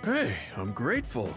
Hey, I'm grateful.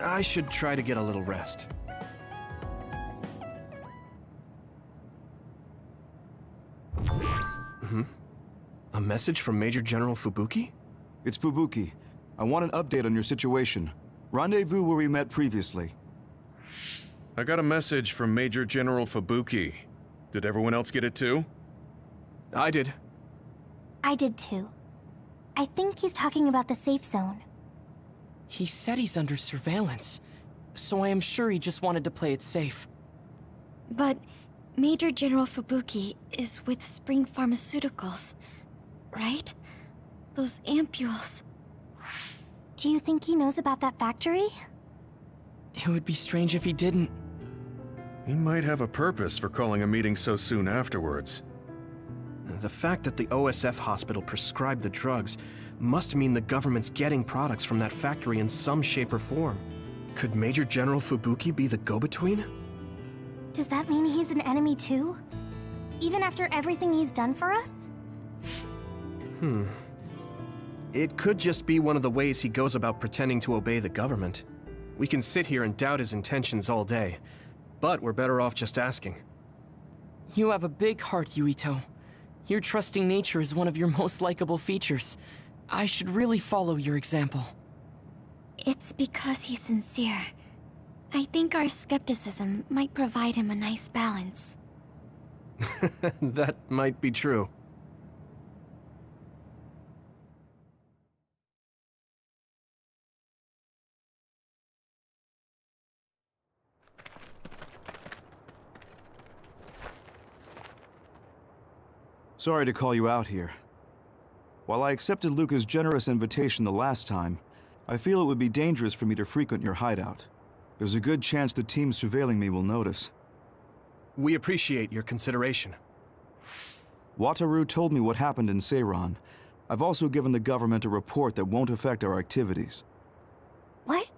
I should try to get a little rest. A message from Major General Fubuki? It's Fubuki. I want an update on your situation. Rendezvous where we met previously. I got a message from Major General Fubuki. Did everyone else get it too? I did. I did too. I think he's talking about the safe zone. He said he's under surveillance, so I am sure he just wanted to play it safe. But Major General Fubuki is with Spring Pharmaceuticals, right? Those ampules. Do you think he knows about that factory? It would be strange if he didn't. He might have a purpose for calling a meeting so soon afterwards. The fact that the OSF hospital prescribed the drugs must mean the government's getting products from that factory in some shape or form. Could Major General Fubuki be the go-between? Does that mean he's an enemy too? Even after everything he's done for us? It could just be one of the ways he goes about pretending to obey the government. We can sit here and doubt his intentions all day, but we're better off just asking. You have a big heart, Yuito. Your trusting nature is one of your most likable features. I should really follow your example. It's because he's sincere. I think our skepticism might provide him a nice balance. That might be true. Sorry to call you out here. While I accepted Luca's generous invitation the last time, I feel it would be dangerous for me to frequent your hideout. There's a good chance the team surveilling me will notice. We appreciate your consideration. Wataru told me what happened in Seiran. I've also given the government a report that won't affect our activities. What?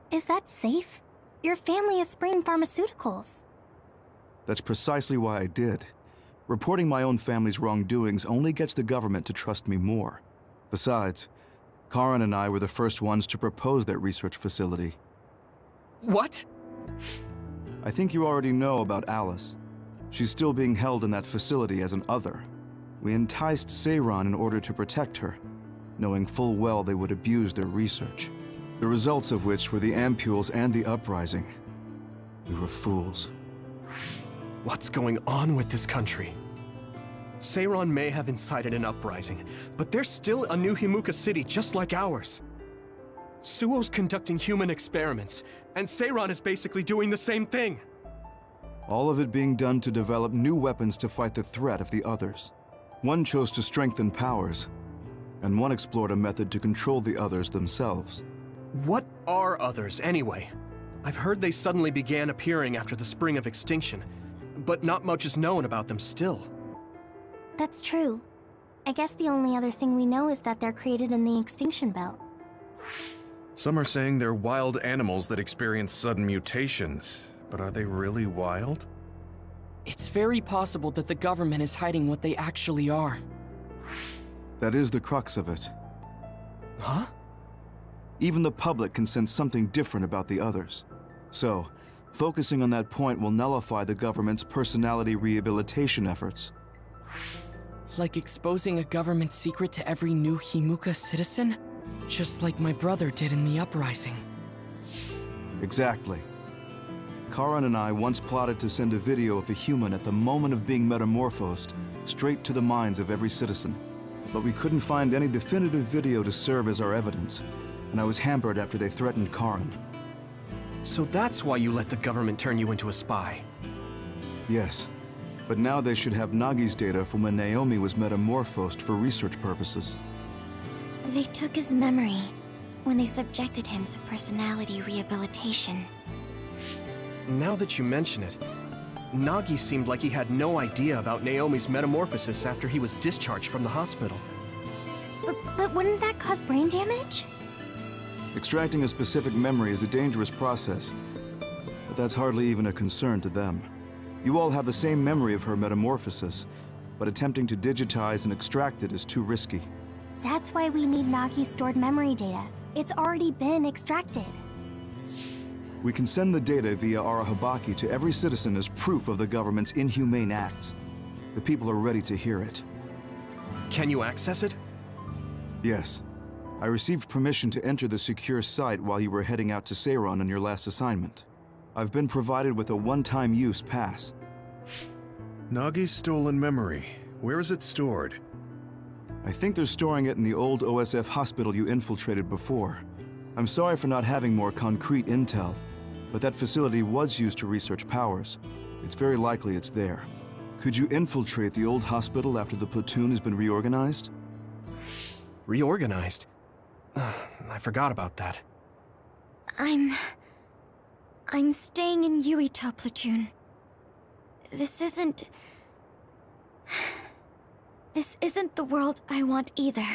Is that safe? Your family is spraying pharmaceuticals. That's precisely why I did. Reporting my own family's wrongdoings only gets the government to trust me more. Besides, Karin and I were the first ones to propose that research facility. What? I think you already know about Alice. She's still being held in that facility as an other. We enticed Seiran in order to protect her, knowing full well they would abuse their research. The results of which were the ampules and the uprising. We were fools. What's going on with this country? Seiran may have incited an uprising, but there's still a new Himuka city just like ours. Suo's conducting human experiments, and Seiran is basically doing the same thing. All of it being done to develop new weapons to fight the threat of the others. One chose to strengthen powers, and one explored a method to control the others themselves. What are others, anyway? I've heard they suddenly began appearing after the Spring of Extinction, but not much is known about them still. That's true. I guess the only other thing we know is that they're created in the Extinction Belt. Some are saying they're wild animals that experience sudden mutations, but are they really wild? It's very possible that the government is hiding what they actually are. That is the crux of it. Huh? Even the public can sense something different about the others. So, focusing on that point will nullify the government's personality rehabilitation efforts. Like exposing a government secret to every new Himuka citizen? Just like my brother did in the uprising. Exactly. Karin and I once plotted to send a video of a human at the moment of being metamorphosed straight to the minds of every citizen. But we couldn't find any definitive video to serve as our evidence, and I was hampered after they threatened Karin. So that's why you let the government turn you into a spy. Yes, but now they should have Nagi's data from when Naomi was metamorphosed for research purposes. They took his memory when they subjected him to personality rehabilitation. Now that you mention it, Nagi seemed like he had no idea about Naomi's metamorphosis after he was discharged from the hospital. But wouldn't that cause brain damage? Extracting a specific memory is a dangerous process, but that's hardly even a concern to them. You all have the same memory of her metamorphosis, but attempting to digitize and extract it is too risky. That's why we need Nagi's stored memory data. It's already been extracted. We can send the data via Arahabaki to every citizen as proof of the government's inhumane acts. The people are ready to hear it. Can you access it? Yes. I received permission to enter the secure site while you were heading out to Seiran on your last assignment. I've been provided with a one-time use pass. Nagi's stolen memory. Where is it stored? I think they're storing it in the old OSF hospital you infiltrated before. I'm sorry for not having more concrete intel, but that facility was used to research powers. It's very likely it's there. Could you infiltrate the old hospital after the platoon has been reorganized? Reorganized? I forgot about that. I'm staying in Yuito platoon. This isn't the world I want either.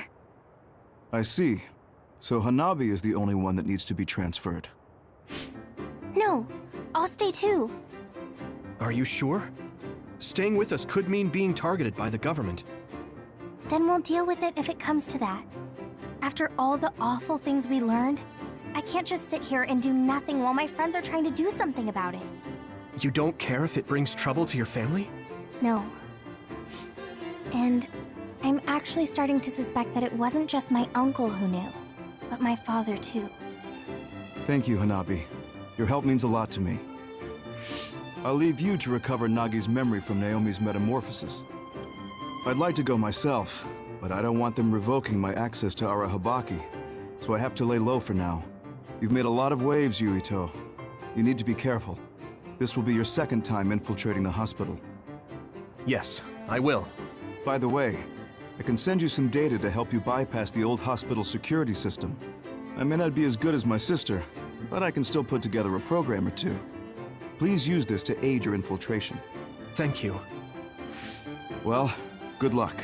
I see. So Hanabi is the only one that needs to be transferred. No, I'll stay too. Are you sure? Staying with us could mean being targeted by the government. Then we'll deal with it if it comes to that. After all the awful things we learned, I can't just sit here and do nothing while my friends are trying to do something about it. You don't care if it brings trouble to your family? No. And I'm actually starting to suspect that it wasn't just my uncle who knew, but my father too. Thank you, Hanabi. Your help means a lot to me. I'll leave you to recover Nagi's memory from Naomi's metamorphosis. I'd like to go myself, but I don't want them revoking my access to Arahabaki, so I have to lay low for now. You've made a lot of waves, Yuito. You need to be careful. This will be your second time infiltrating the hospital. Yes, I will. By the way, I can send you some data to help you bypass the old hospital security system. I may not be as good as my sister, but I can still put together a program or two. Please use this to aid your infiltration. Thank you. Well, good luck.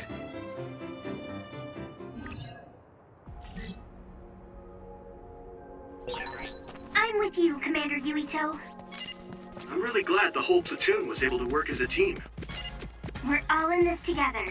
I'm with you, Commander Yuito. I'm really glad the whole platoon was able to work as a team. We're all in this together.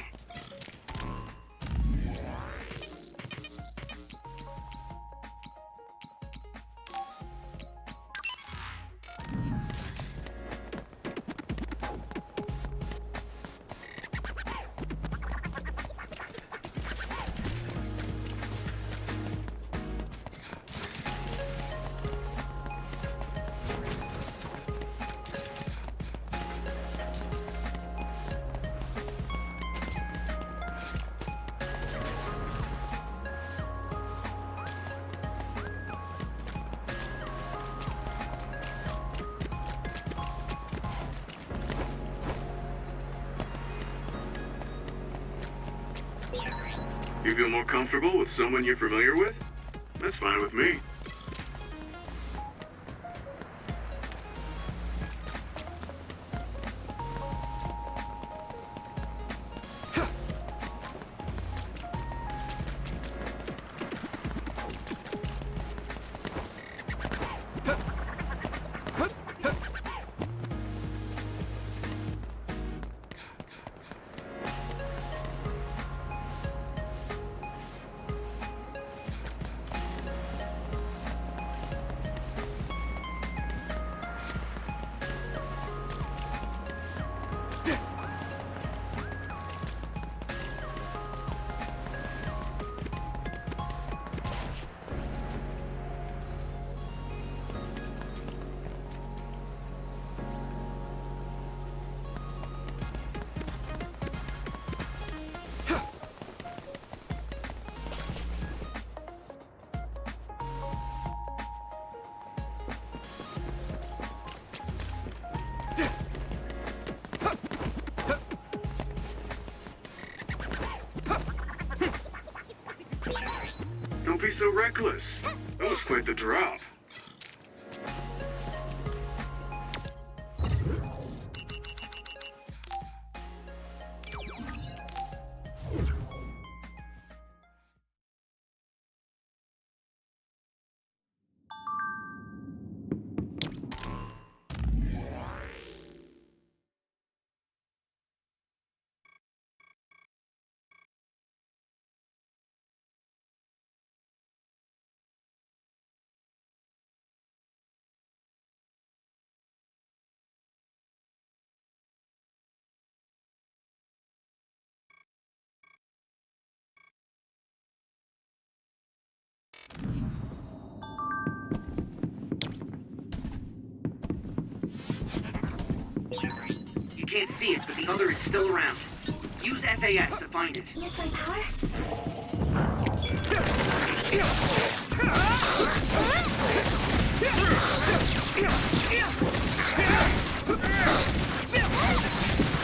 You feel more comfortable with someone you're familiar with? That's fine with me. Don't be so reckless. That was quite the drop. You can't see it, but the other is still around. Use SAS to find it. Use my power?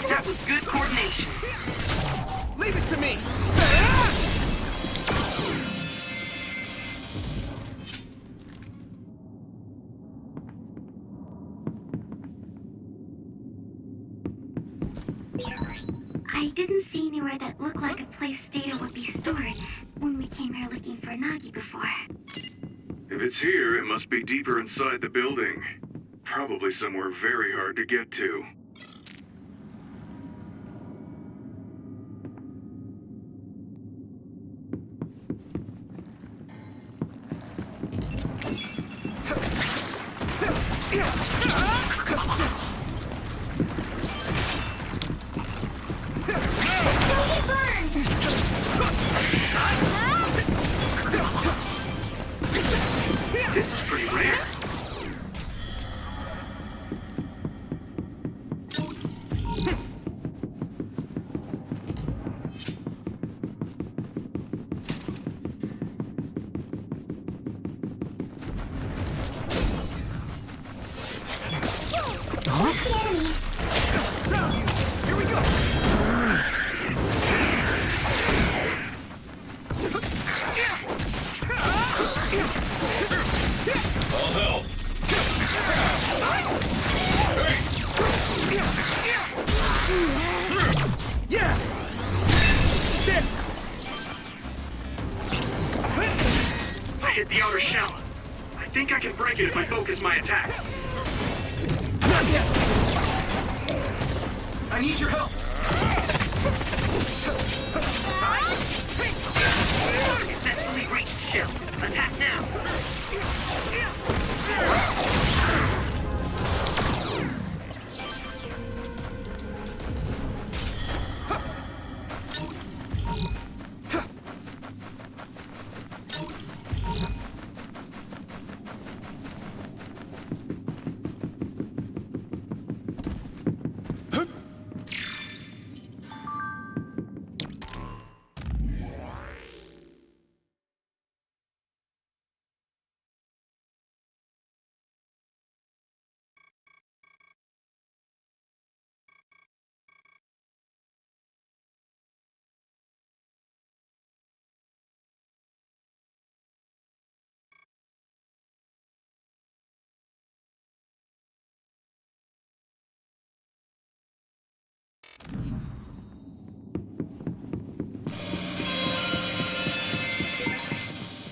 That was good coordination. Leave it to me! I didn't see anywhere that looked like a place data would be stored when we came here looking for Nagi before. If it's here, it must be deeper inside the building. Probably somewhere very hard to get to. This is pretty rare. hit the outer shell. I think I can break it if I focus my attacks. Not yet! I need your help! Successfully reached shell. Attack now.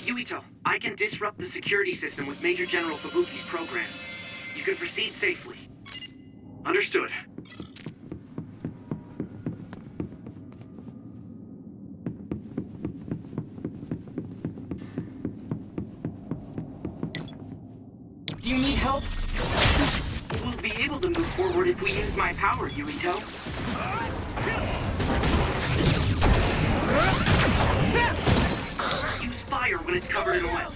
Yuito, I can disrupt the security system with Major General Fubuki's program. You can proceed safely. Understood. Do you need help? We'll be able to move forward if we use my power, Yuito. Use fire when it's covered in oil.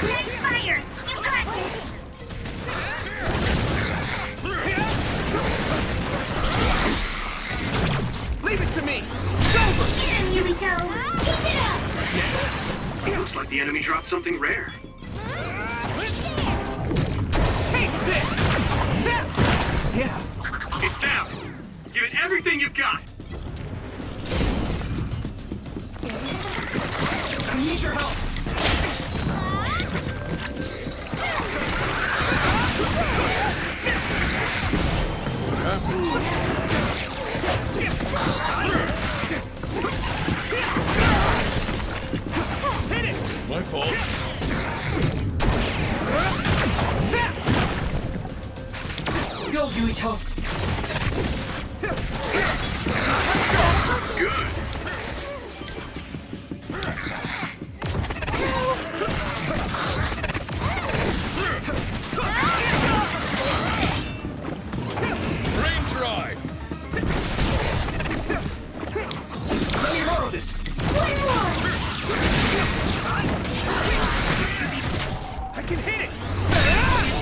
Nice fire! You got me! Leave it to me! It's over! Get him, Yumito! Keep it up! It looks like the enemy dropped something rare. Take this! Yeah. It's down. Give it everything you've got. I need your help! My fault. Go, Yuito. Good. Brain drive. Let me borrow this! I can hit it!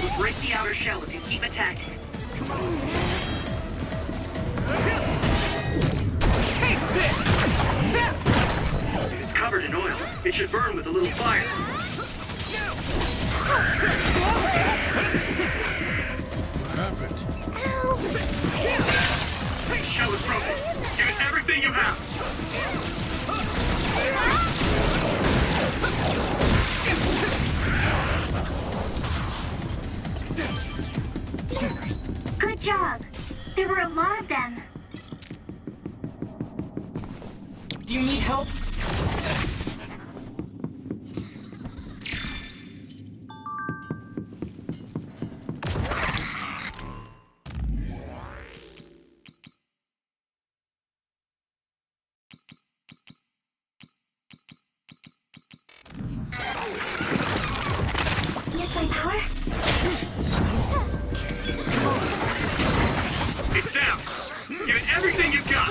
We'll break the outer shell if you keep attacking. Take this! It's covered in oil. It should burn with a little fire. What happened? The shell is broken. Give it everything you have. Good job. There were a lot of them. Do you need help? Use my power? It's down. Give it everything you've got.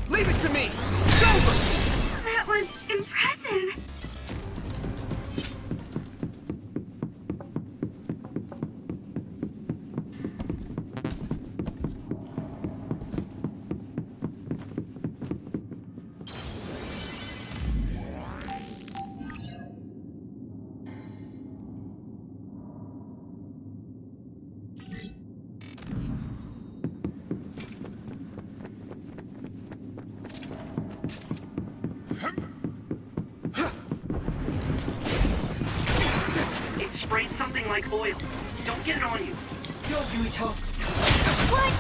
Leave it to me! It's over! That was impressive. It sprayed something like oil. Don't get it on you. Go, Yuito. What?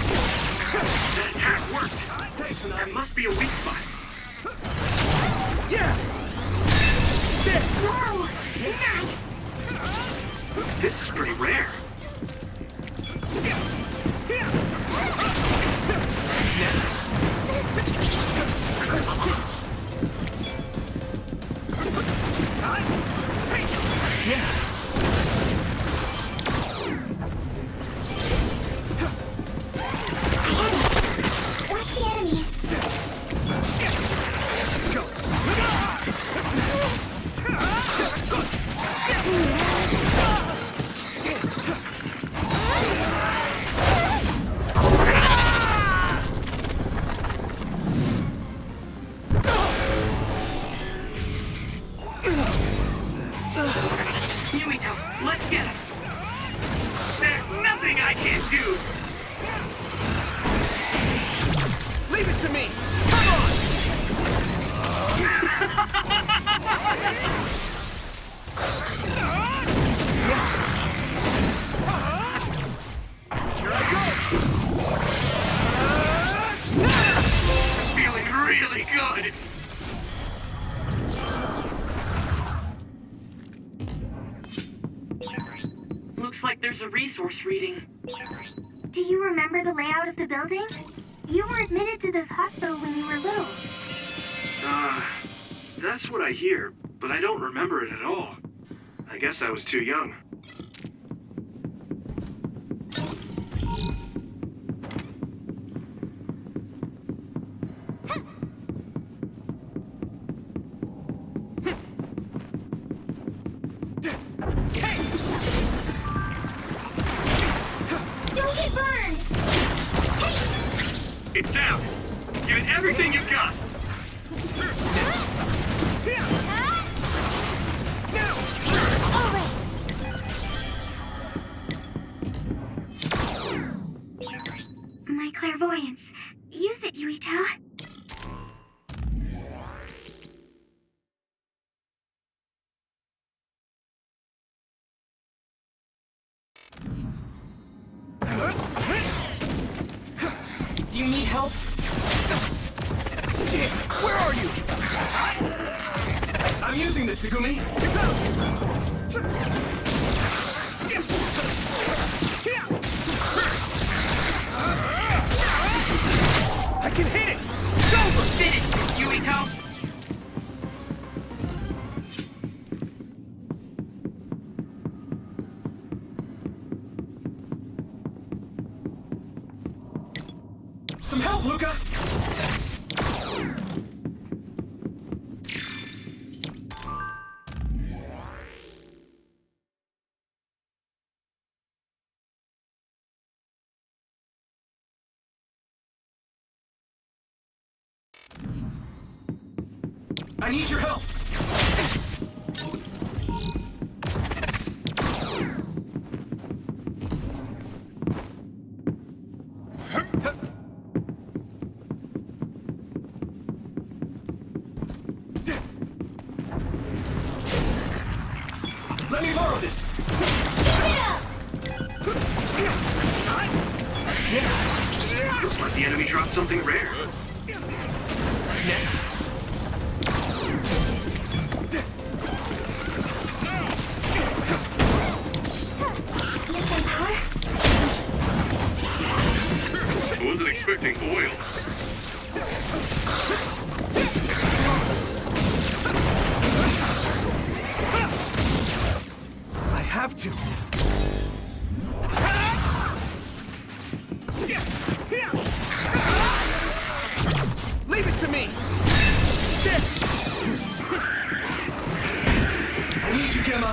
That attack worked. That must be a weak spot. Yeah! Whoa! Nice! This is pretty rare. Watch the enemy. Yumito, let's get him. There's nothing I can't do. Leave it to me! Come on! Here I go! Feeling really good. Looks like there's a resource reading. Do you remember the layout of the building? You were admitted to this hospital when you were little. That's what I hear, but I don't remember it at all. I guess I was too young. Don't get burned! It's down. Give it everything you've got. My clairvoyance. Use it, Yuito. Do you need help? Where are you? I'm using this, Segumi. I can hit it! It's over! Finish it, Yumito! Some help, Luca! I need your help! Let me borrow this! Looks like the enemy dropped something rare. Next. Missing power? I wasn't expecting oil. I have to. Leave it to me! I need you, Gemma!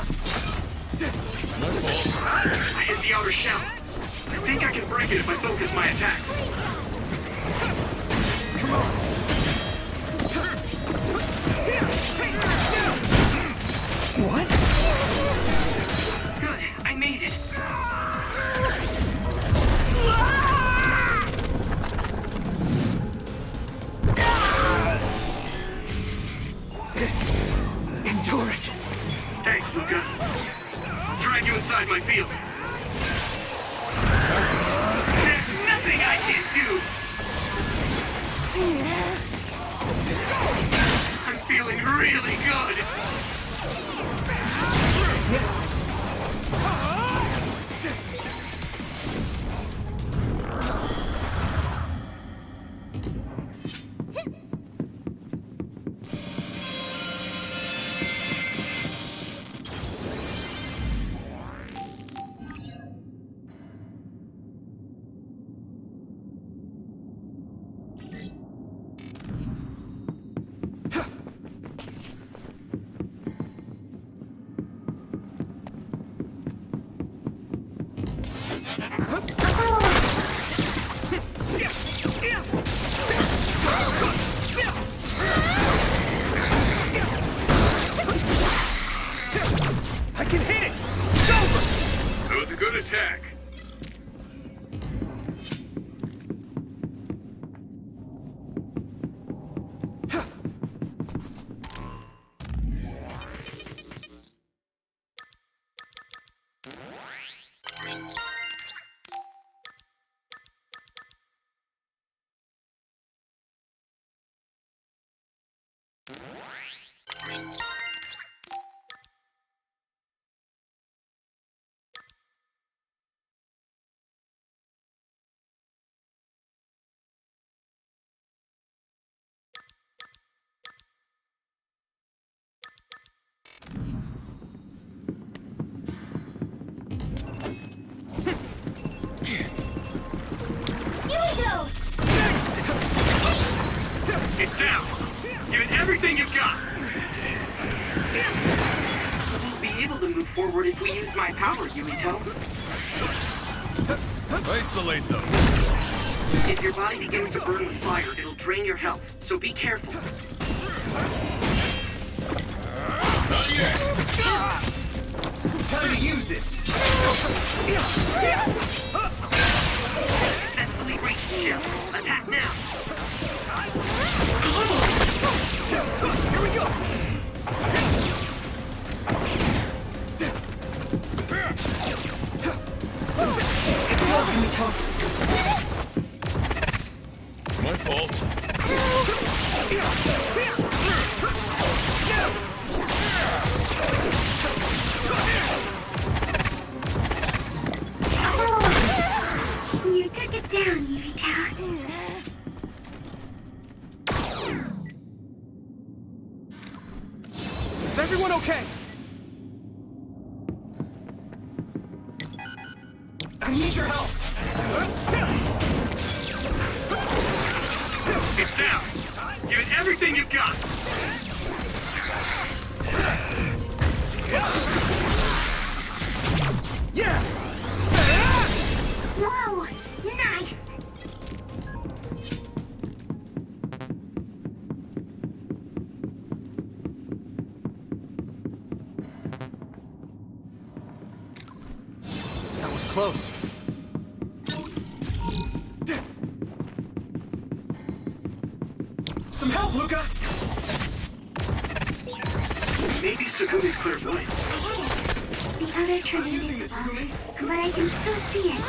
I hit the outer shell. I think I can break it if I focus my attacks. Come on! What? Good, I made it. Endure it! Thanks, Luca. I'll drag you inside my field. There's nothing I can everything you've got! We'll be able to move forward if we use my power, Yuito. Isolate them. If your body begins to burn with fire, it'll drain your health, so be careful. Not yet. Time to use this! Successfully reached shield. Attack now! Here we go! My fault. You took it down, Yuito. Is everyone okay? I need your help! It's down! Give it everything you've got! Yeah! Whoa! Nice! That was close. Some help, Luca! Maybe Sugumi's clairvoyance. The other train is above, but I can still see it.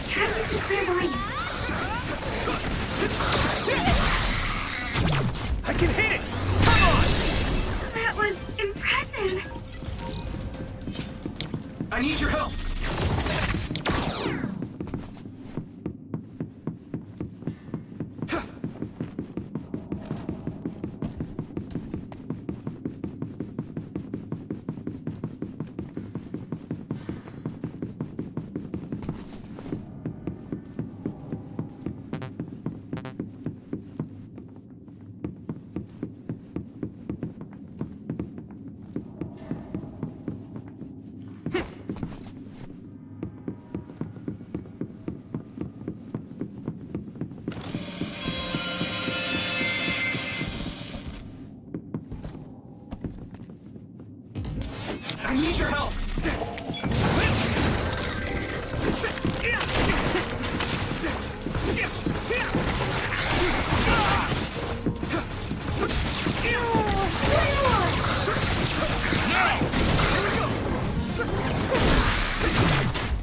Try using clairvoyance. I can hit it! Come on! That was impressive. I need your help! I need your help!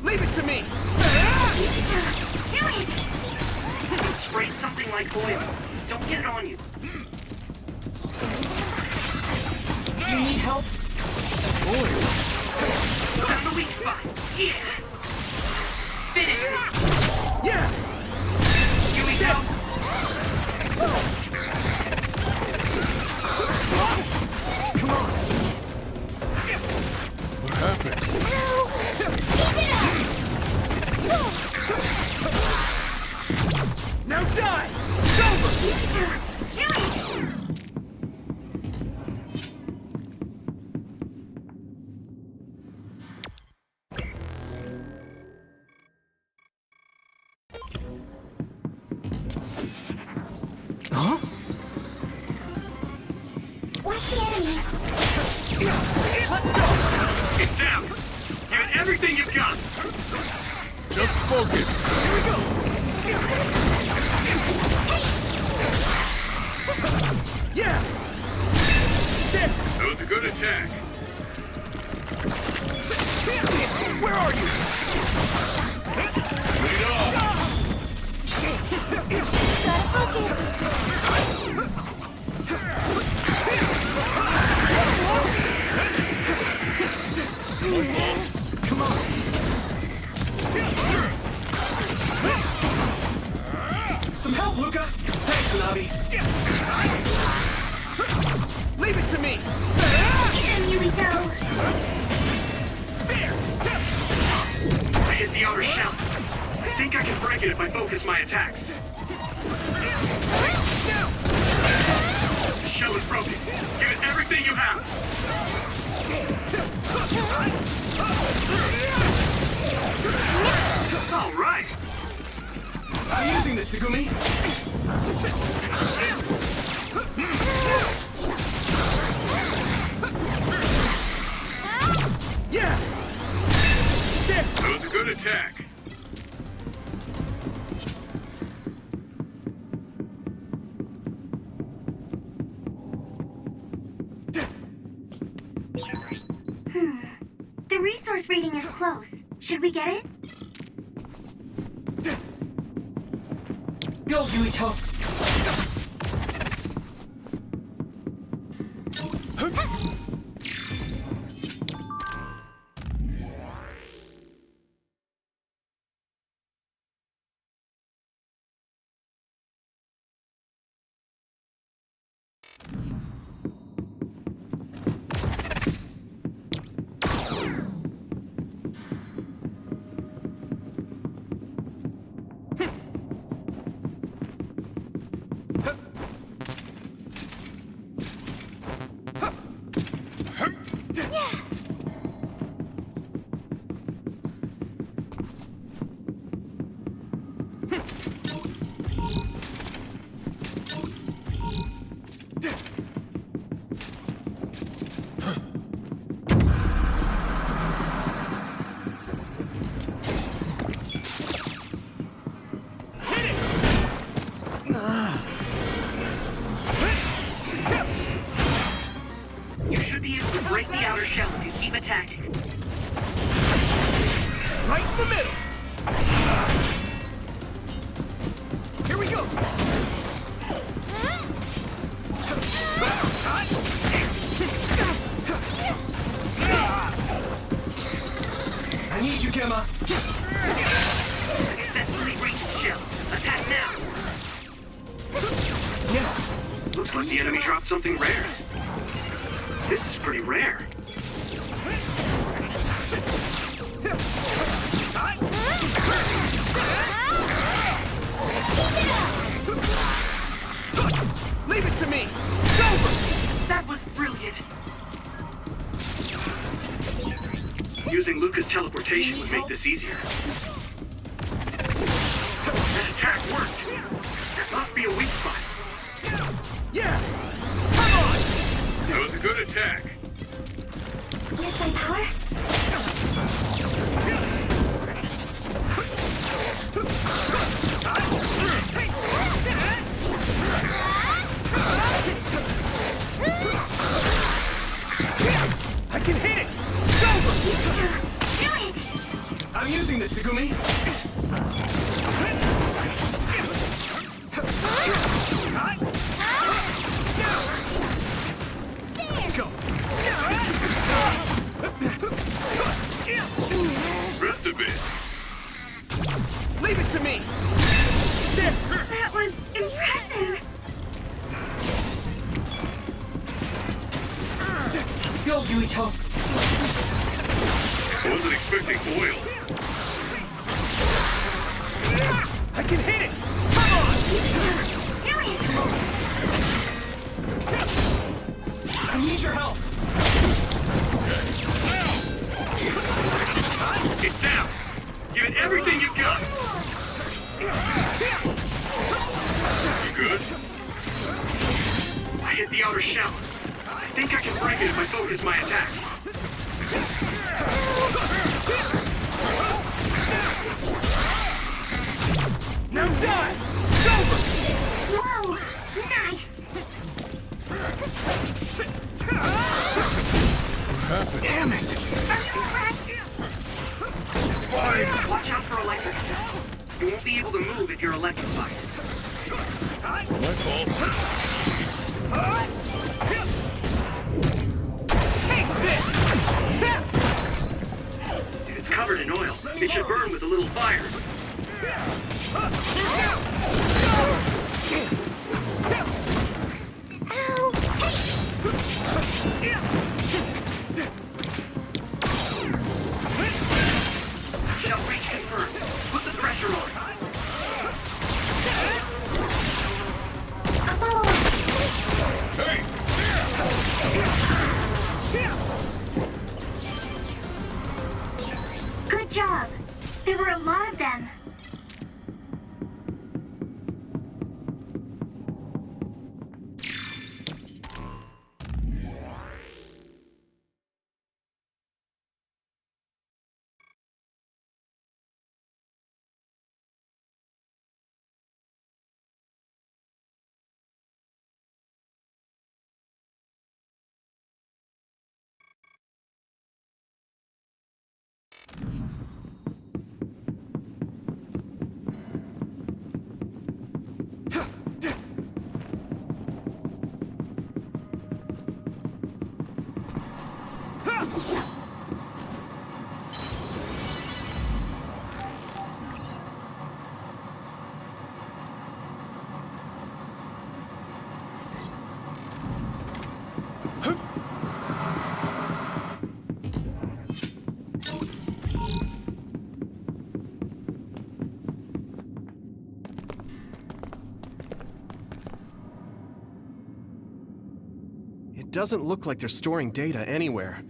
Leave it to me! Spray something like oil. Don't get it on you. Do you need help? Found the weak spot. Yeah. Finish this. Yeah! Yuito. Come on! What happened? Now die! It's over! Huh? Watch the enemy. Let's go! It's down. Give it everything you've got. Just focus. Here we go! Yeah! There! That was a good attack. Where are you? Lead off. My fault. Come on! Some help, Luca! Thanks, Hanabi! Leave it to me! Yuito. There! I hit the outer shell. I think I can break it if I focus my attacks. shell is broken. Give it everything you have. All right. I'm using this, Segumi. Yeah! That was a good attack. The resource reading is close. Should we get it? Go, Yuito! You should be able to break the outer shell if you keep attacking. Right in the middle! Here we go! I need you, Gemma! Successfully reached the shell. Attack now! Yes! Looks like the enemy dropped something rare. This is pretty rare. Leave it to me! It's over! That was brilliant. Using Luca's teleportation would make this easier. That attack worked. That must be a weak spot. Yeah! Come on! That was a good attack. Use some power? I can hit it! It's over! Do it! I'm using this, Segumi! Let's go! Rest a bit. Leave it to me! There! That was impressive! Go, Yuito! I wasn't expecting oil. I can hit it! Come on! I need your help! It's down. Give it everything you've got. You good? I hit the outer shell. I think I can break it if I focus my attacks. Now die! It's over! Whoa! Nice! Damn it! Watch out for electric. You won't be able to move if you're electrified. My fault. Take this! If it's covered in oil, it should burn with a little fire. Shell breach confirmed. Put the pressure on. I'll follow up. Hey! It doesn't look like they're storing data anywhere.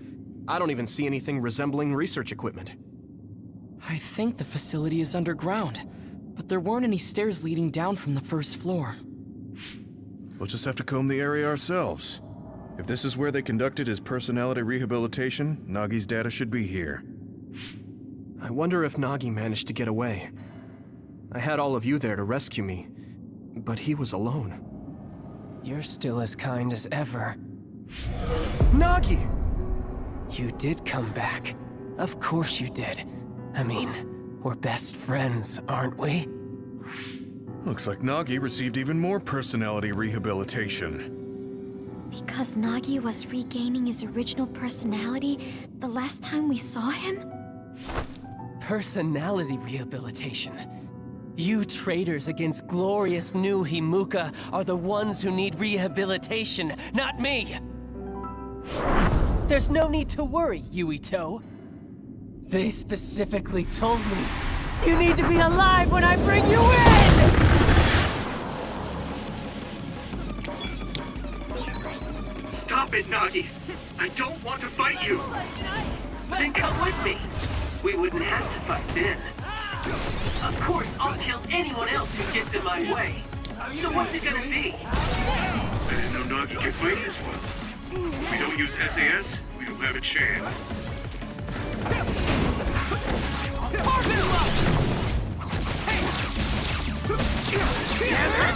I don't even see anything resembling research equipment. I think the facility is underground, but there weren't any stairs leading down from the first floor. We'll just have to comb the area ourselves. If this is where they conducted his personality rehabilitation, Nagi's data should be here. I wonder if Nagi managed to get away. I had all of you there to rescue me, but he was alone. You're still as kind as ever. Nagi! You did come back. Of course you did. I mean, we're best friends, aren't we? Looks like Nagi received even more personality rehabilitation. Because Nagi was regaining his original personality the last time we saw him? Personality rehabilitation. You traitors against glorious new Himuka are the ones who need rehabilitation, not me! There's no need to worry, Yuito. They specifically told me, you need to be alive when I bring you in! Stop it, Nagi! I don't want to fight you! Then come with me! We wouldn't have to fight then. Of course, I'll kill anyone else who gets in my way. So what's it gonna be? I didn't know Nagi could fight this well. If we don't use SAS, we don't have a chance.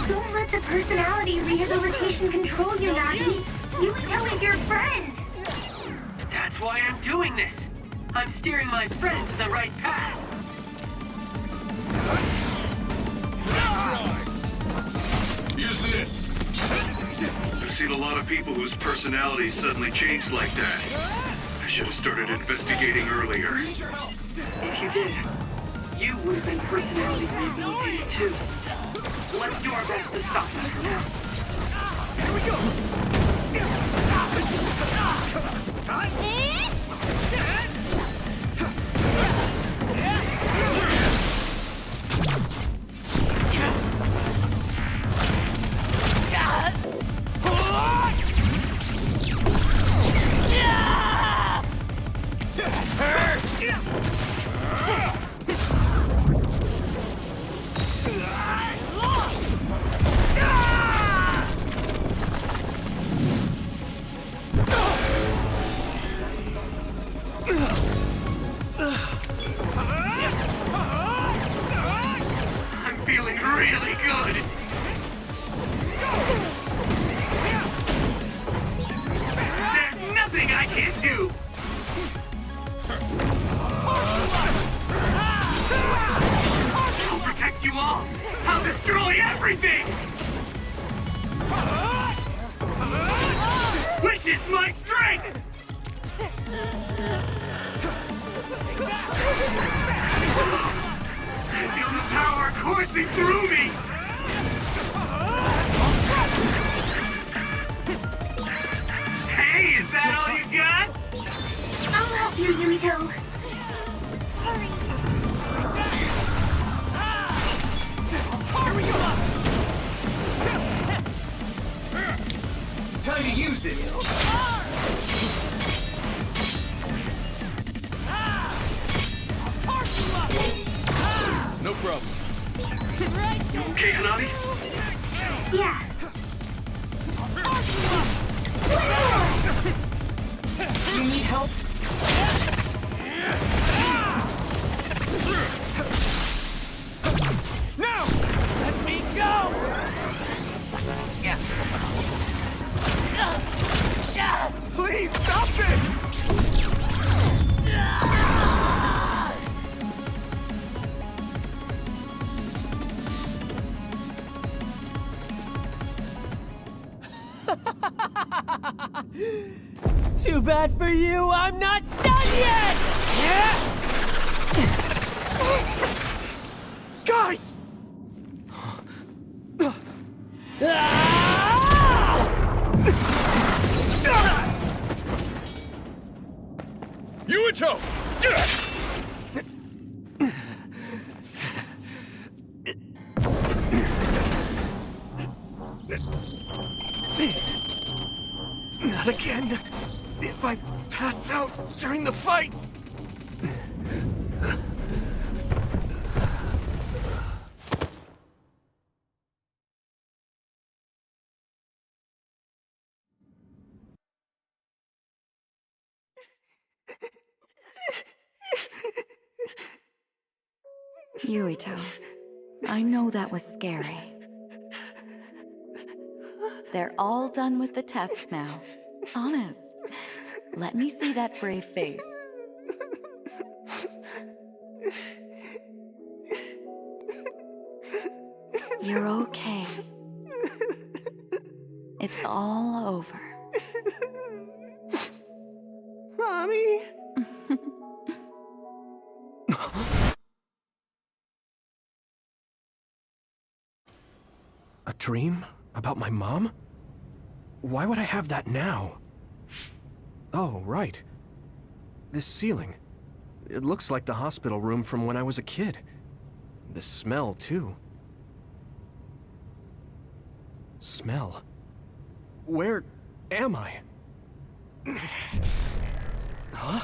Don't let the personality rehabilitation control you, Nagi. Yuito is your friend. That's why I'm doing this. I'm steering my friend to the right path. Use this. I've seen a lot of people whose personalities suddenly changed like that. I should have started investigating earlier. If you did, you would have been personality rehabilitated too. Let's do our best to stop that for now. I'm feeling really good. There's nothing I can't do. I'll protect you all. I'll destroy everything. Witness my strength. I feel the power coursing through me! Hey, is that all you got? I'll help you, Yuito. Time to use this. No problem. You okay, Hanabi? Yeah. Do you need help? Now! Let me go! Please stop this! Too bad for you, I'm not done yet! Guys! Yuito! Not again. If I pass out during the fight. Yuito, I know that was scary. They're all done with the tests now. Honest. Let me see that brave face. You're okay. It's all over. Mommy? A dream? About my mom? Why would I have that now? Oh, right. This ceiling. It looks like the hospital room from when I was a kid. The smell, too. Smell? Where am I? Huh?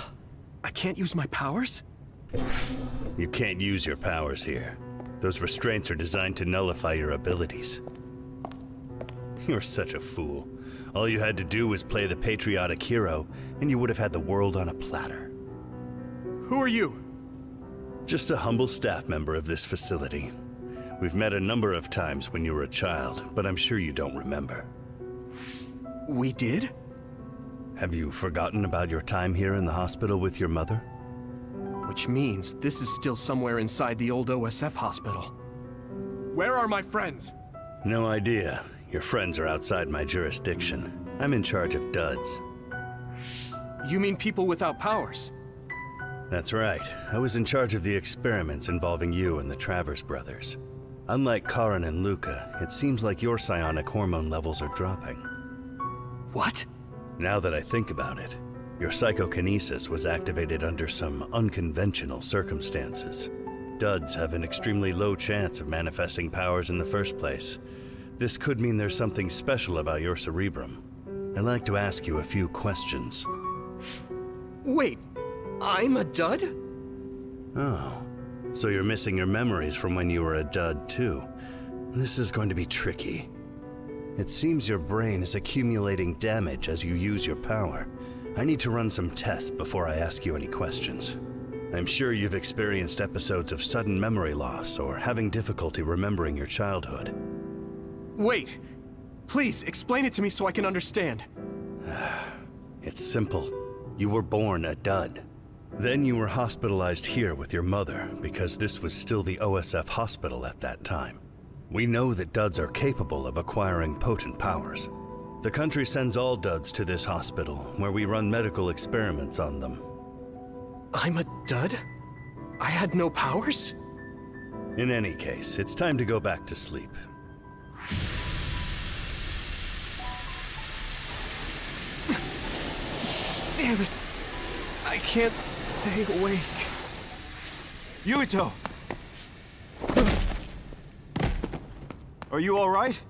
I can't use my powers? You can't use your powers here. Those restraints are designed to nullify your abilities. You're such a fool. All you had to do was play the patriotic hero, and you would have had the world on a platter. Who are you? Just a humble staff member of this facility. We've met a number of times when you were a child, but I'm sure you don't remember. We did? Have you forgotten about your time here in the hospital with your mother? Which means this is still somewhere inside the old OSF hospital. Where are my friends? No idea. Your friends are outside my jurisdiction. I'm in charge of duds. You mean people without powers? That's right. I was in charge of the experiments involving you and the Travers brothers. Unlike Karin and Luca, it seems like your psionic hormone levels are dropping. What? Now that I think about it, your psychokinesis was activated under some unconventional circumstances. Duds have an extremely low chance of manifesting powers in the first place. This could mean there's something special about your cerebrum. I'd like to ask you a few questions. Wait, I'm a dud? Oh, so you're missing your memories from when you were a dud too. This is going to be tricky. It seems your brain is accumulating damage as you use your power. I need to run some tests before I ask you any questions. I'm sure you've experienced episodes of sudden memory loss or having difficulty remembering your childhood. Wait, please explain it to me so I can understand. It's simple. You were born a dud. Then you were hospitalized here with your mother because this was still the OSF hospital at that time. We know that duds are capable of acquiring potent powers. The country sends all duds to this hospital, where we run medical experiments on them. I'm a dud? I had no powers? In any case, it's time to go back to sleep. Damn it! I can't stay awake. Yuito! Are you all right?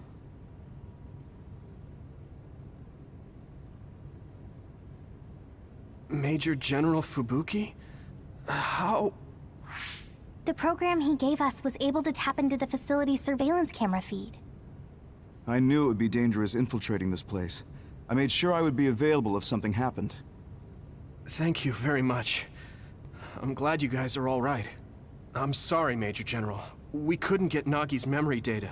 Major General Fubuki? How? The program he gave us was able to tap into the facility's surveillance camera feed. I knew it would be dangerous infiltrating this place. I made sure I would be available if something happened. Thank you very much. I'm glad you guys are all right. I'm sorry, Major General. We couldn't get Nagi's memory data.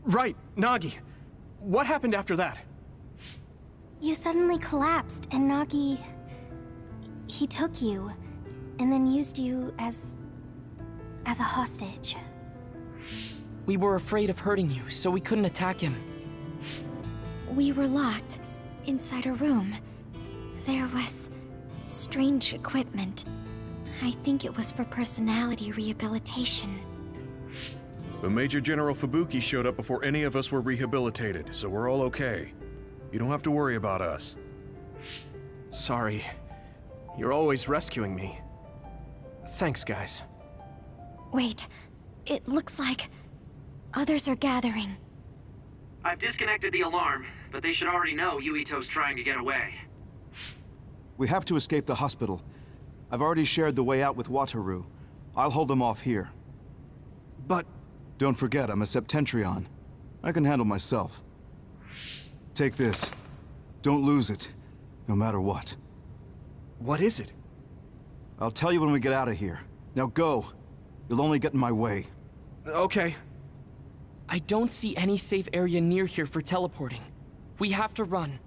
Right, Nagi. What happened after that? You suddenly collapsed, and Nagi... he took you, and then used you as a hostage. We were afraid of hurting you, so we couldn't attack him. We were locked inside a room. There was strange equipment. I think it was for personality rehabilitation. But Major General Fubuki showed up before any of us were rehabilitated, so we're all okay. You don't have to worry about us. Sorry. You're always rescuing me. Thanks, guys. Wait, it looks like others are gathering. I've disconnected the alarm. but they should already know Yuito's trying to get away. We have to escape the hospital. I've already shared the way out with Wataru. I'll hold them off here. But... Don't forget, I'm a Septentrion. I can handle myself. Take this. Don't lose it, no matter what. what is it? I'll tell you when we get out of here. Now go. You'll only get in my way. Okay. I don't see any safe area near here for teleporting. We have to run.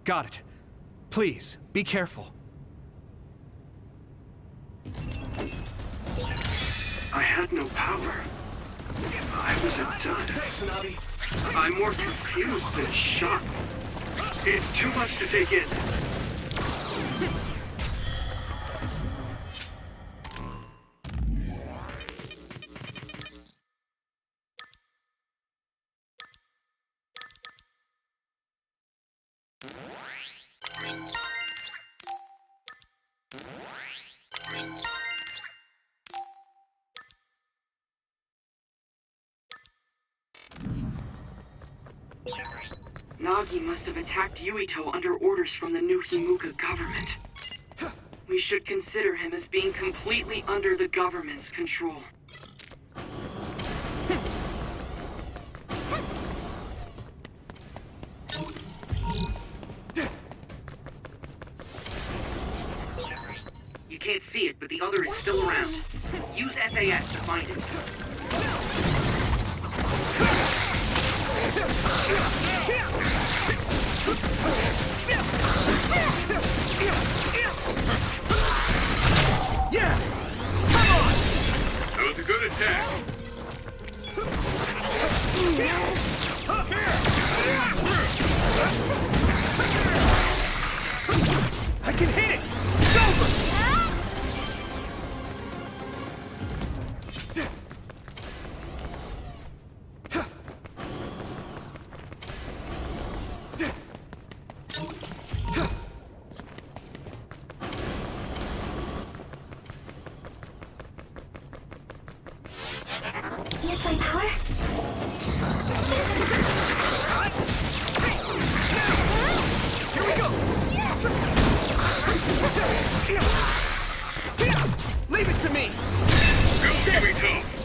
Got it. Please, be careful. I had no power. I was a dud. I'm more confused than shocked. It's too much to take in. Nagi must have attacked Yuito under orders from the new Himuka government. We should consider him as being completely under the government's control. You can't see it, but the other is still around. Use SAS to find it. That was a good attack. I can hit it! It's over! Use my power? Here we go! Leave it to me! Go, Yuito!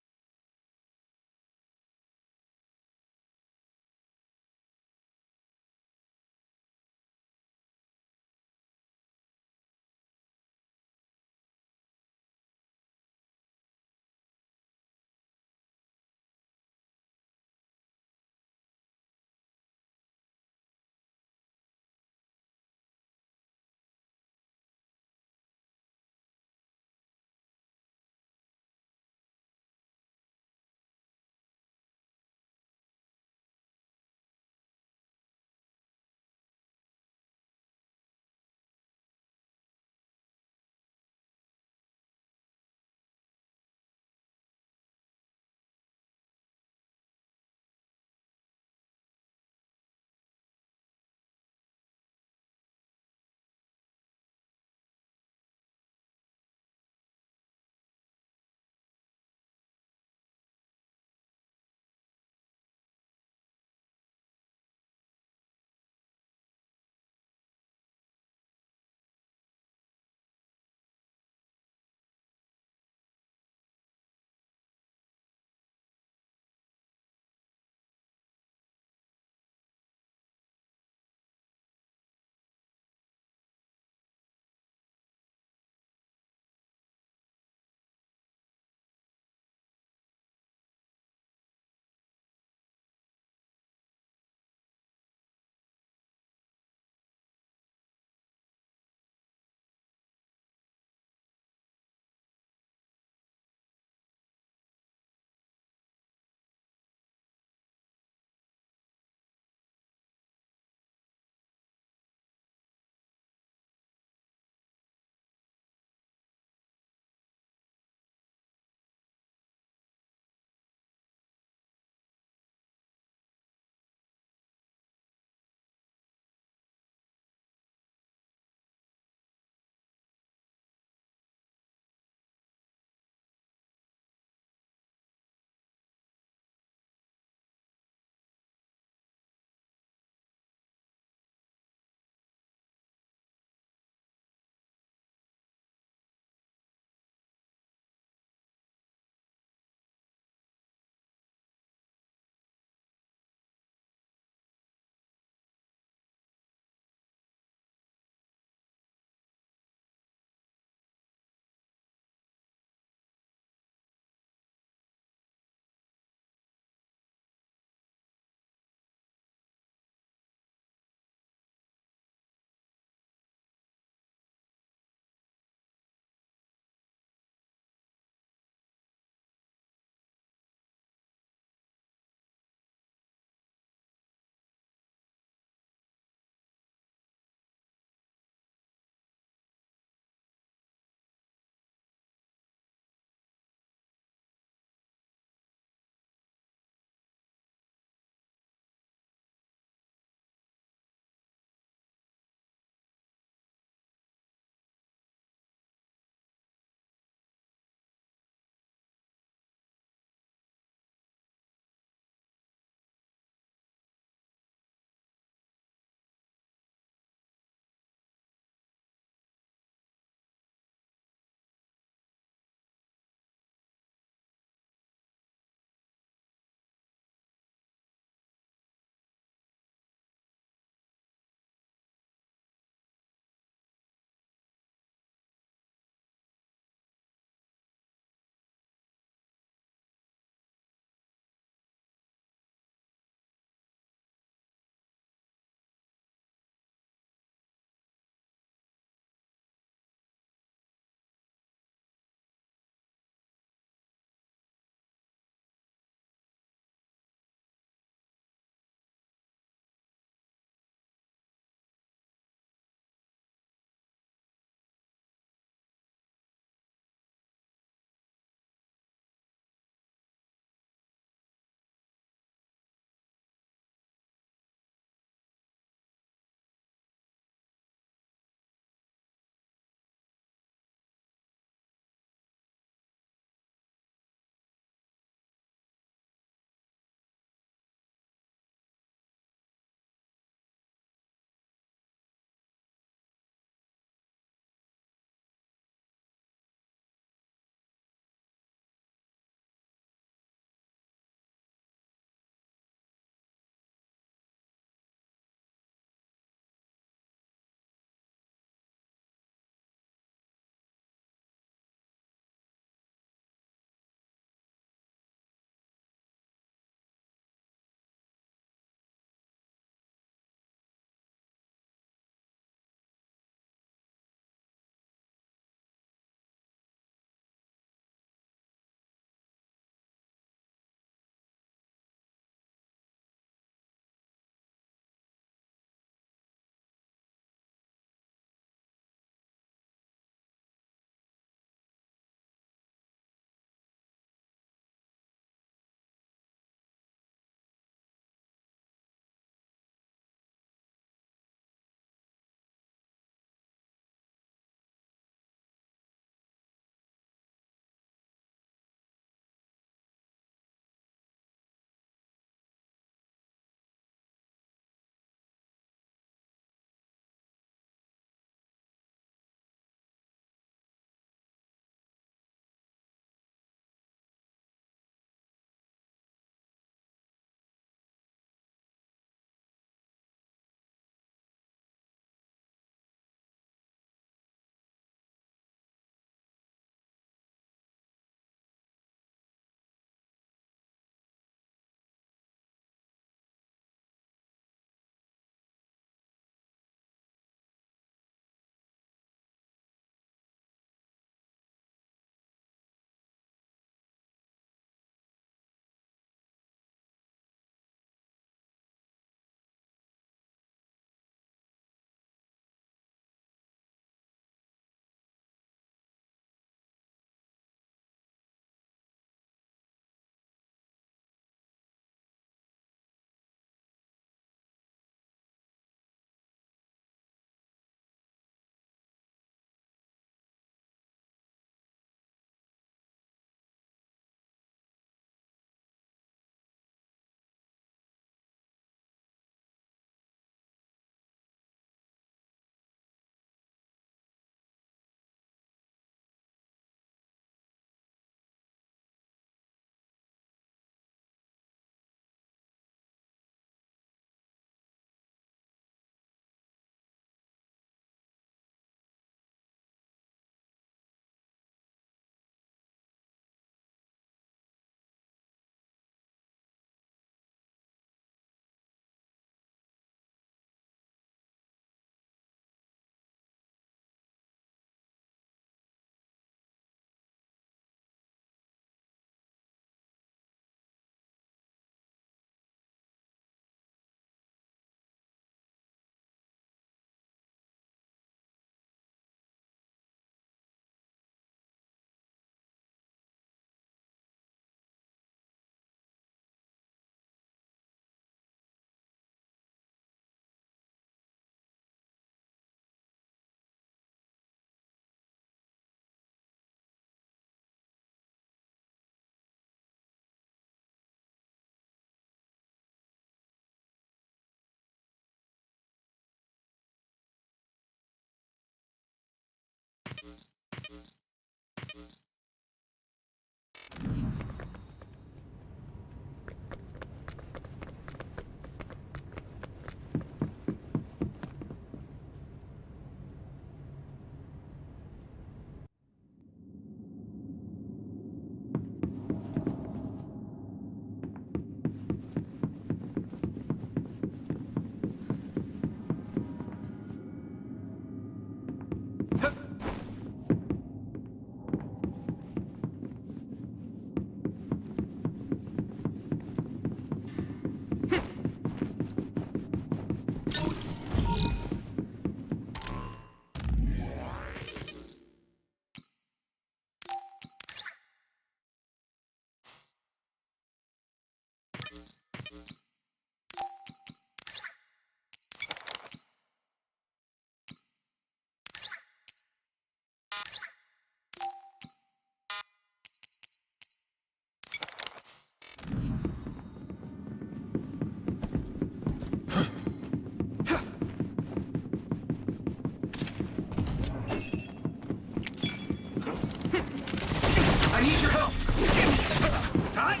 Time.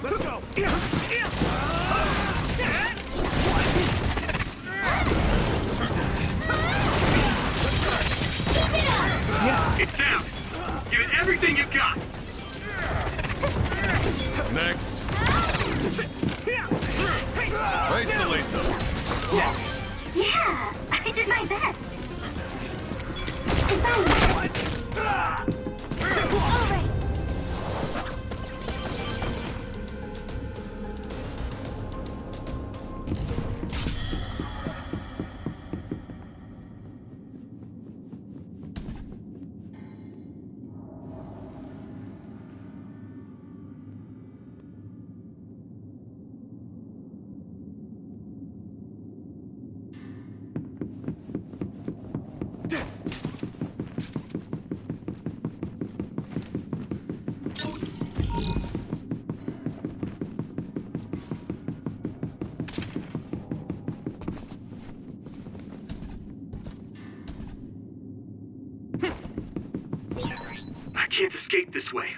Let's go. It's down. Give it everything you've got. Next. Isolate them. Yeah, I did my best. All right. I can't escape this way.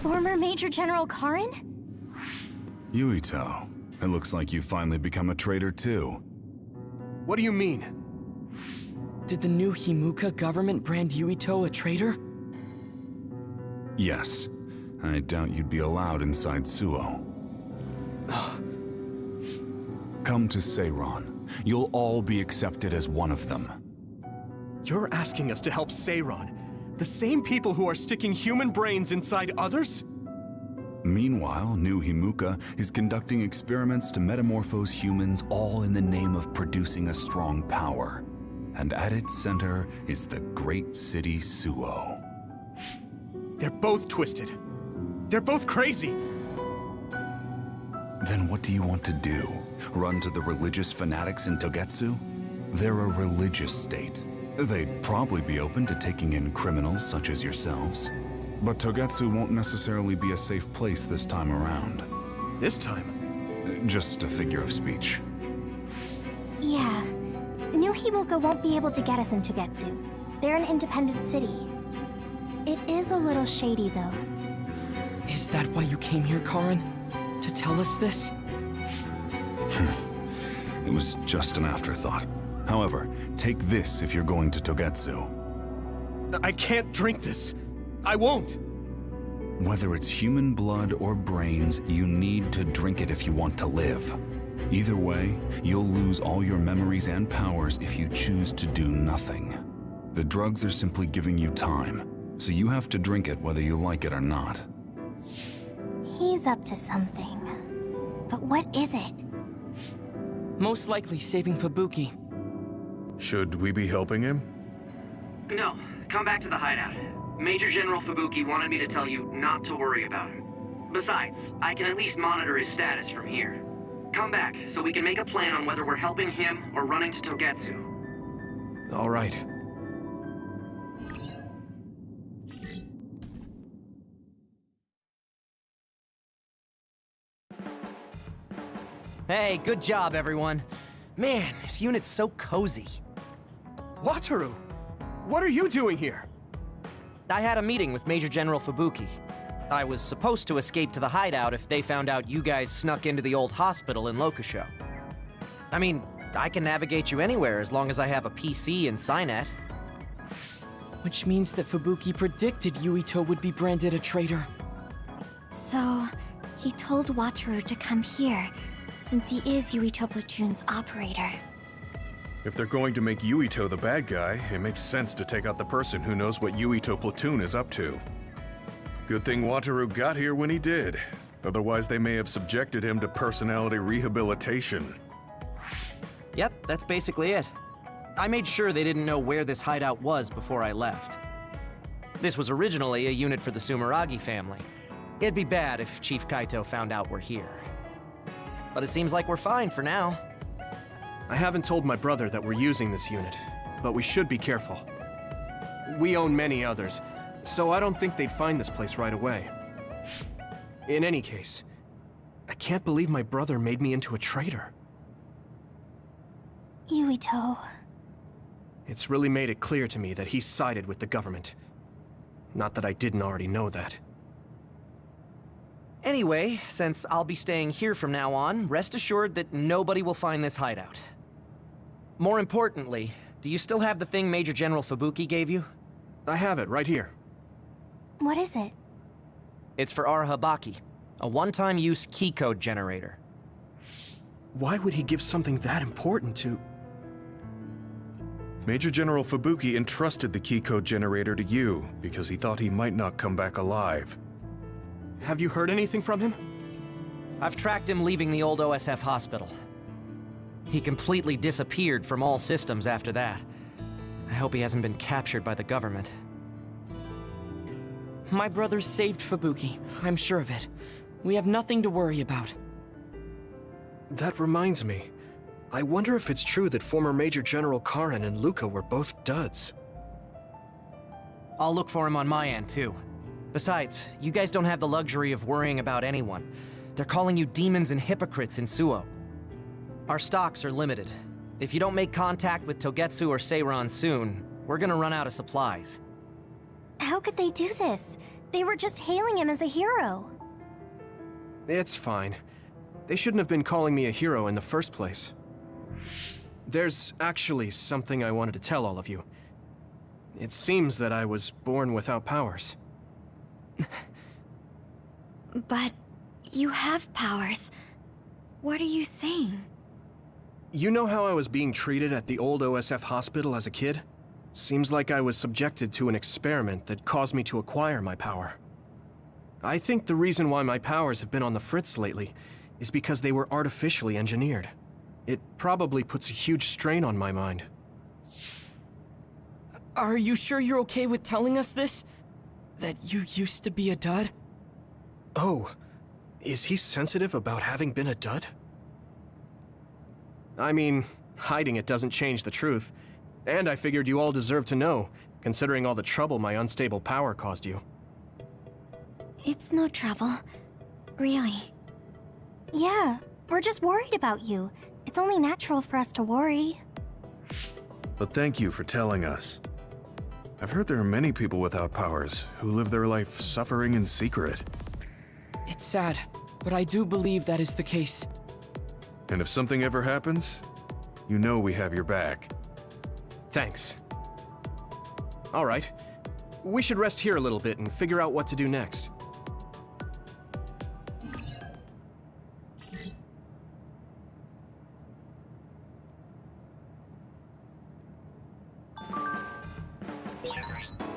Former Major General Karin? Yuito, it looks like you finally become a traitor too. What do you mean? Did the new Himuka government brand Yuito a traitor? Yes. I doubt you'd be allowed inside Suo. Come to Seiron. You'll all be accepted as one of them. You're asking us to help Seiron, the same people who are sticking human brains inside others? Meanwhile, New Himuka is conducting experiments to metamorphose humans, all in the name of producing a strong power. And at its center is the great city Suo. They're both twisted. They're both crazy. Then what do you want to do? Run to the religious fanatics in Togetsu? They're a religious state. They'd probably be open to taking in criminals such as yourselves. But Togetsu won't necessarily be a safe place this time around. This time? Just a figure of speech. Yeah. New Himuka won't be able to get us in Togetsu. They're an independent city. It is a little shady, though. Is that why you came here, Karin? To tell us this? It was just an afterthought. However, take this if you're going to Togetsu. I can't drink this. I won't. Whether it's human blood or brains, you need to drink it if you want to live. Either way, you'll lose all your memories and powers if you choose to do nothing. The drugs are simply giving you time, so you have to drink it whether you like it or not. He's up to something. But what is it? Most likely saving Fubuki. Should we be helping him? No, come back to the hideout. Major General Fubuki wanted me to tell you not to worry about him. Besides, I can at least monitor his status from here. Come back, so we can make a plan on whether we're helping him or running to Togetsu. All right. Hey, good job, everyone. Man, this unit's so cozy. Wataru! What are you doing here? I had a meeting with Major General Fubuki. I was supposed to escape to the hideout if they found out you guys snuck into the old hospital in Lokusho. I mean, I can navigate you anywhere as long as I have a PC and Cynet. Which means that Fubuki predicted Yuito would be branded a traitor. So, he told Wataru to come here, since he is Yuito Platoon's operator. If they're going to make Yuito the bad guy, it makes sense to take out the person who knows what Yuito Platoon is up to. Good thing Wataru got here when he did. Otherwise, they may have subjected him to personality rehabilitation. Yep, that's basically it. I made sure they didn't know where this hideout was before I left. This was originally a unit for the Sumeragi family. It'd be bad if Chief Kaito found out we're here. But it seems like we're fine for now. I haven't told my brother that we're using this unit, but we should be careful. We own many others, so I don't think they'd find this place right away. In any case, I can't believe my brother made me into a traitor. Yuito. It's really made it clear to me that he sided with the government. Not that I didn't already know that. Anyway, since I'll be staying here from now on, rest assured that nobody will find this hideout. More importantly, do you still have the thing Major General Fubuki gave you? I have it right here. What is it? It's for Arahabaki, a one-time use key code generator. Why would he give something that important to... Major General Fubuki entrusted the key code generator to you because he thought he might not come back alive. Have you heard anything from him? I've tracked him leaving the old OSF hospital. He completely disappeared from all systems after that. I hope he hasn't been captured by the government. My brother saved Fubuki, I'm sure of it. We have nothing to worry about. That reminds me. I wonder if it's true that former Major General Karen and Luca were both duds. I'll look for him on my end, too. Besides, you guys don't have the luxury of worrying about anyone. They're calling you demons and hypocrites in Suo. Our stocks are limited. If you don't make contact with Togetsu or Seiran soon, we're gonna run out of supplies. How could they do this? They were just hailing him as a hero. It's fine. They shouldn't have been calling me a hero in the first place. There's actually something I wanted to tell all of you. It seems that I was born without powers. But you have powers. What are you saying? You know how I was being treated at the old OSF hospital as a kid? Seems like I was subjected to an experiment that caused me to acquire my power. I think the reason why my powers have been on the fritz lately is because they were artificially engineered. It probably puts a huge strain on my mind. Are you sure you're okay with telling us this? That you used to be a dud? Oh, is he sensitive about having been a dud? I mean, hiding it doesn't change the truth. And I figured you all deserve to know, considering all the trouble my unstable power caused you. It's no trouble. Really. Yeah, we're just worried about you. It's only natural for us to worry. But thank you for telling us. I've heard there are many people without powers who live their life suffering in secret. It's sad, but I do believe that is the case. And if something ever happens, you know we have your back. Thanks. All right. We should rest here a little bit and figure out what to do next.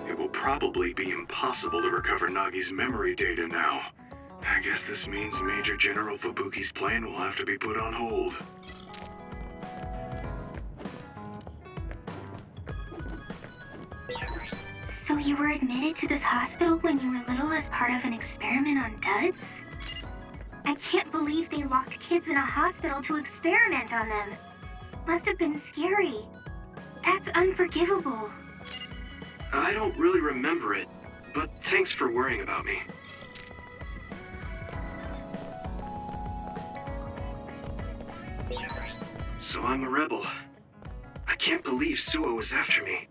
It will probably be impossible to recover Nagi's memory data now. I guess this means Major General Fubuki's plan will have to be put on hold. So you were admitted to this hospital when you were little as part of an experiment on duds? I can't believe they locked kids in a hospital to experiment on them. Must have been scary. That's unforgivable. I don't really remember it, but thanks for worrying about me. So I'm a rebel. I can't believe Suo is after me.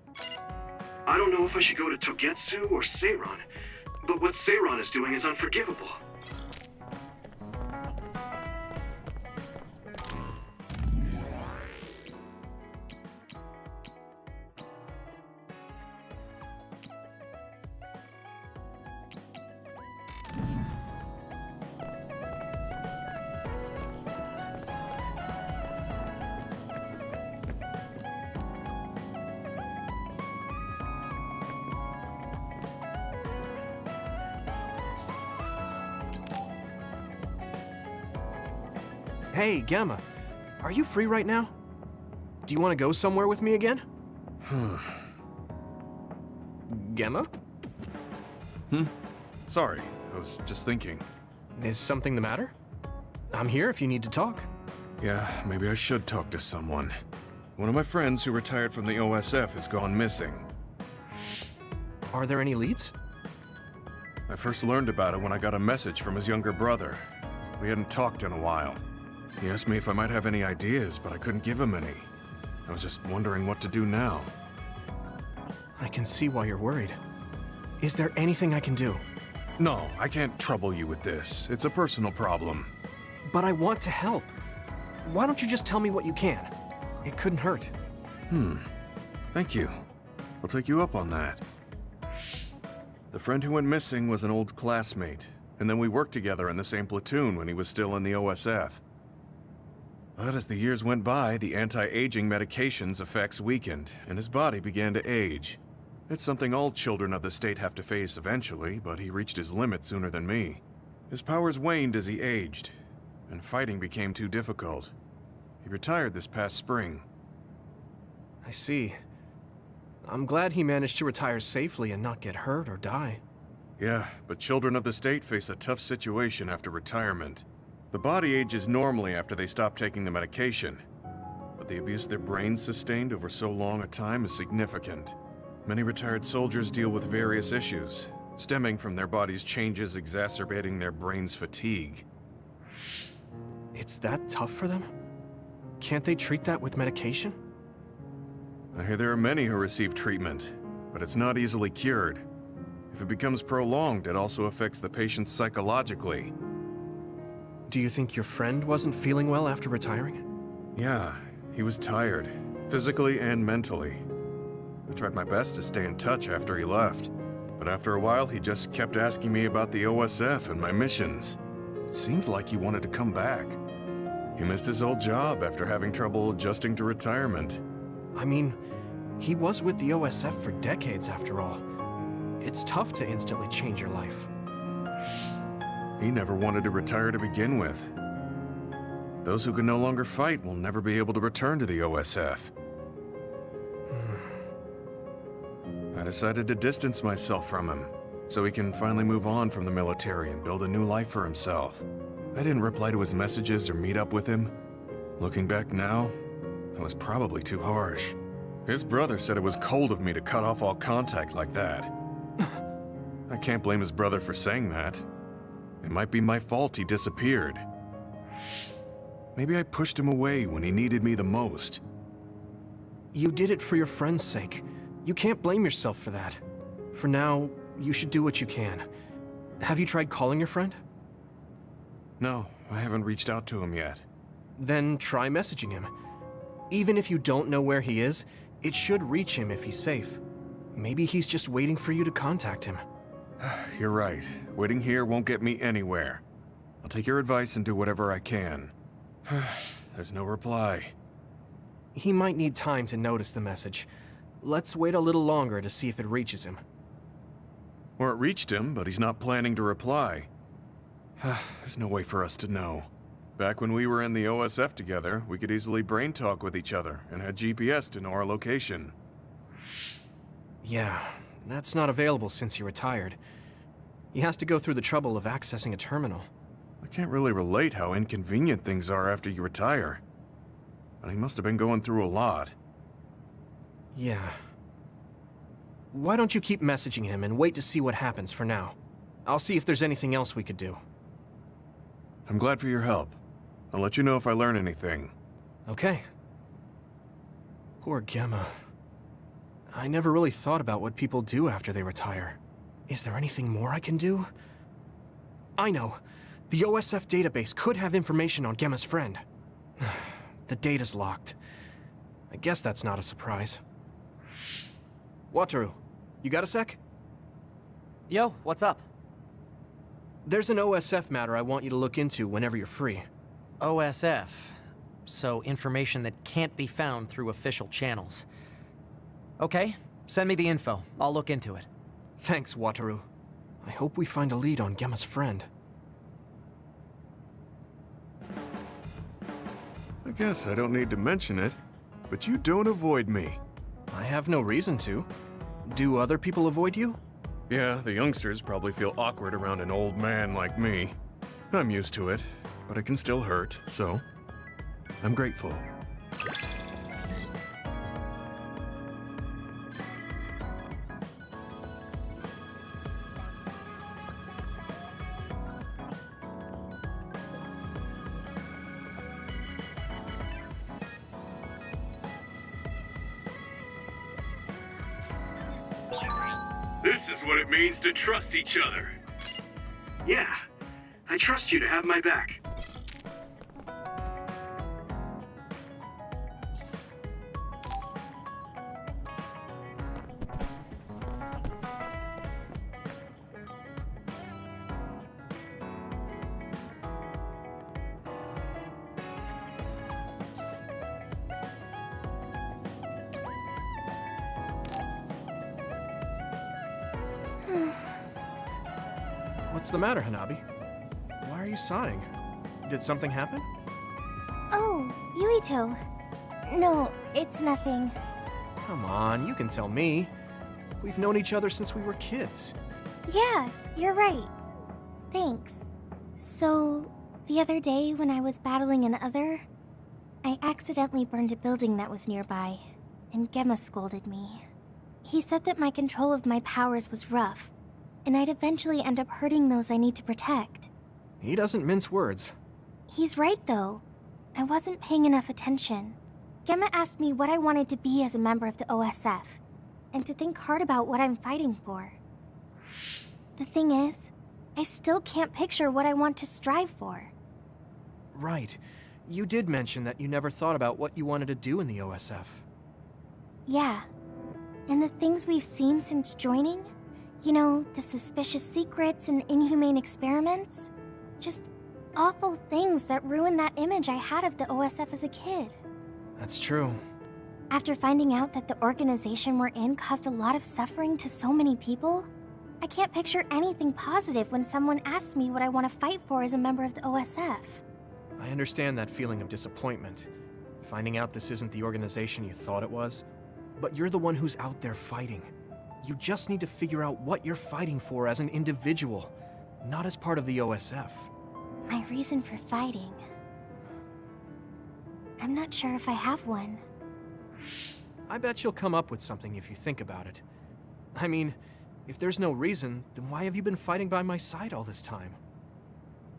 I don't know if I should go to Togetsu or Seiron, but what Seiron is doing is unforgivable. Hey, Gamma. Are you free right now? Do you want to go somewhere with me again? Gamma? Sorry, I was just thinking. Is something the matter? I'm here if you need to talk. Yeah, maybe I should talk to someone. One of my friends who retired from the OSF has gone missing. Are there any leads? I first learned about it when I got a message from his younger brother. We hadn't talked in a while. He asked me if I might have any ideas, but I couldn't give him any. I was just wondering what to do now. I can see why you're worried. Is there anything I can do? No, I can't trouble you with this. It's a personal problem. But I want to help. Why don't you just tell me what you can? It couldn't hurt. Thank you. I'll take you up on that. The friend who went missing was an old classmate, and then we worked together in the same platoon when he was still in the OSF. But as the years went by, the anti-aging medication's effects weakened, and his body began to age. It's something all children of the state have to face eventually, but he reached his limit sooner than me. His powers waned as he aged, and fighting became too difficult. He retired this past spring. I see. I'm glad he managed to retire safely and not get hurt or die. Yeah, but children of the state face a tough situation after retirement. The body ages normally after they stop taking the medication, but the abuse their brains sustained over so long a time is significant. Many retired soldiers deal with various issues, stemming from their body's changes exacerbating their brain's fatigue. It's that tough for them? Can't they treat that with medication? I hear there are many who receive treatment, but it's not easily cured. If it becomes prolonged, it also affects the patient psychologically. Do you think your friend wasn't feeling well after retiring? Yeah, he was tired, physically and mentally. I tried my best to stay in touch after he left, but after a while he just kept asking me about the OSF and my missions. It seemed like he wanted to come back. He missed his old job after having trouble adjusting to retirement. I mean, he was with the OSF for decades after all. It's tough to instantly change your life. He never wanted to retire to begin with. Those who can no longer fight will never be able to return to the OSF. I decided to distance myself from him, so he can finally move on from the military and build a new life for himself. I didn't reply to his messages or meet up with him. Looking back now, that was probably too harsh. His brother said it was cold of me to cut off all contact like that. I can't blame his brother for saying that. It might be my fault he disappeared. Maybe I pushed him away when he needed me the most. You did it for your friend's sake. You can't blame yourself for that. For now, you should do what you can. Have you tried calling your friend? No, I haven't reached out to him yet. Then try messaging him. Even if you don't know where he is, it should reach him if he's safe. Maybe he's just waiting for you to contact him. You're right. Waiting here won't get me anywhere. I'll take your advice and do whatever I can. There's no reply. He might need time to notice the message. Let's wait a little longer to see if it reaches him. Or it reached him, but he's not planning to reply. There's no way for us to know. Back when we were in the OSF together, we could easily brain talk with each other and had GPS to know our location. Yeah, that's not available since he retired. He has to go through the trouble of accessing a terminal. I can't really relate how inconvenient things are after you retire. But he must have been going through a lot. Yeah. Why don't you keep messaging him and wait to see what happens for now? I'll see if there's anything else we could do. I'm glad for your help. I'll let you know if I learn anything. Okay. Poor Gemma. I never really thought about what people do after they retire. Is there anything more I can do? I know. The OSF database could have information on Gemma's friend. The data's locked. I guess that's not a surprise. Wataru, you got a sec? Yo, what's up? There's an OSF matter I want you to look into whenever you're free. OSF. So information that can't be found through official channels. Okay, send me the info. I'll look into it. Thanks, Wataru. I hope we find a lead on Gemma's friend. I guess I don't need to mention it, but you don't avoid me. I have no reason to. Do other people avoid you? Yeah, the youngsters probably feel awkward around an old man like me. I'm used to it, but it can still hurt, so I'm grateful. This is what it means to trust each other. Yeah, I trust you to have my back. What's the matter, Hanabi? Why are you sighing? Did something happen? Oh, Yuito. No, it's nothing. Come on, you can tell me. We've known each other since we were kids. Yeah, you're right. Thanks. So, the other day when I was battling an other, I accidentally burned a building that was nearby, and Gemma scolded me. He said that my control of my powers was rough, and I'd eventually end up hurting those I need to protect. He doesn't mince words. He's right, though. I wasn't paying enough attention. Gemma asked me what I wanted to be as a member of the OSF, and to think hard about what I'm fighting for. The thing is, I still can't picture what I want to strive for. Right. You did mention that you never thought about what you wanted to do in the OSF. Yeah. And the things we've seen since joining? You know, the suspicious secrets and inhumane experiments? Just awful things that ruined that image I had of the OSF as a kid. That's true. After finding out that the organization we're in caused a lot of suffering to so many people, I can't picture anything positive when someone asks me what I want to fight for as a member of the OSF. I understand that feeling of disappointment. Finding out this isn't the organization you thought it was. But you're the one who's out there fighting. You just need to figure out what you're fighting for as an individual, not as part of the OSF. My reason for fighting... I'm not sure if I have one. I bet you'll come up with something if you think about it. I mean, if there's no reason, then why have you been fighting by my side all this time?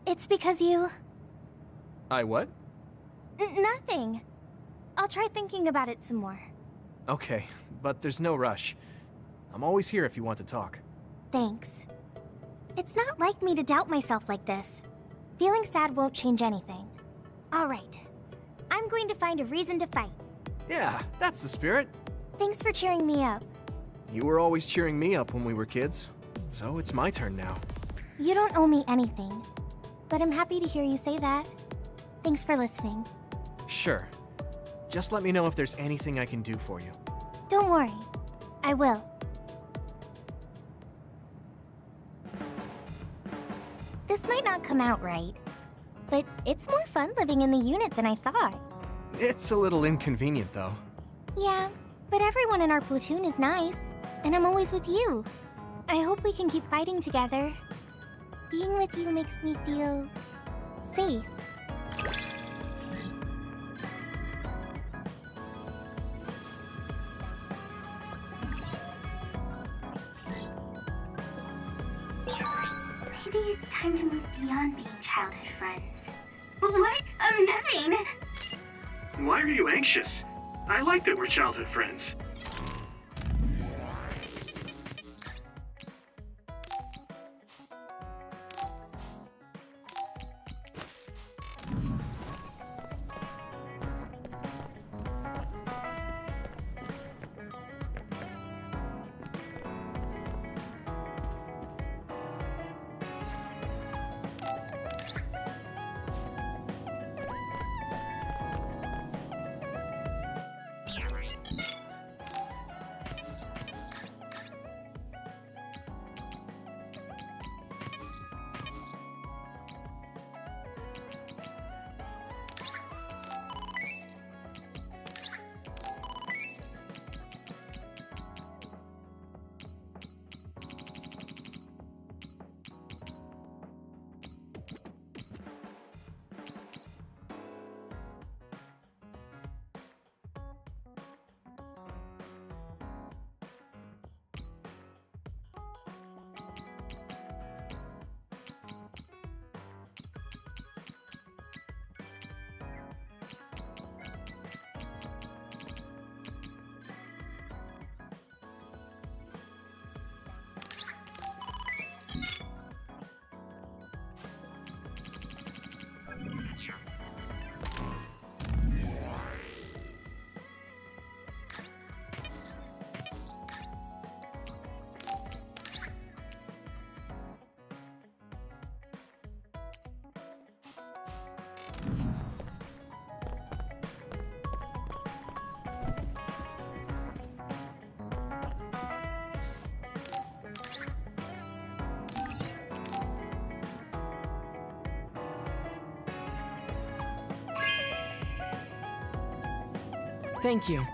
It's because you... I what? Nothing. I'll try thinking about it some more. Okay, but there's no rush. I'm always here if you want to talk. Thanks. It's not like me to doubt myself like this. Feeling sad won't change anything. All right. I'm going to find a reason to fight. Yeah, that's the spirit. Thanks for cheering me up. You were always cheering me up when we were kids, so it's my turn now. You don't owe me anything, but I'm happy to hear you say that. Thanks for listening. Sure. Just let me know if there's anything I can do for you. Don't worry. I will. This might not come out right, but it's more fun living in the unit than I thought. It's a little inconvenient, though. Yeah, but everyone in our platoon is nice, and I'm always with you. I hope we can keep fighting together. Being with you makes me feel... safe. Maybe it's time to move beyond being childhood friends. What? Nothing! Why are you anxious? I like that we're childhood friends. Thank you.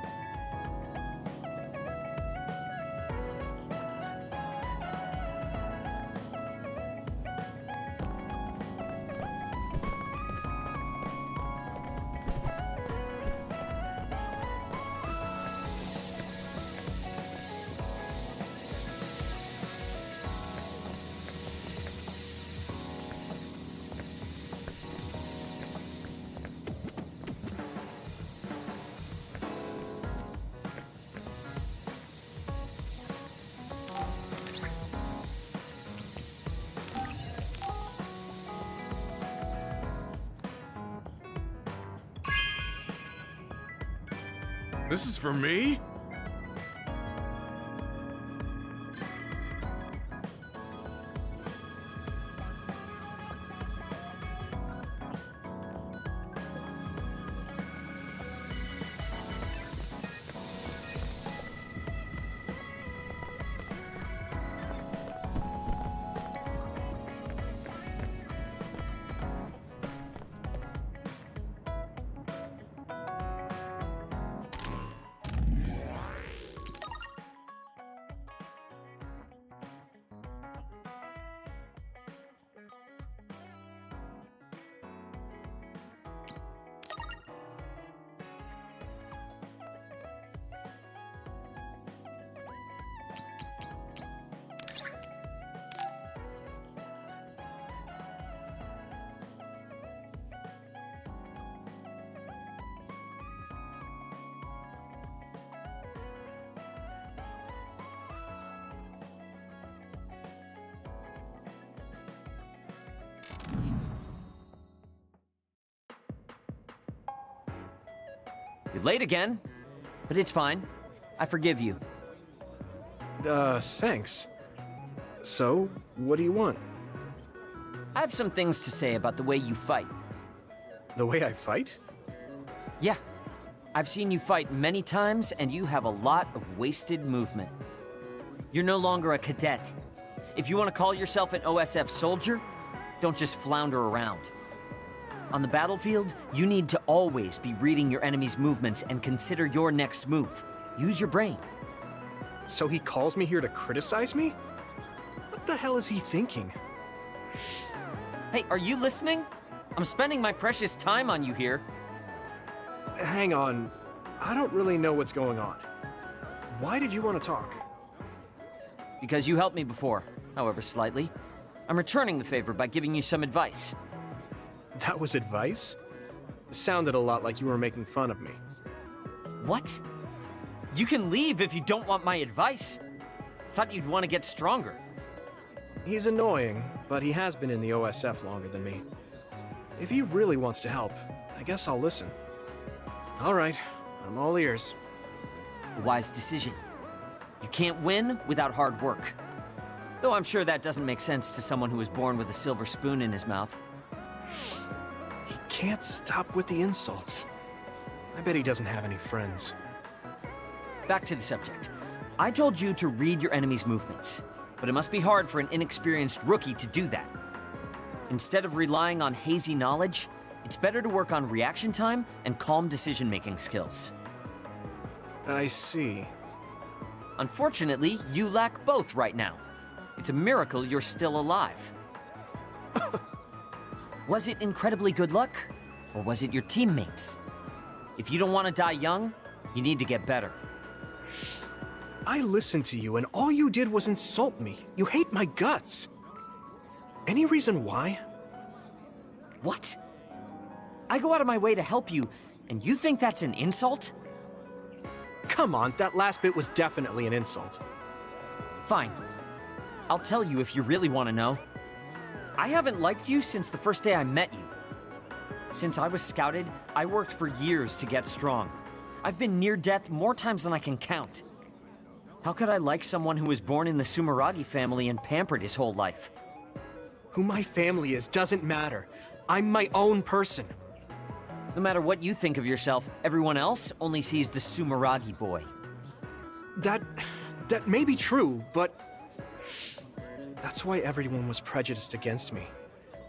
This is for me? You're late again, but it's fine. I forgive you. Thanks. So, what do you want? I have some things to say about the way you fight. The way I fight? Yeah. I've seen you fight many times, and you have a lot of wasted movement. You're no longer a cadet. If you want to call yourself an OSF soldier, don't just flounder around. On the battlefield, you need to always be reading your enemy's movements and consider your next move. Use your brain. So he calls me here to criticize me? What the hell is he thinking? Hey, are you listening? I'm spending my precious time on you here. Hang on. I don't really know what's going on. Why did you want to talk? Because you helped me before, however slightly. I'm returning the favor by giving you some advice. That was advice? Sounded a lot like you were making fun of me. What? You can leave if you don't want my advice. Thought you'd want to get stronger. He's annoying, but he has been in the OSF longer than me. If he really wants to help, I guess I'll listen. All right, I'm all ears. A wise decision. You can't win without hard work. Though I'm sure that doesn't make sense to someone who was born with a silver spoon in his mouth. He can't stop with the insults. I bet he doesn't have any friends. Back to the subject. I told you to read your enemy's movements, but it must be hard for an inexperienced rookie to do that. Instead of relying on hazy knowledge, it's better to work on reaction time and calm decision-making skills. I see. Unfortunately, you lack both right now. It's a miracle you're still alive. Was it incredibly good luck, or was it your teammates? If you don't want to die young, you need to get better. I listened to you, and all you did was insult me. You hate my guts. Any reason why? What? I go out of my way to help you, and you think that's an insult? Come on, that last bit was definitely an insult. Fine. I'll tell you if you really want to know. I haven't liked you since the first day I met you. Since I was scouted, I worked for years to get strong. I've been near death more times than I can count. How could I like someone who was born in the Sumeragi family and pampered his whole life? Who my family is doesn't matter. I'm my own person. No matter what you think of yourself, everyone else only sees the Sumeragi boy. That may be true, but that's why everyone was prejudiced against me,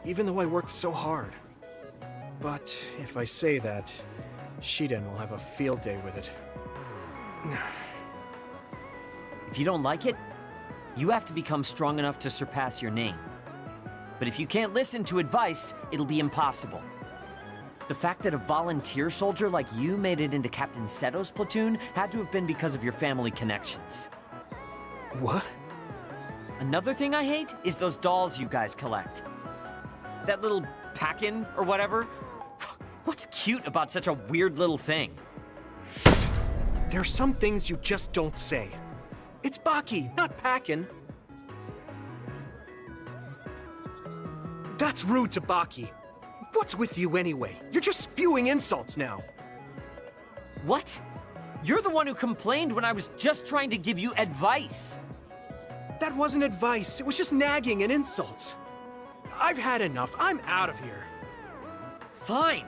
even though I worked so hard. But if I say that, Shiden will have a field day with it. If you don't like it, you have to become strong enough to surpass your name. But if you can't listen to advice, it'll be impossible. The fact that a volunteer soldier like you made it into Captain Seto's platoon had to have been because of your family connections. What? Another thing I hate is those dolls you guys collect. That little pack-in or whatever. What's cute about such a weird little thing? There's some things you just don't say. It's Baki, not Packin. That's rude to Baki. What's with you anyway? You're just spewing insults now. What? You're the one who complained when I was just trying to give you advice. That wasn't advice. It was just nagging and insults. I've had enough. I'm out of here. Fine.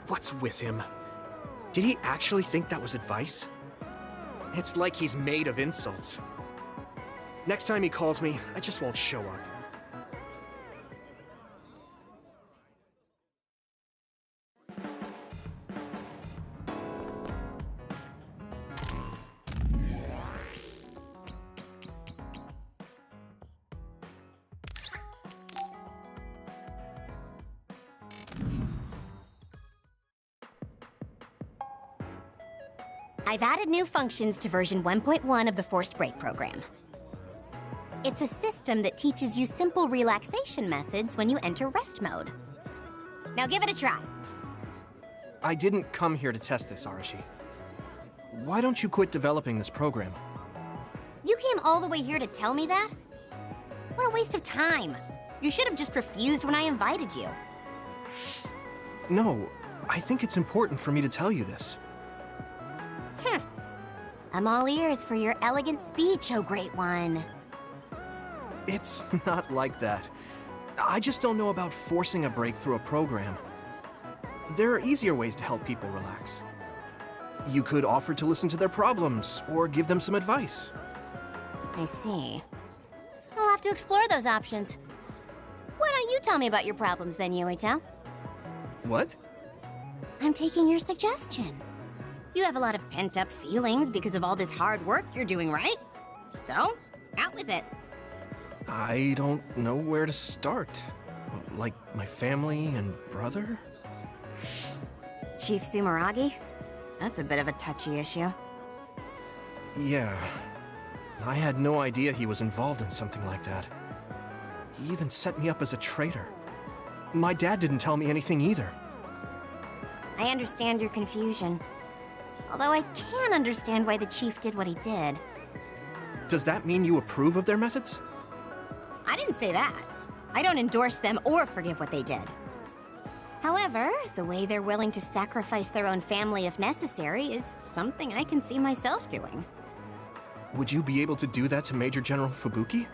What's with him? Did he actually think that was advice? It's like he's made of insults. Next time he calls me, I just won't show up. I've added new functions to version 1.1 of the Forced Break program. It's a system that teaches you simple relaxation methods when you enter rest mode. Now give it a try. I didn't come here to test this, Arashi. Why don't you quit developing this program? You came all the way here to tell me that? What a waste of time. You should have just refused when I invited you. No, I think it's important for me to tell you this. I'm all ears for your elegant speech, oh great one. It's not like that. I just don't know about forcing a break through a program. There are easier ways to help people relax. You could offer to listen to their problems, or give them some advice. I see. I'll have to explore those options. Why don't you tell me about your problems then, Yuito? What? I'm taking your suggestion. You have a lot of pent-up feelings because of all this hard work you're doing, right? So, out with it. I don't know where to start. Like my family and brother? Chief Sumeragi? That's a bit of a touchy issue. Yeah. I had no idea he was involved in something like that. He even set me up as a traitor. My dad didn't tell me anything either. I understand your confusion. Although I can understand why the chief did what he did. Does that mean you approve of their methods? I didn't say that. I don't endorse them or forgive what they did. However, the way they're willing to sacrifice their own family if necessary is something I can see myself doing. Would you be able to do that to Major General Fubuki?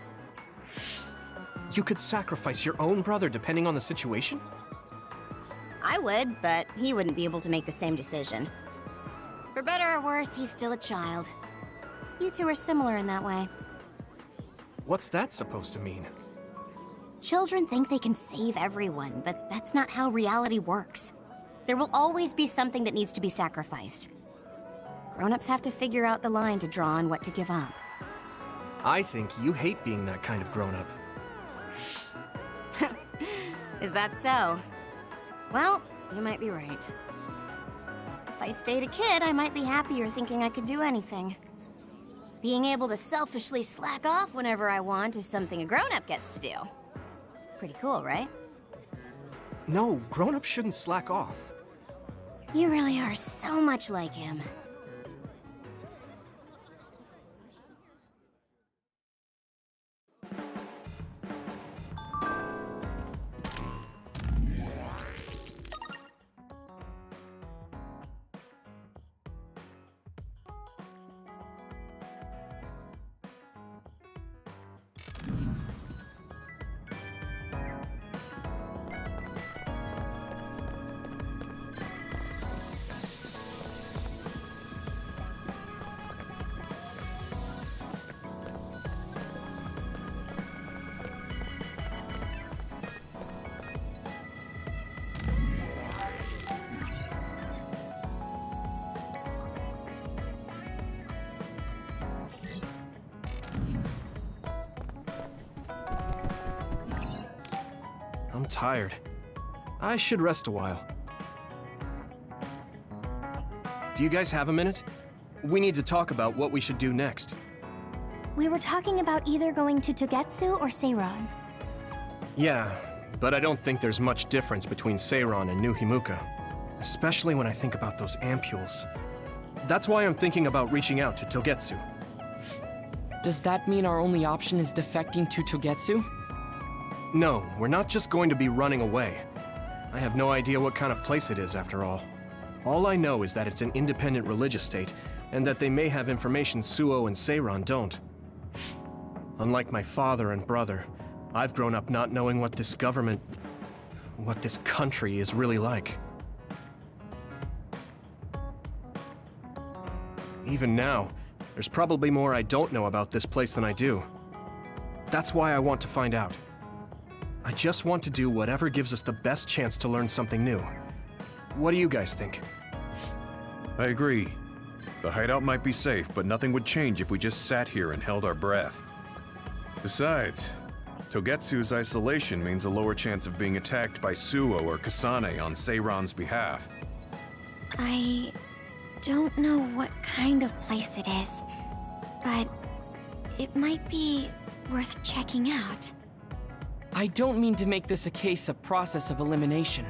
You could sacrifice your own brother depending on the situation? I would, but he wouldn't be able to make the same decision. For better or worse, he's still a child. You two are similar in that way. What's that supposed to mean? Children think they can save everyone, but that's not how reality works. There will always be something that needs to be sacrificed. Grown-ups have to figure out the line to draw on what to give up. I think you hate being that kind of grown-up. Is that so? Well, you might be right. If I stayed a kid, I might be happier thinking I could do anything. Being able to selfishly slack off whenever I want is something a grown-up gets to do. Pretty cool, right? No, grown-ups shouldn't slack off. You really are so much like him. I'm tired. I should rest a while. Do you guys have a minute? We need to talk about what we should do next. We were talking about either going to Togetsu or Seiron. Yeah, but I don't think there's much difference between Seiron and New Himuka. Especially when I think about those ampules. That's why I'm thinking about reaching out to Togetsu. Does that mean our only option is defecting to Togetsu? No, we're not just going to be running away. I have no idea what kind of place it is, after all. All I know is that it's an independent religious state, and that they may have information Suo and Seiron don't. Unlike my father and brother, I've grown up not knowing what this government, what this country is really like. Even now, there's probably more I don't know about this place than I do. That's why I want to find out. I just want to do whatever gives us the best chance to learn something new. What do you guys think? I agree. The hideout might be safe, but nothing would change if we just sat here and held our breath. Besides, Togetsu's isolation means a lower chance of being attacked by Suo or Kasane on Seiron's behalf. I don't know what kind of place it is, but it might be worth checking out. I don't mean to make this a case of process of elimination,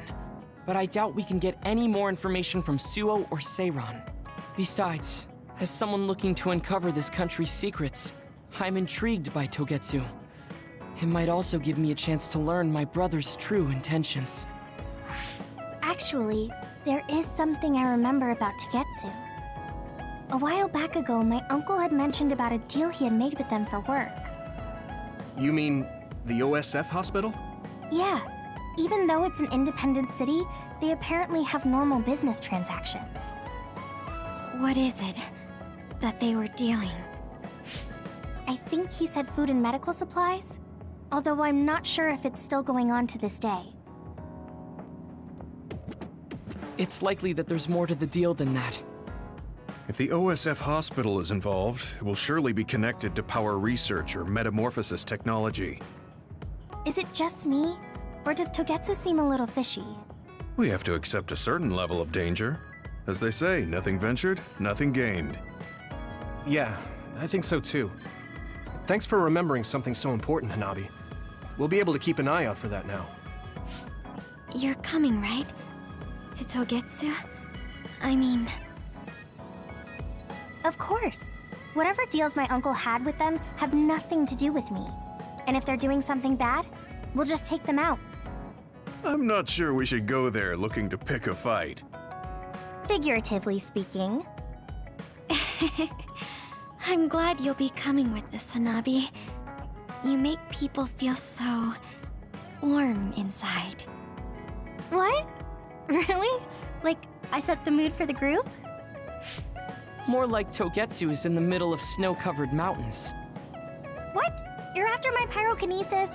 but I doubt we can get any more information from Suo or Seiron. Besides, as someone looking to uncover this country's secrets, I'm intrigued by Togetsu. It might also give me a chance to learn my brother's true intentions. Actually, there is something I remember about Togetsu. A while back ago, my uncle had mentioned about a deal he had made with them for work. You mean the OSF hospital? Yeah. Even though it's an independent city, they apparently have normal business transactions. What is it that they were dealing? I think he said food and medical supplies, although I'm not sure if it's still going on to this day. It's likely that there's more to the deal than that. If the OSF hospital is involved, it will surely be connected to power research or metamorphosis technology. Is it just me, or does Togetsu seem a little fishy? We have to accept a certain level of danger. As they say, nothing ventured, nothing gained. Yeah, I think so too. Thanks for remembering something so important, Hanabi. We'll be able to keep an eye out for that now. You're coming, right? To Togetsu? I mean... Of course. Whatever deals my uncle had with them have nothing to do with me. And if they're doing something bad, we'll just take them out. I'm not sure we should go there looking to pick a fight. Figuratively speaking. I'm glad you'll be coming with this, Hanabi. You make people feel so... warm inside. What? Really? Like, I set the mood for the group? More like Togetsu is in the middle of snow-covered mountains. What? You're after my pyrokinesis?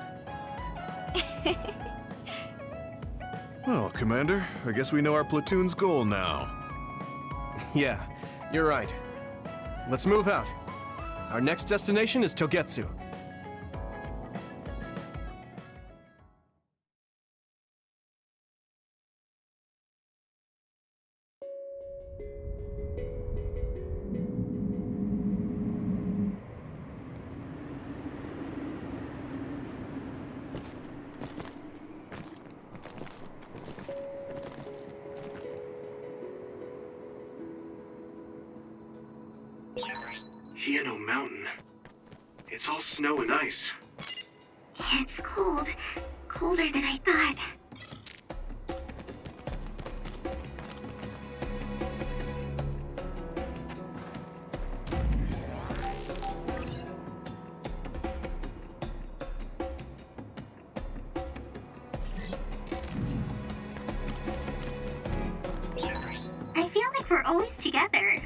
Well, Commander, I guess we know our platoon's goal now. Yeah, you're right. Let's move out. Our next destination is Togetsu. Hieno Mountain. It's all snow and ice. It's cold. Colder than I thought. I feel like we're always together.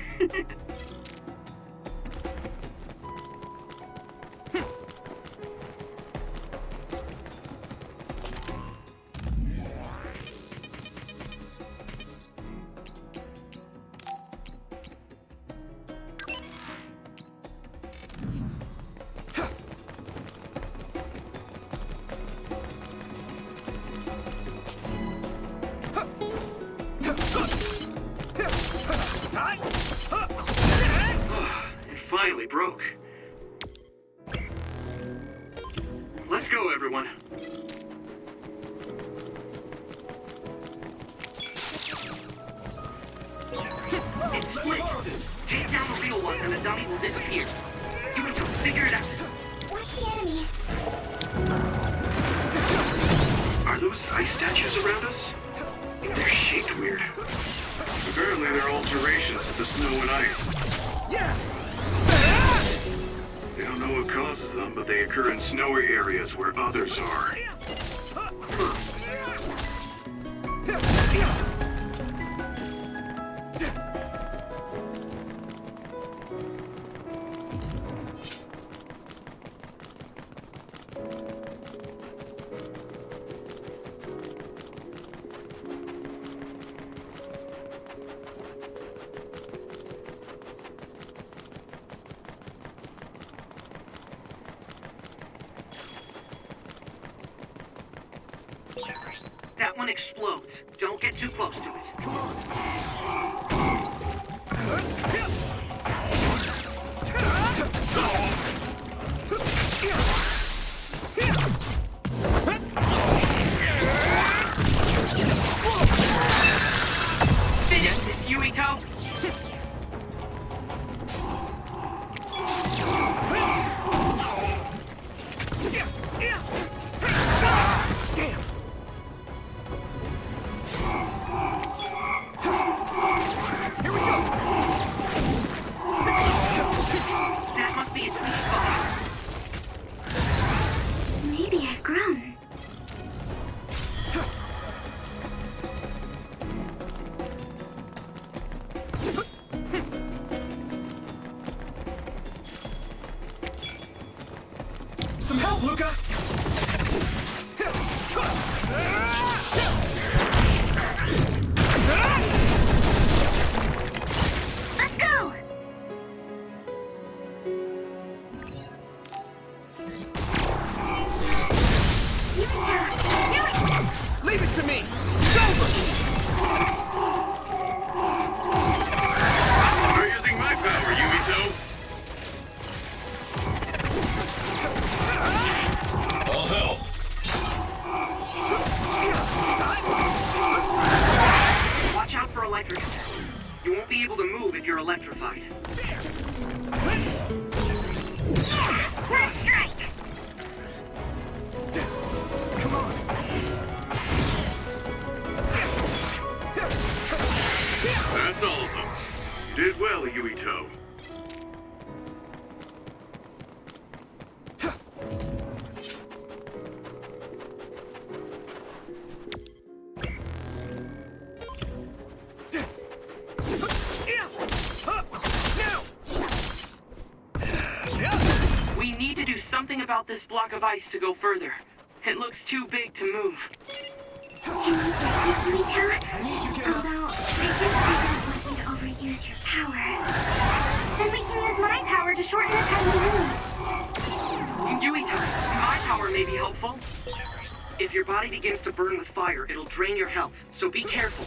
It finally broke. Let's go, everyone. It's split. Take down the real one and the dummy will disappear. You can figure it out. Watch the enemy. Are those ice statues around us? They're shaped weird. Apparently they're alterations of the snow and ice. Yeah! They don't know what causes them, but they occur in snowy areas where others are. That one explodes. Don't get too close to it. Come on. Finish this, Yuito! Maybe I've grown. Some help, Luca! Let's go! Leave it to me! It's over! You're using my power, Yuito! All help! terrified. First strike! Come on. That's all of them. You did well, Yuito. We need to do something about this block of ice to go further. It looks too big to move. Although, I guess you don't want me to overuse your power. Then we can use my power to shorten the time we move. Yuito, my power may be helpful. If your body begins to burn with fire, it'll drain your health, so be careful.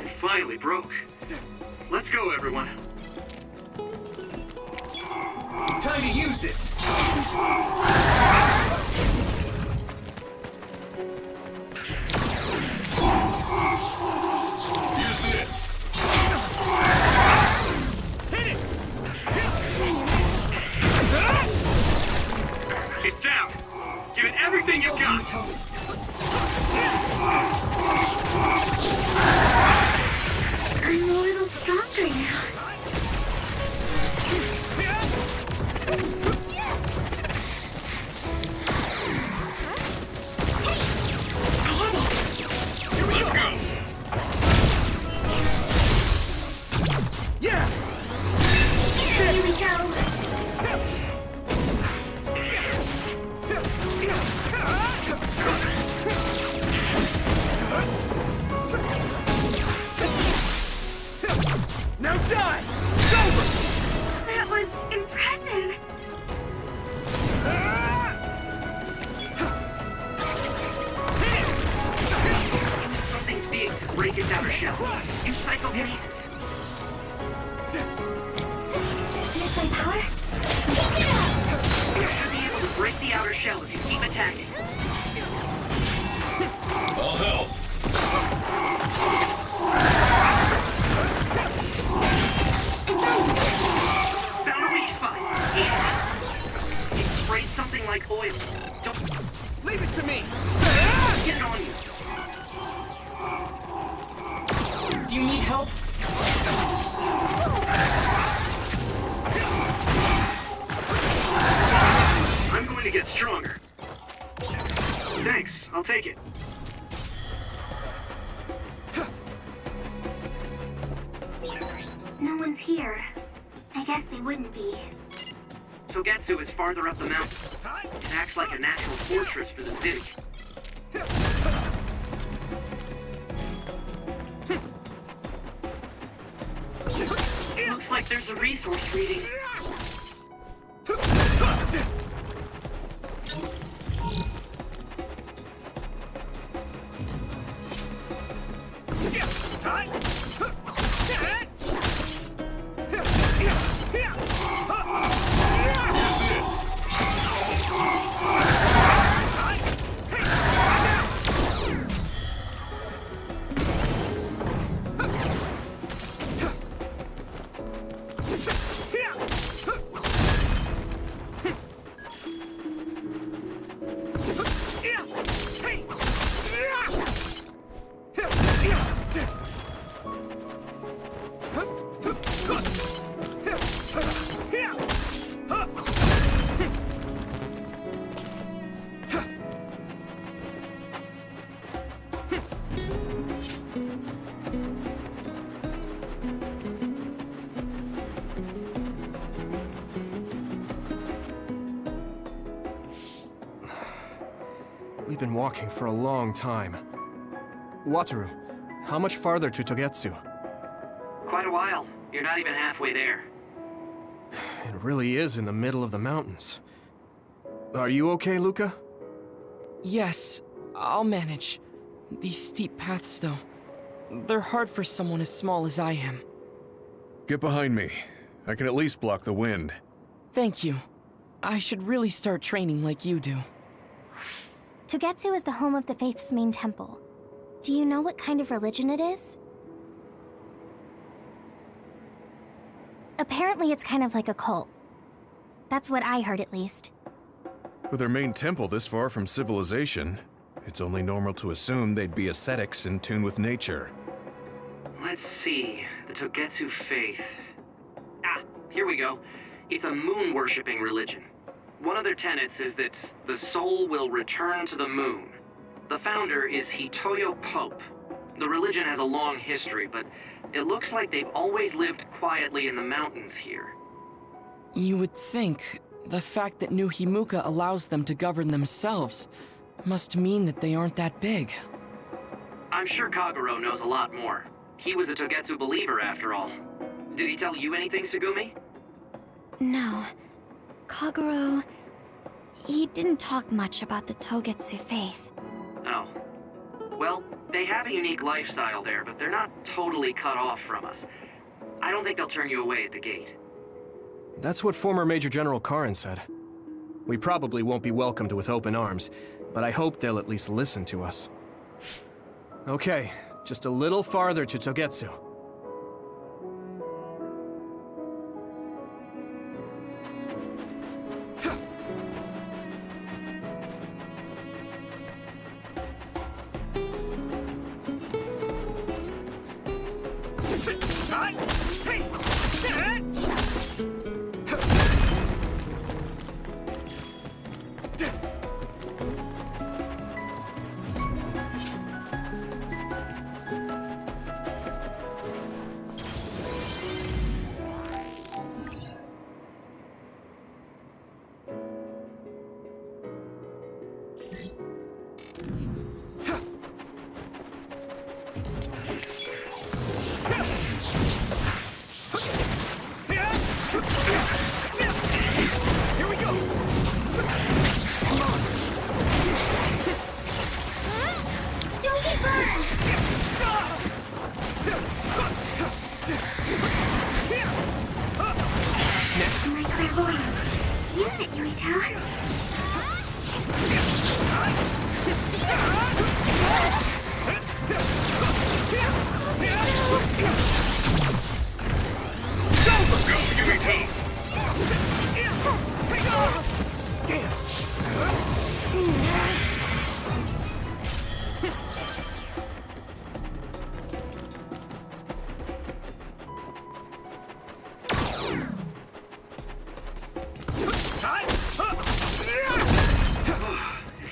It finally broke. Let's go, everyone. Time to use this. Use this. Hit it! It's down. Give it everything you've got. I'm a little stronger now. Let's go. Yeah. Here we go. Now die. It's over. That was impressive. Use something big to break its outer shell. Use psychokinesis. Use my power? You should be able to break the outer shell if you keep attacking. I'll help. Found a weak spot. It sprayed something like oil. Don't Leave it to me. get it on you. Do you need help? I'm going to get stronger. Thanks, I'll take it. No one's here. I guess they wouldn't be. Togetsu is farther up the mountain. It acts like a natural fortress for the city. Looks like there's a resource reading. Use this. We've been walking for a long time. Wataru, how much farther to Togetsu? Quite a while. You're not even halfway there. It really is in the middle of the mountains. Are you okay, Luca? Yes, I'll manage. These steep paths, though, they're hard for someone as small as I am. Get behind me. I can at least block the wind. Thank you. I should really start training like you do. Togetsu is the home of the Faith's main temple. Do you know what kind of religion it is? Apparently it's kind of like a cult. That's what I heard, at least. With their main temple this far from civilization, it's only normal to assume they'd be ascetics in tune with nature. Let's see. The Togetsu faith. Ah, here we go. It's a moon-worshipping religion. One of their tenets is that the soul will return to the moon. The founder is Hitoyo Pope. The religion has a long history, but it looks like they've always lived quietly in the mountains here. You would think the fact that New Himuka allows them to govern themselves must mean that they aren't that big. I'm sure Kagero knows a lot more. He was a Togetsu believer, after all. Did he tell you anything, Sugumi? No. Kagero... he didn't talk much about the Togetsu faith. Oh. Well, they have a unique lifestyle there, but they're not totally cut off from us. I don't think they'll turn you away at the gate. That's what former Major General Karin said. We probably won't be welcomed with open arms, but I hope they'll at least listen to us. Okay, just a little farther to Togetsu.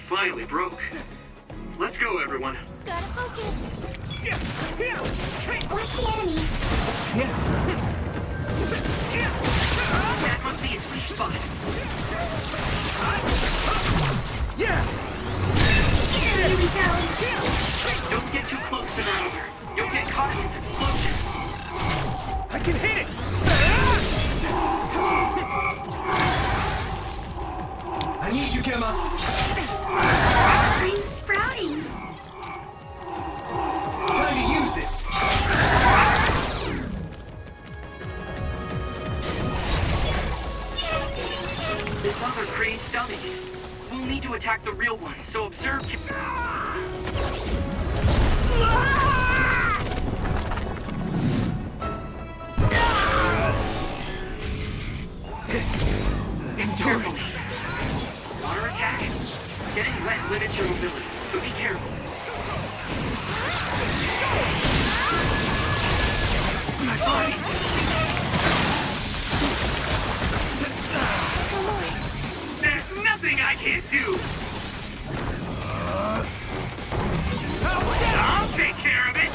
Finally broke. Let's go, everyone. Gotta focus. Watch the enemy. That must be its weak spot. Here we go. Don't get too close to that other. You'll get caught in its explosion. I can hit it! I need you, Gemma. I'm sprouting. Time to use this. This other creates dummies. We'll need to attack the real ones, so observe. Carefully. Water attack. Getting wet limits your mobility, so be careful. My body! There's nothing I can't do! I'll take care of it!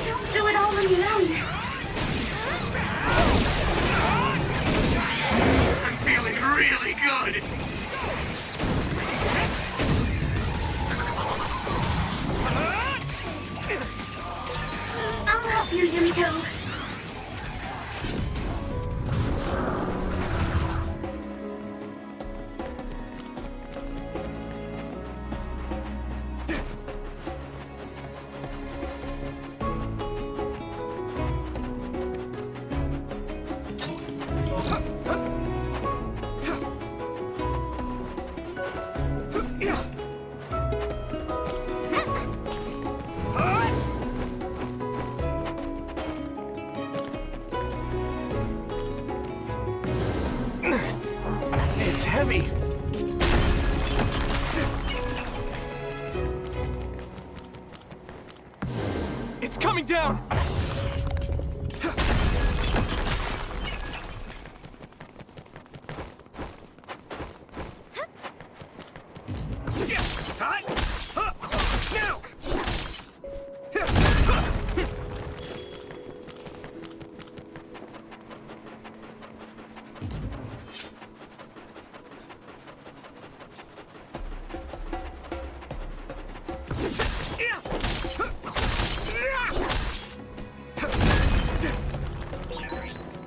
Don't do it all on your own. me! It's coming down! Time! Now!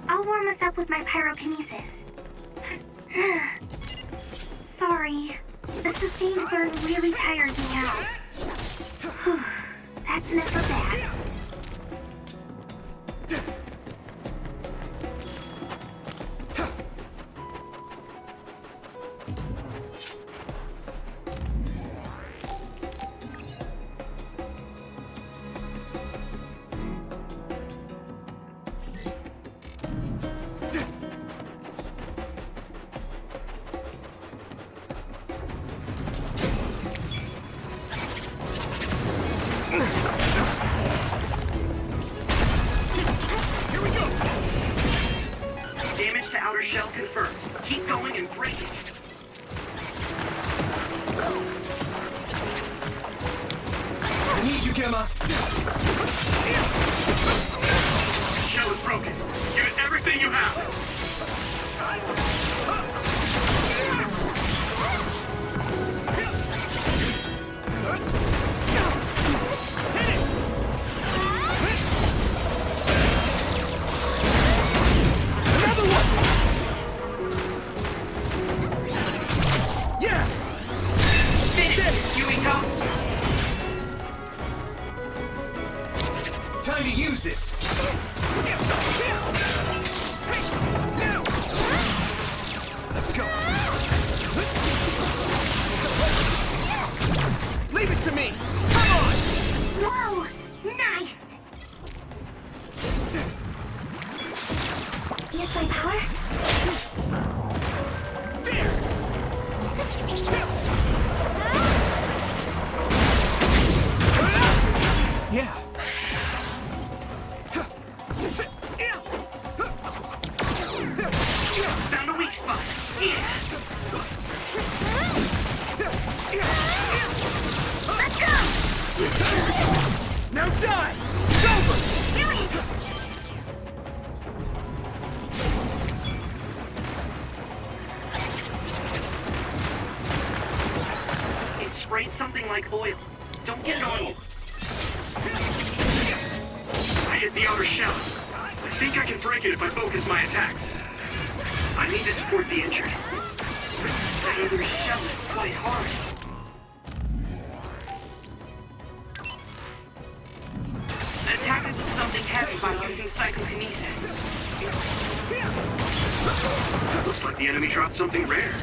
I'll warm us up with my pyrokinesis. Sorry. The sustained burn really tires me out. Whew, that's never bad. Damage to outer shell confirmed. Keep going and break it. I need you, Gemma! Shell is broken. Give it everything you have. Another one! Yeah! Finish, Yumiko! Time to use this! Let's go! Leave it to me! Come on! Whoa! Nice! Use my power? Yeah! Found a weak spot. Yeah. Let's go! Now die! It's over! Do it! It sprayed something like oil. Don't get it on you. I hit the outer shell. I think I can break it if I focus my attacks. I need to support the injured. That other shell is quite hard. Attack it with something heavy by using psychokinesis. Looks like the enemy dropped something rare.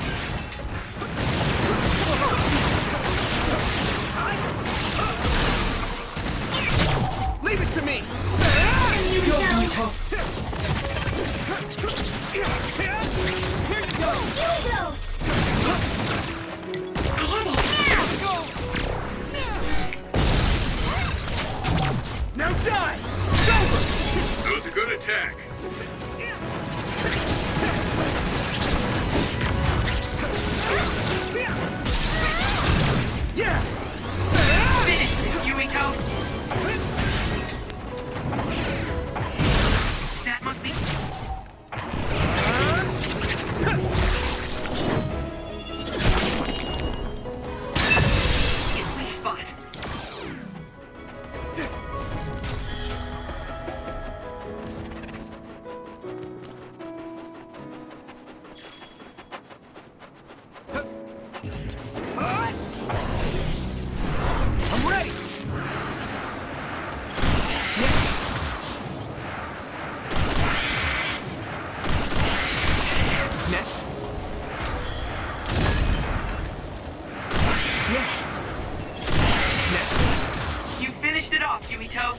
Leave it to me! Here we go! Here you go! Yuzo! I have it! Now die! It's over! That was a good attack. Yeah! Finish this, Yumiko! That must be... It's weak spot. I'm ready! Next. Yeah. Next. You finished it off, Yumito.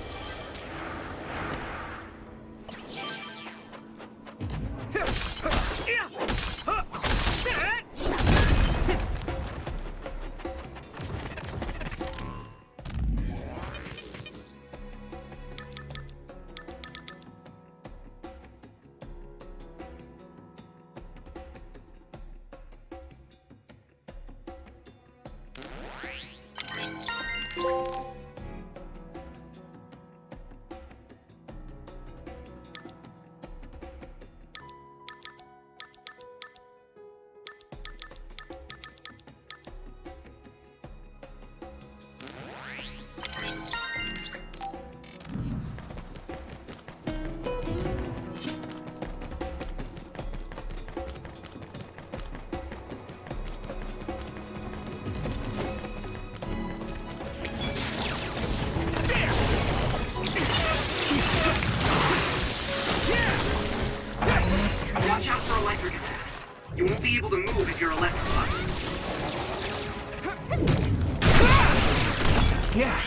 Watch out for electric attacks. You won't be able to move if you're electrified. Yeah.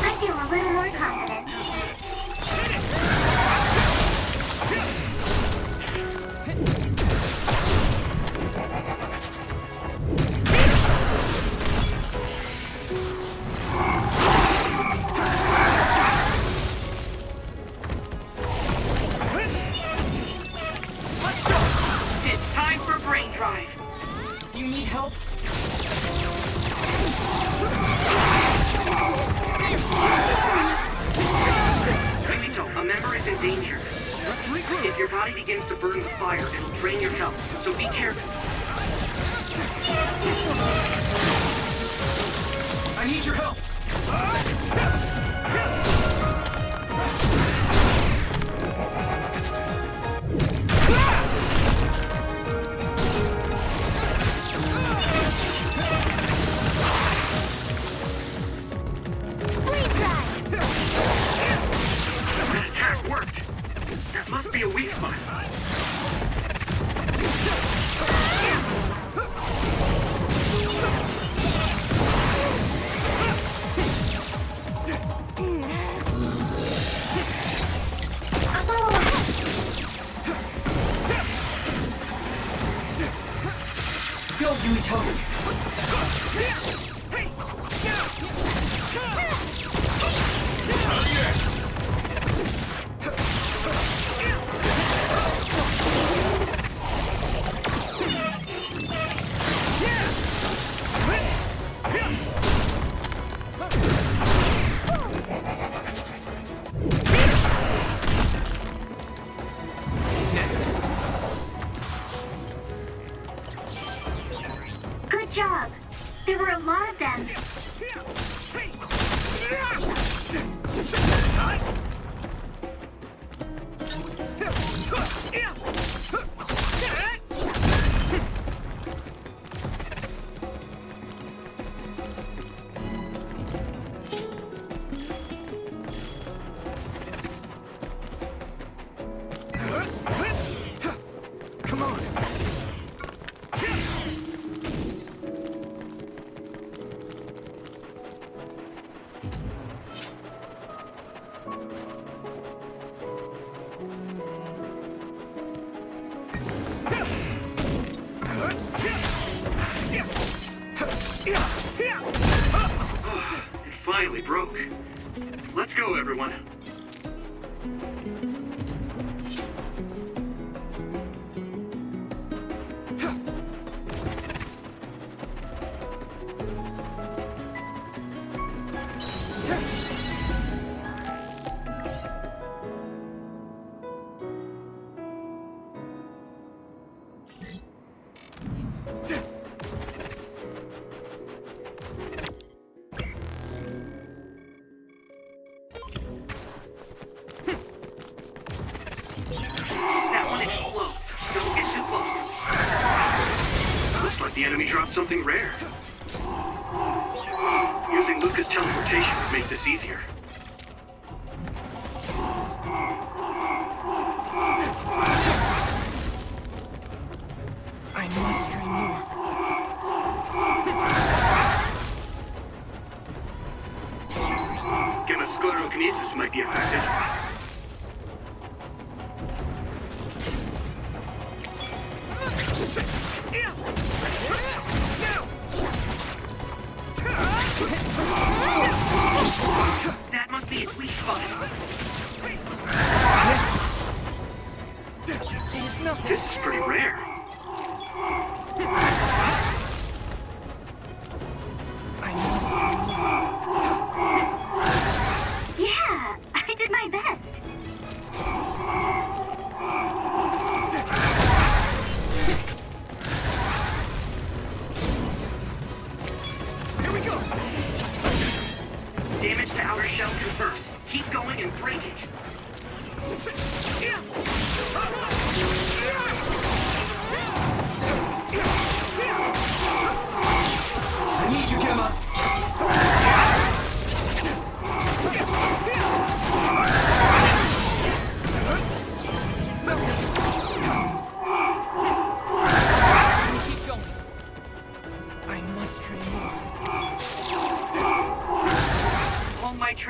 I feel a little more confident. It's time for brain drive. Do you need help? Yumito, a member is in danger. Let's regroup. If your body begins to burn with fire, it'll drain your health, so be careful. I need your help. That attack worked. That must be a weak spot. Go, Yuito! Next. Good job. There were a lot of them. Come on. It finally broke. Let's go, everyone. That one explodes. Don't get too close. Looks like the enemy dropped something rare. Using Luca's teleportation would make this easier. I must train more. Gamma sclerokinesis might be effective. That must be its weak spot. This is pretty rare.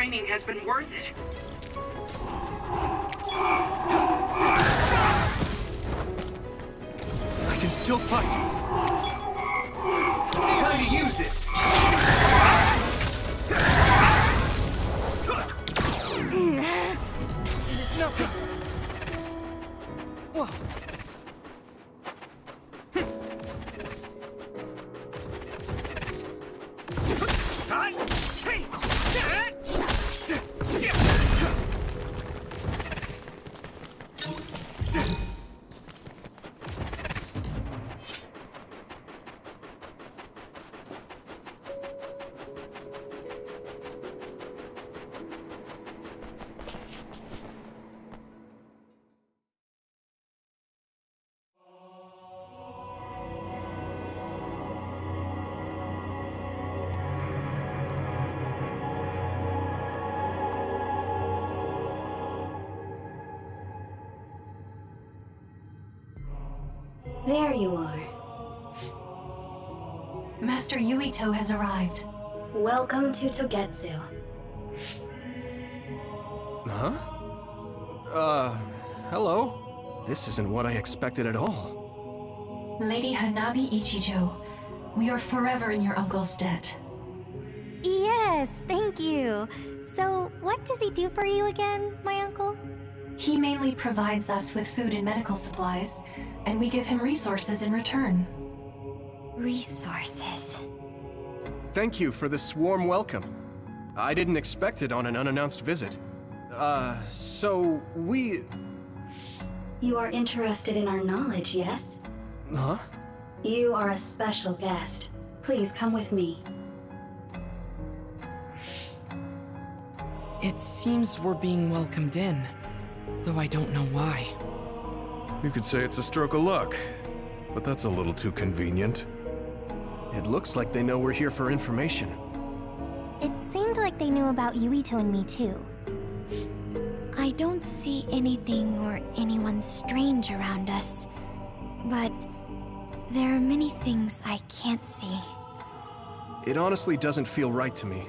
training has been worth it. I can still fight. Time to use this. It is nothing. Whoa. There you are. Master Yuito has arrived. Welcome to Togetsu. Huh? Hello? This isn't what I expected at all. Lady Hanabi Ichijo, we are forever in your uncle's debt. Yes, thank you. So, what does he do for you again, my uncle? He mainly provides us with food and medical supplies, and we give him resources in return. Resources. Thank you for this warm welcome. I didn't expect it on an unannounced visit. So we... You are interested in our knowledge, yes? Huh? You are a special guest. Please come with me. It seems we're being welcomed in, though I don't know why. You could say it's a stroke of luck, but that's a little too convenient. It looks like they know we're here for information. It seemed like they knew about Yuito and me too. I don't see anything or anyone strange around us, but there are many things I can't see. It honestly doesn't feel right to me,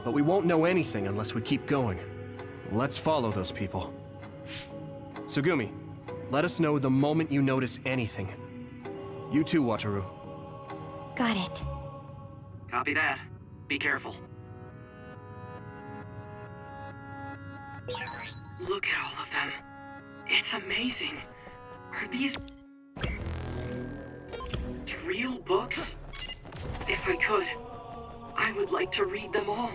but we won't know anything unless we keep going. Let's follow those people. Sugumi, let us know the moment you notice anything. You too, Wataru. Got it. Copy that. Be careful. Look at all of them. It's amazing. Are these real books? If I could, I would like to read them all.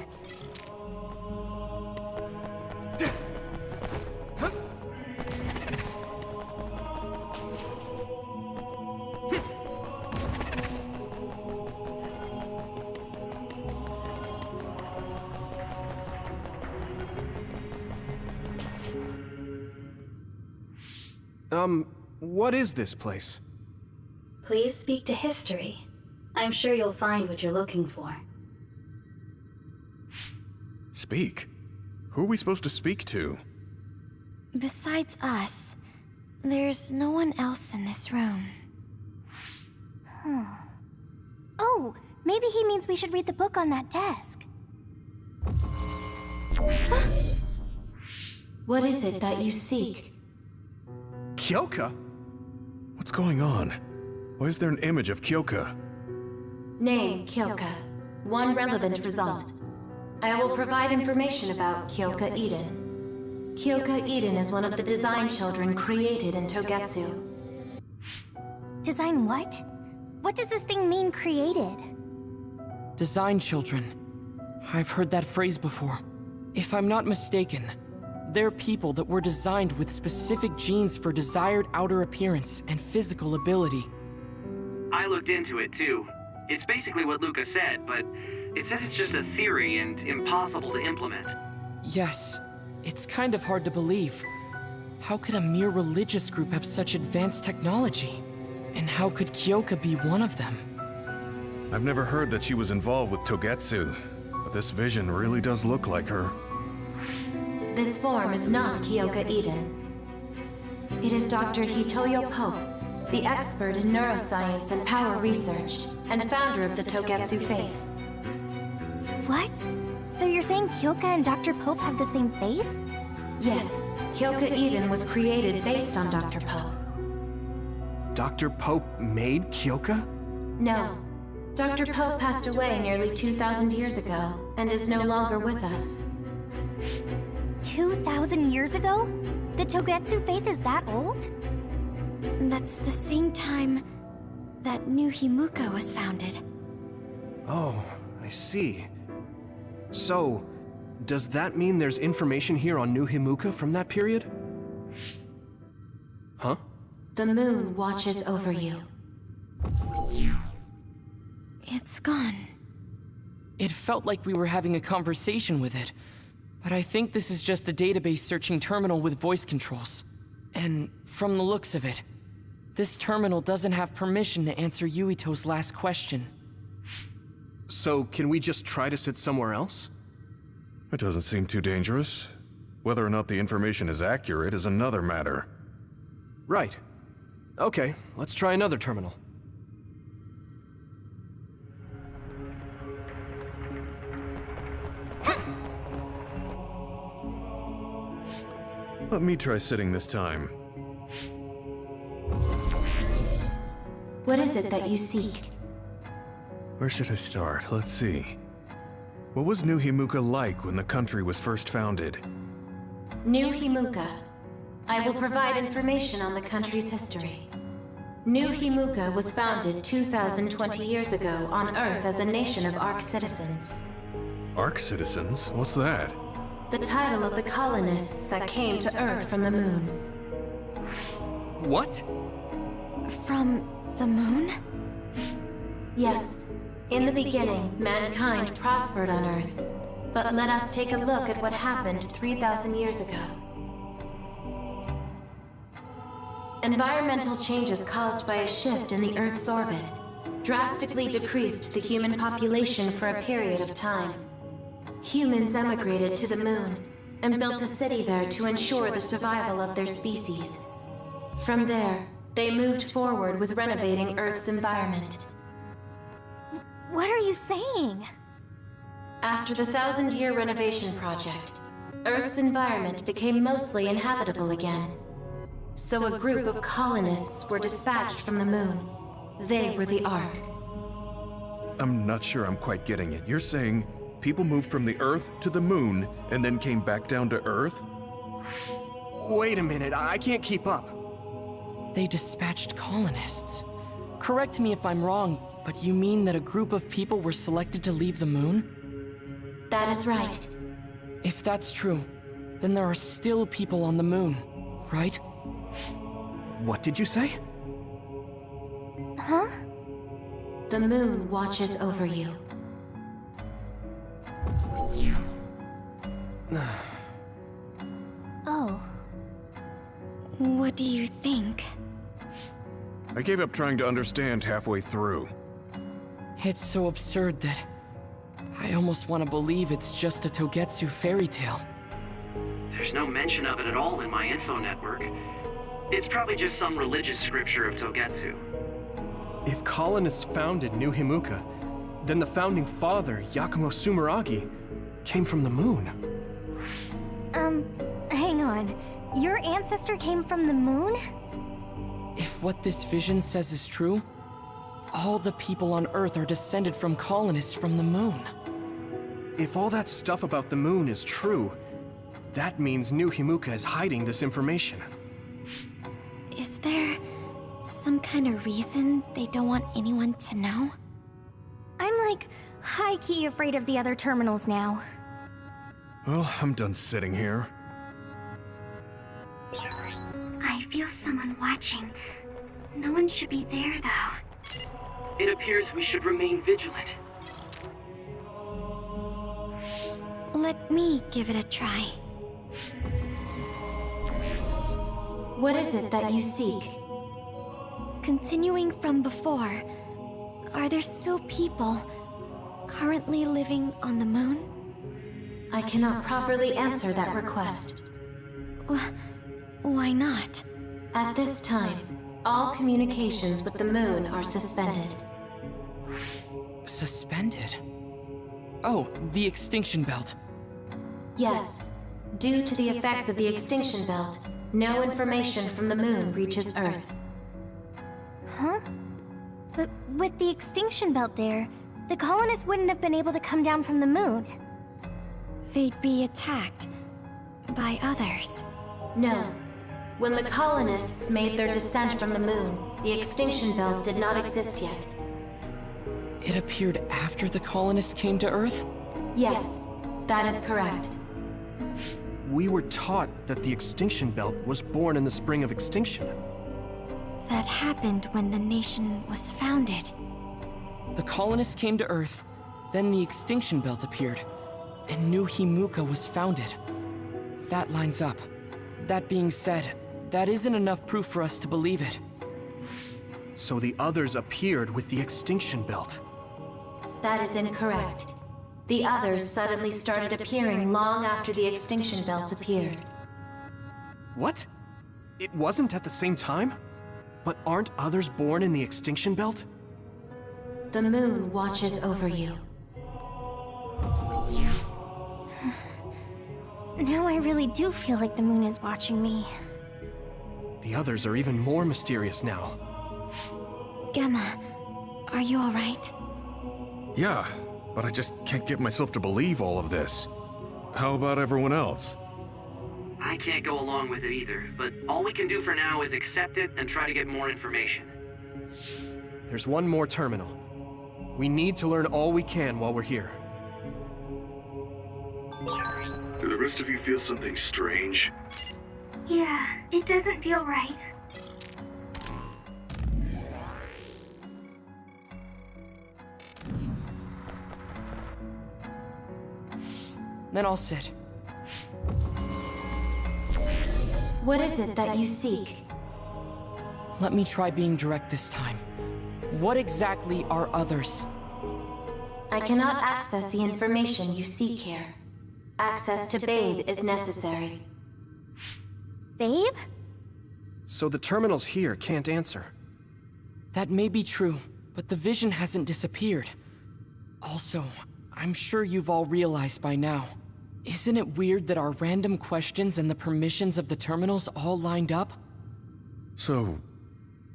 What is this place? Please speak to history. I'm sure you'll find what you're looking for. Speak? Who are we supposed to speak to? Besides us, there's no one else in this room. Oh, maybe he means we should read the book on that desk. What is it that you seek? Kyoka? What's going on? Why is there an image of Kyoka? Name, Kyoka. One relevant result. I will provide information about Kyoka Eden. Kyoka Eden is one of the design children created in Togetsu. Design what? What does this thing mean, created? Design children. I've heard that phrase before. If I'm not mistaken, they're people that were designed with specific genes for desired outer appearance and physical ability. I looked into it too. It's basically what Luca said, but it says it's just a theory and impossible to implement. Yes, it's kind of hard to believe. How could a mere religious group have such advanced technology? And how could Kyoka be one of them? I've never heard that she was involved with Togetsu, but this vision really does look like her. This form is not Kyoka Eden. It is Dr. Hitoyo Pope, the expert in neuroscience and power research, and founder of the Togetsu faith. What? So you're saying Kyoka and Dr. Pope have the same face? Yes, Kyoka Eden was created based on Dr. Pope. Dr. Pope made Kyoka? No. Dr. Pope passed away nearly 2,000 years ago and is no longer with us. 2,000 years ago? The Togetsu faith is that old? That's the same time that New Himuka was founded. Oh, I see. So, does that mean there's information here on New Himuka from that period? Huh? The moon watches over you. It's gone. It felt like we were having a conversation with it, but I think this is just a database searching terminal with voice controls. And from the looks of it, this terminal doesn't have permission to answer Yuito's last question. So, can we just try to sit somewhere else? It doesn't seem too dangerous. Whether or not the information is accurate is another matter. Right. Okay, let's try another terminal. Let me try sitting this time. What is it that you seek? Where should I start? Let's see. What was New Himuka like when the country was first founded? New Himuka. I will provide information on the country's history. New Himuka was founded 2,020 years ago on Earth as a nation of Ark citizens. Ark citizens? What's that? The title of the colonists that came to Earth from the moon. What? From the moon? Yes. In the beginning, mankind prospered on Earth. But let us take a look at what happened 3,000 years ago. Environmental changes caused by a shift in the Earth's orbit drastically decreased the human population for a period of time. Humans emigrated to the moon and built a city there to ensure the survival of their species. From there, they moved forward with renovating Earth's environment. What are you saying? After the 1,000-year renovation project, Earth's environment became mostly inhabitable again. So a group of colonists were dispatched from the moon. They were the Ark. I'm not sure I'm quite getting it. You're saying people moved from the Earth to the moon and then came back down to Earth? Wait a minute, I can't keep up. They dispatched colonists. Correct me if I'm wrong, but you mean that a group of people were selected to leave the moon? That is right. If that's true, then there are still people on the moon, right? What did you say? Huh? The moon watches over you. Oh. What do you think? I gave up trying to understand halfway through. It's so absurd that I almost want to believe it's just a Togetsu fairy tale. There's no mention of it at all in my info network. It's probably just some religious scripture of Togetsu. If colonists founded New Himuka, then the founding father, Yakumo Sumeragi, came from the moon. Hang on. Your ancestor came from the moon? If what this vision says is true, all the people on Earth are descended from colonists from the moon. If all that stuff about the moon is true, that means New Himuka is hiding this information. Is there some kind of reason they don't want anyone to know? I'm like high-key afraid of the other terminals now. Well, I'm done sitting here. I feel someone watching. No one should be there, though. It appears we should remain vigilant. Let me give it a try. What is it that you seek? Continuing from before, are there still people currently living on the moon? I cannot properly answer that request. Why not? At this time, all communications with the moon are suspended. Suspended? Oh, the extinction belt. Yes. Due to the effects of the extinction belt, no information from the moon reaches Earth. Huh? But with the extinction belt there, the colonists wouldn't have been able to come down from the moon. They'd be attacked by others. No. When the colonists made their descent from the moon, the extinction belt did not exist yet. It appeared after the colonists came to Earth? Yes, that is correct. We were taught that the extinction belt was born in the spring of extinction. That happened when the nation was founded. The colonists came to Earth, then the extinction belt appeared, and New Himuka was founded. That lines up. That being said, that isn't enough proof for us to believe it. So the others appeared with the extinction belt. That is incorrect. The others suddenly started appearing long after the extinction belt appeared. What? It wasn't at the same time? But aren't others born in the extinction belt? The moon watches over you. Now I really do feel like the moon is watching me. The others are even more mysterious now. Gemma, are you alright? Yeah, but I just can't get myself to believe all of this. How about everyone else? I can't go along with it either, but all we can do for now is accept it and try to get more information. There's one more terminal. We need to learn all we can while we're here. Do the rest of you feel something strange? Yeah, it doesn't feel right. Then I'll sit. What is it that you seek? Let me try being direct this time. What exactly are others? I cannot access the information you seek here. Access to Babe is necessary. Babe? So the terminals here can't answer. That may be true, but the vision hasn't disappeared. Also, I'm sure you've all realized by now. Isn't it weird that our random questions and the permissions of the terminals all lined up? So,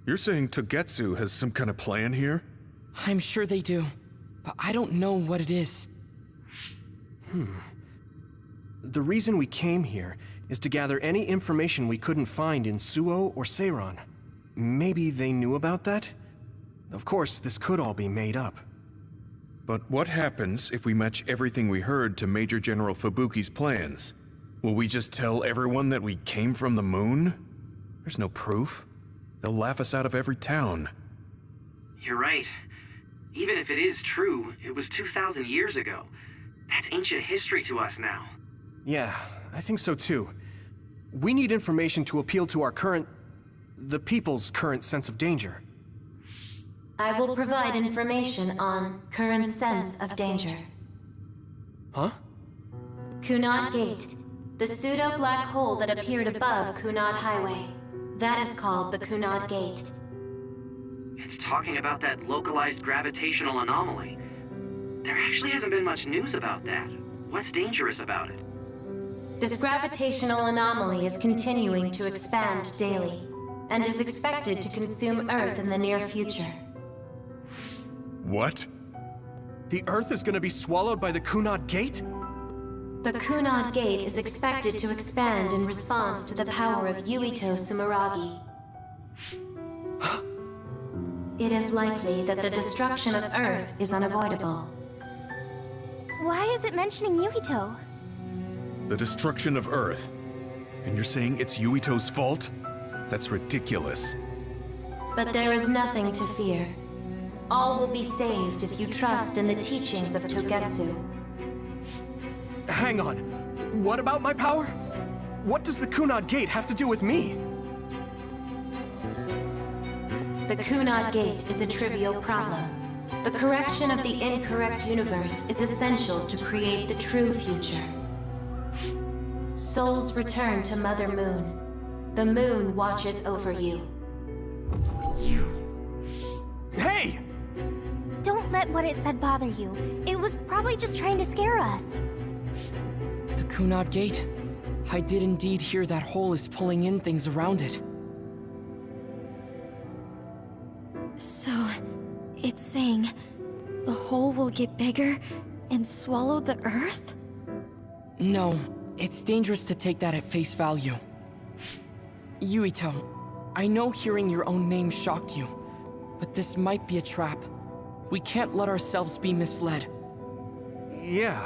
you're saying Togetsu has some kind of plan here? I'm sure they do, but I don't know what it is. The reason we came here is to gather any information we couldn't find in Suo or Seiran. Maybe they knew about that? Of course, this could all be made up. But what happens if we match everything we heard to Major General Fubuki's plans? Will we just tell everyone that we came from the moon? There's no proof. They'll laugh us out of every town. You're right. Even if it is true, it was 2,000 years ago. That's ancient history to us now. Yeah, I think so too. We need information to appeal to the people's current sense of danger. I will provide information on current sense of danger. Huh? Kunad Gate, the pseudo-black hole that appeared above Kunad Highway. That is called the Kunad Gate. It's talking about that localized gravitational anomaly. There actually hasn't been much news about that. What's dangerous about it? This gravitational anomaly is continuing to expand daily, and is expected to consume Earth in the near future. What? The Earth is gonna be swallowed by the Kunad Gate? The Kunad Gate is expected to expand in response to the power of Yuito Sumeragi. It is likely that the destruction of Earth is unavoidable. Why is it mentioning Yuito? The destruction of Earth. And you're saying it's Yuito's fault? That's ridiculous. But there is nothing to fear. All will be saved if you trust in the teachings of Togetsu. Hang on. What about my power? What does the Kunad Gate have to do with me? The Kunad Gate is a trivial problem. The correction of the incorrect universe is essential to create the true future. Souls return to Mother Moon. The moon watches over you. Hey! Don't let what it said bother you. It was probably just trying to scare us. The Kunad Gate. I did indeed hear that hole is pulling in things around it. So, it's saying the hole will get bigger and swallow the Earth? No, it's dangerous to take that at face value. Yuito, I know hearing your own name shocked you, but this might be a trap. We can't let ourselves be misled. Yeah,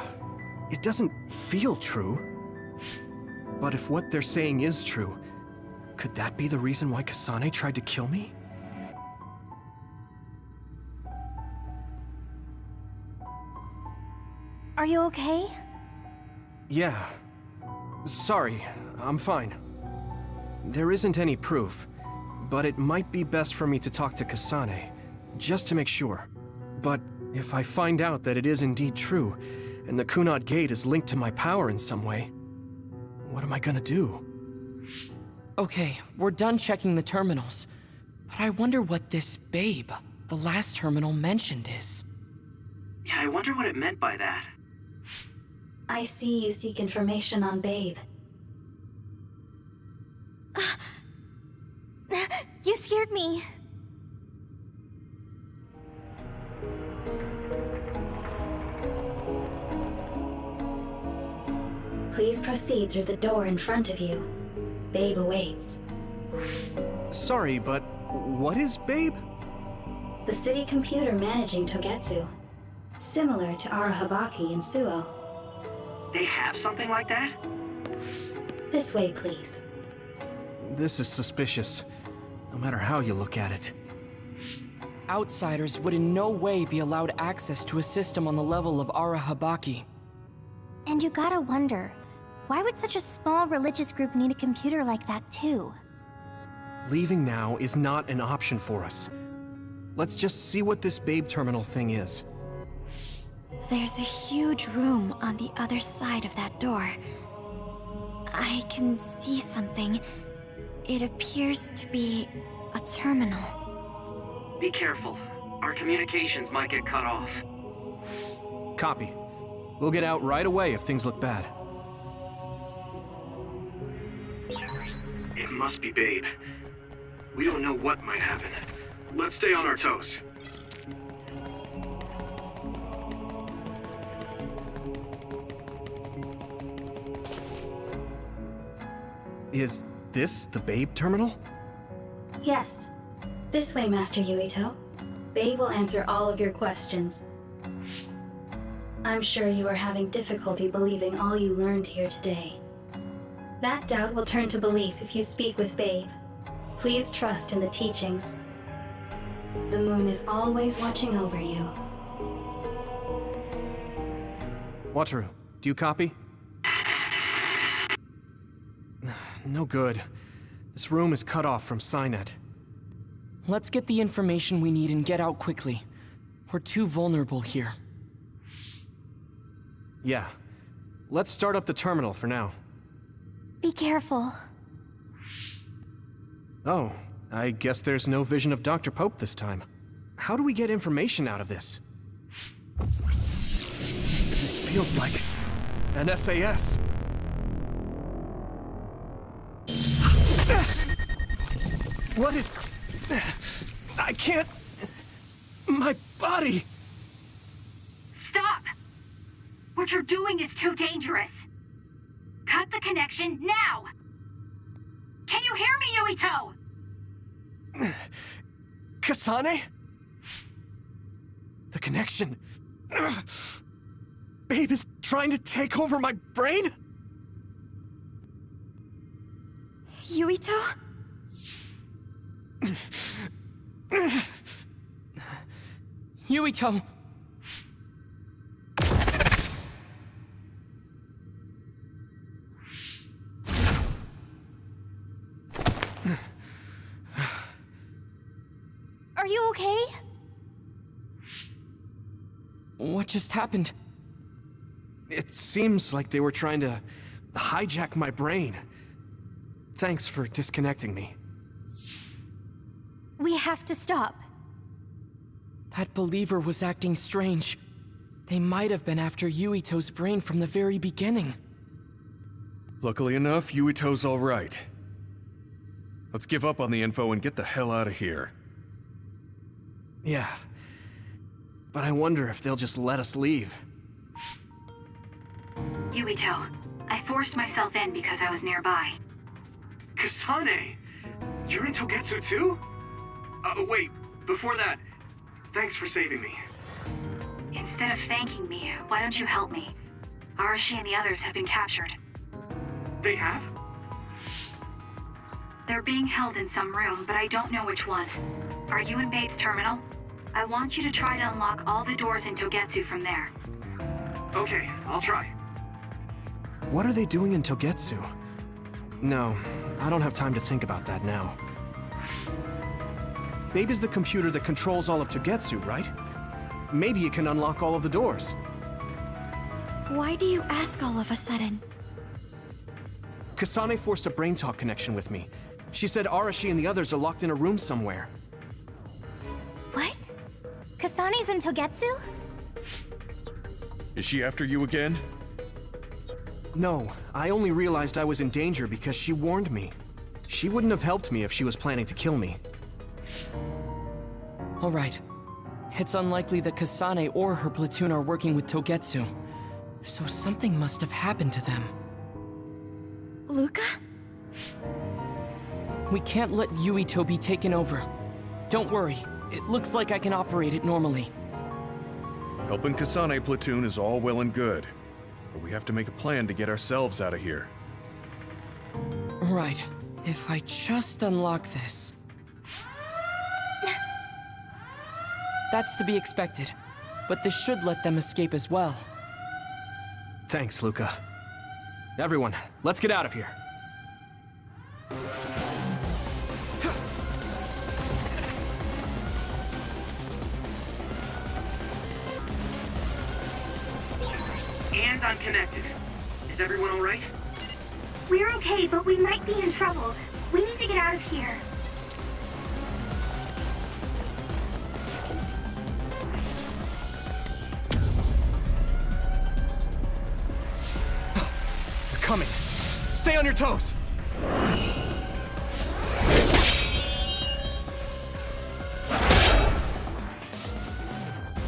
it doesn't feel true. But if what they're saying is true, could that be the reason why Kasane tried to kill me? Are you okay? Yeah. Sorry, I'm fine. There isn't any proof, but it might be best for me to talk to Kasane, just to make sure. But if I find out that it is indeed true, and the Kunad Gate is linked to my power in some way, what am I gonna do? Okay, we're done checking the terminals. But I wonder what this Babe, the last terminal mentioned, is. Yeah, I wonder what it meant by that. I see you seek information on Babe. You scared me. Please proceed through the door in front of you. Babe awaits. Sorry, but what is Babe? The city computer managing Togetsu. Similar to Arahabaki and Suo. They have something like that? This way, please. This is suspicious, no matter how you look at it. Outsiders would in no way be allowed access to a system on the level of Arahabaki. And you gotta wonder, why would such a small religious group need a computer like that too? Leaving now is not an option for us. Let's just see what this Babe terminal thing is. There's a huge room on the other side of that door. I can see something. It appears to be a terminal. Be careful. Our communications might get cut off. Copy. We'll get out right away if things look bad. It must be Babe. We don't know what might happen. Let's stay on our toes. Is this the Babe terminal? Yes. This way, Master Yuito. Babe will answer all of your questions. I'm sure you are having difficulty believing all you learned here today. That doubt will turn to belief if you speak with Babe. Please trust in the teachings. The moon is always watching over you. Wataru, do you copy? No good. This room is cut off from Cynet. Let's get the information we need and get out quickly. We're too vulnerable here. Yeah. Let's start up the terminal for now. Be careful. Oh, I guess there's no vision of Dr. Pope this time. How do we get information out of this? This feels like an SAS. What is... I can't... My body... Stop! What you're doing is too dangerous. Cut the connection now! Can you hear me, Yuito? Kasane? The connection... Babe is trying to take over my brain? Yuito? Yuito! Are you okay? What just happened? It seems like they were trying to hijack my brain. Thanks for disconnecting me. We have to stop. That believer was acting strange. They might have been after Yuito's brain from the very beginning. Luckily enough, Yuito's all right. Let's give up on the info and get the hell out of here. Yeah. But I wonder if they'll just let us leave. Yuito, I forced myself in because I was nearby. Kasane! You're in Togetsu too? Wait, before that, thanks for saving me. Instead of thanking me, why don't you help me? Arashi and the others have been captured. They have? They're being held in some room, but I don't know which one. Are you in Babe's terminal? I want you to try to unlock all the doors in Togetsu from there. Okay, I'll try. What are they doing in Togetsu? No, I don't have time to think about that now. Babe is the computer that controls all of Togetsu, right? Maybe it can unlock all of the doors. Why do you ask all of a sudden? Kasane forced a brain talk connection with me. She said Arashi and the others are locked in a room somewhere. What? Kasane's in Togetsu? Is she after you again? No, I only realized I was in danger because she warned me. She wouldn't have helped me if she was planning to kill me. All right. It's unlikely that Kasane or her platoon are working with Togetsu. So something must have happened to them. Luca? We can't let Yuito be taken over. Don't worry. It looks like I can operate it normally. Helping Kasane platoon is all well and good, but we have to make a plan to get ourselves out of here. Right. If I just unlock this... That's to be expected, but this should let them escape as well. Thanks, Luca. Everyone, let's get out of here. And I'm connected. Is everyone all right? We're okay, but we might be in trouble. We need to get out of here. They're coming. Stay on your toes.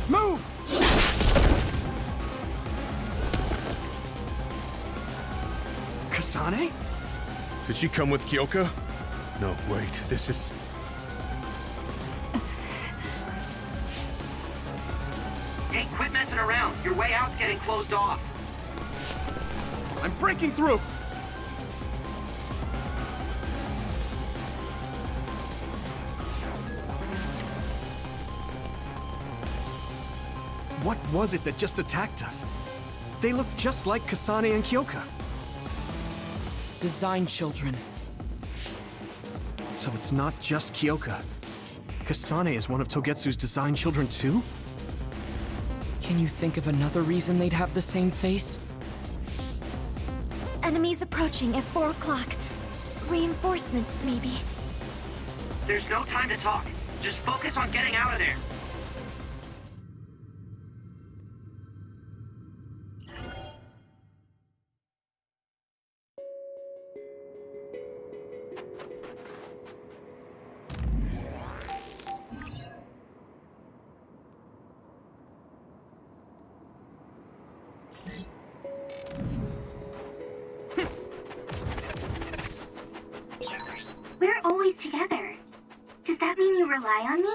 Move! Kasane? Did she come with Kyoka? No, wait, this is... Hey, quit messing around. Your way out's getting closed off. I'm breaking through! What was it that just attacked us? They look just like Kasane and Kyoka. Design children. So it's not just Kyoka. Kasane is one of Togetsu's design children too? Can you think of another reason they'd have the same face? Enemies approaching at 4 o'clock. Reinforcements, maybe. There's no time to talk. Just focus on getting out of there. We're always together. Does that mean you rely on me?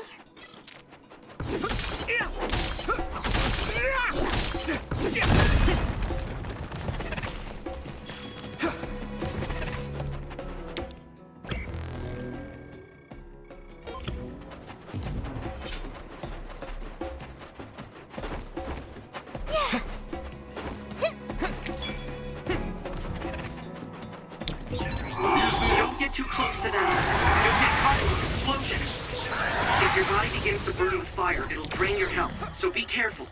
Don't get too close to them. You'll get caught in this explosion. If your body begins to burn with fire, it'll drain your health, so be careful.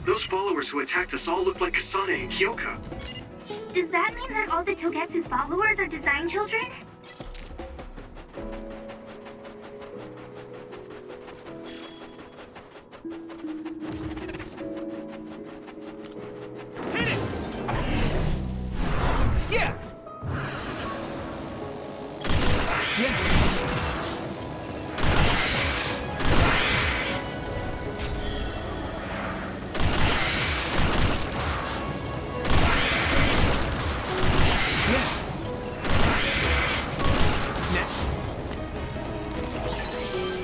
Those followers who attacked us all look like Kasane and Kyoka. Does that mean that all the Togetsu followers are design children? Yeah! Yeah!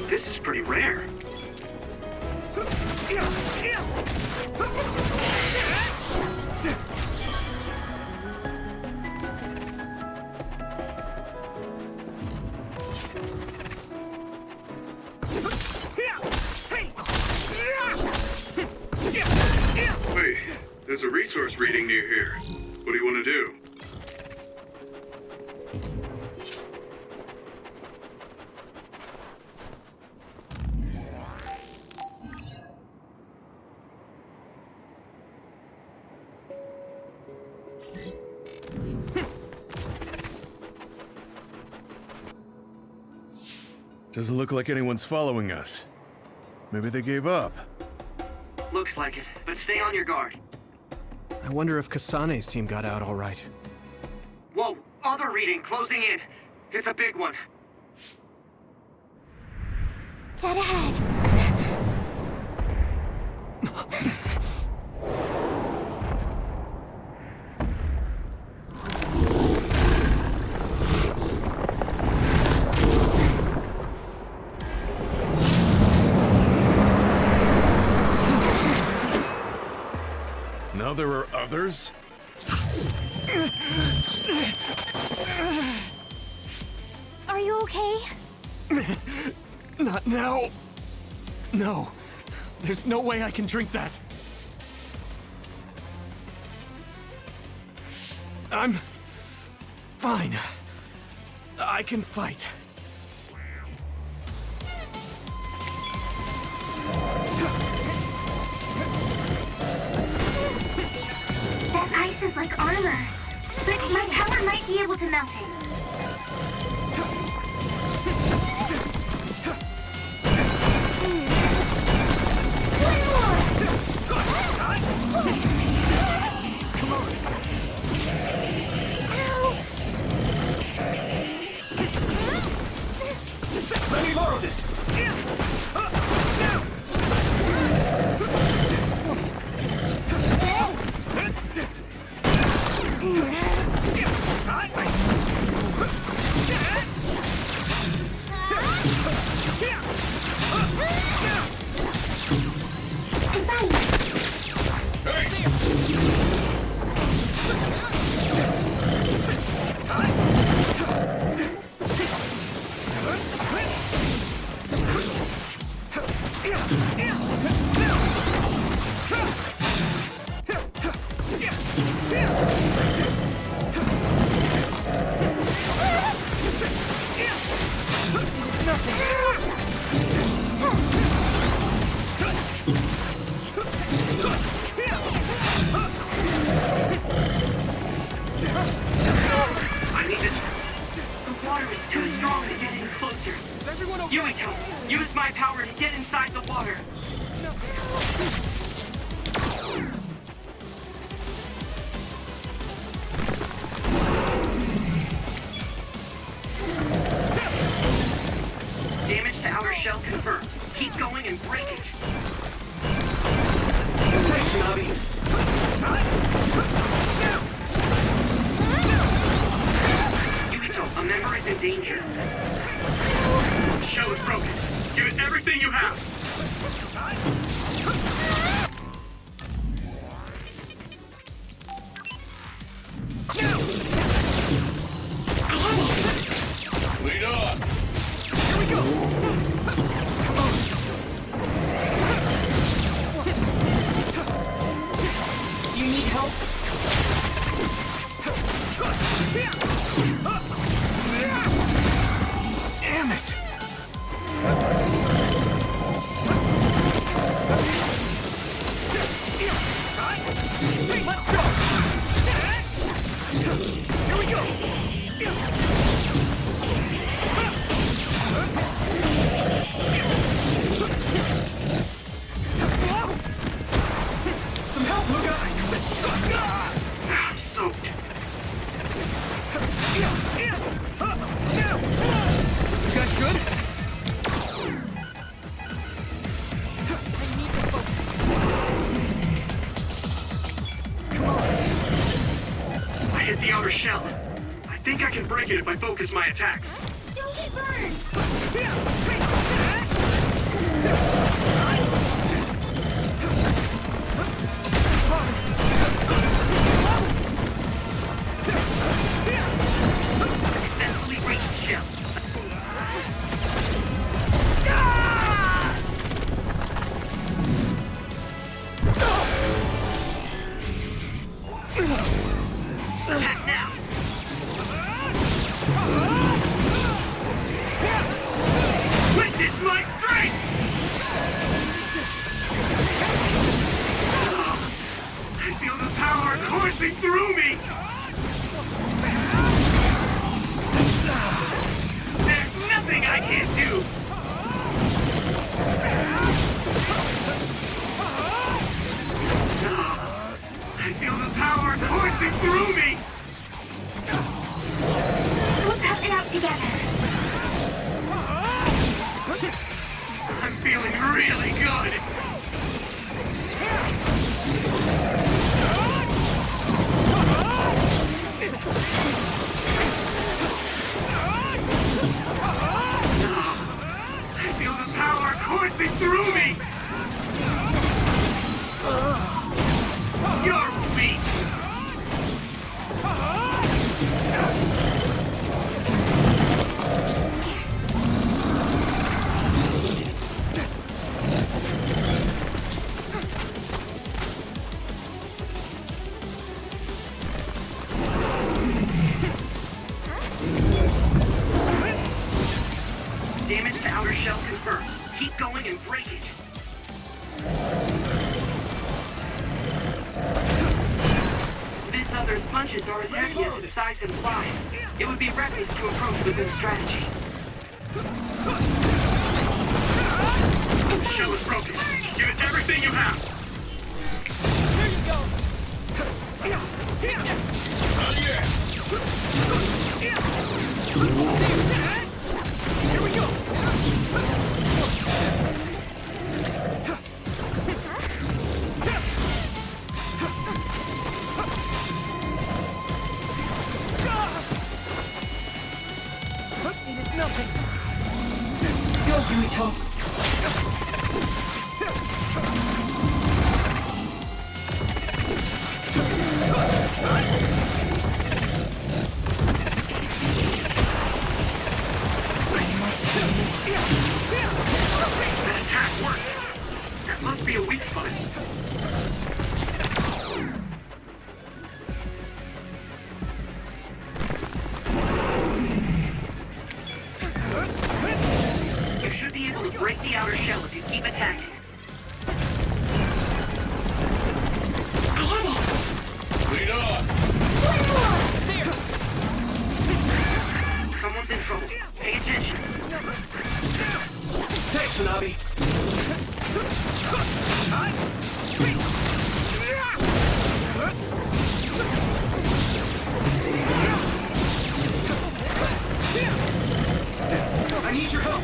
This is pretty rare. Wait, there's a resource reading near here. What do you want to do? Doesn't look like anyone's following us. Maybe they gave up. Looks like it, but stay on your guard. I wonder if Kasane's team got out all right. Whoa, other reading closing in. It's a big one. Dead ahead. Now there are others? Are you okay? Not now. No. There's no way I can drink that. I'm fine. I can fight. That ice is like armor. But my power might be able to melt it. Let me borrow this! I need this. The water is too strong to get any closer. Is everyone okay? Yuito, use my power to get inside the water. Damage to outer shell confirmed. Keep going and break it. Thanks, Nabi. Yuito, a member is in danger. The shell is broken. Give it everything you have. Lead on. Here we go! Come on. Do you need help? Damn it! Hey, let's go! Here we go! Some help, Luca! I'm soaked. You guys good? I hit the outer shell. I think I can break it if I focus my attacks. Don't get burned! Successfully break the shell. Attack now! Witness my strength! I feel the power coursing through me! There's nothing I can't do! I feel the power coursing through me! We'll tough it out together. I'm feeling really good! I feel the power coursing through me! You're weak! Damage to outer shell confirmed. Keep going and break it. This other's punches are as heavy as its size implies. It would be reckless to approach with this strategy. The shell is broken. Give it everything you have. Here you go! Here we go! It is nothing. Go, Yuito. That attack worked. That must be a weak spot. You should be able to break the outer shell if you keep attacking. Lead on! Someone's in trouble. Pay attention. Thanks, Hanabi! I need your help!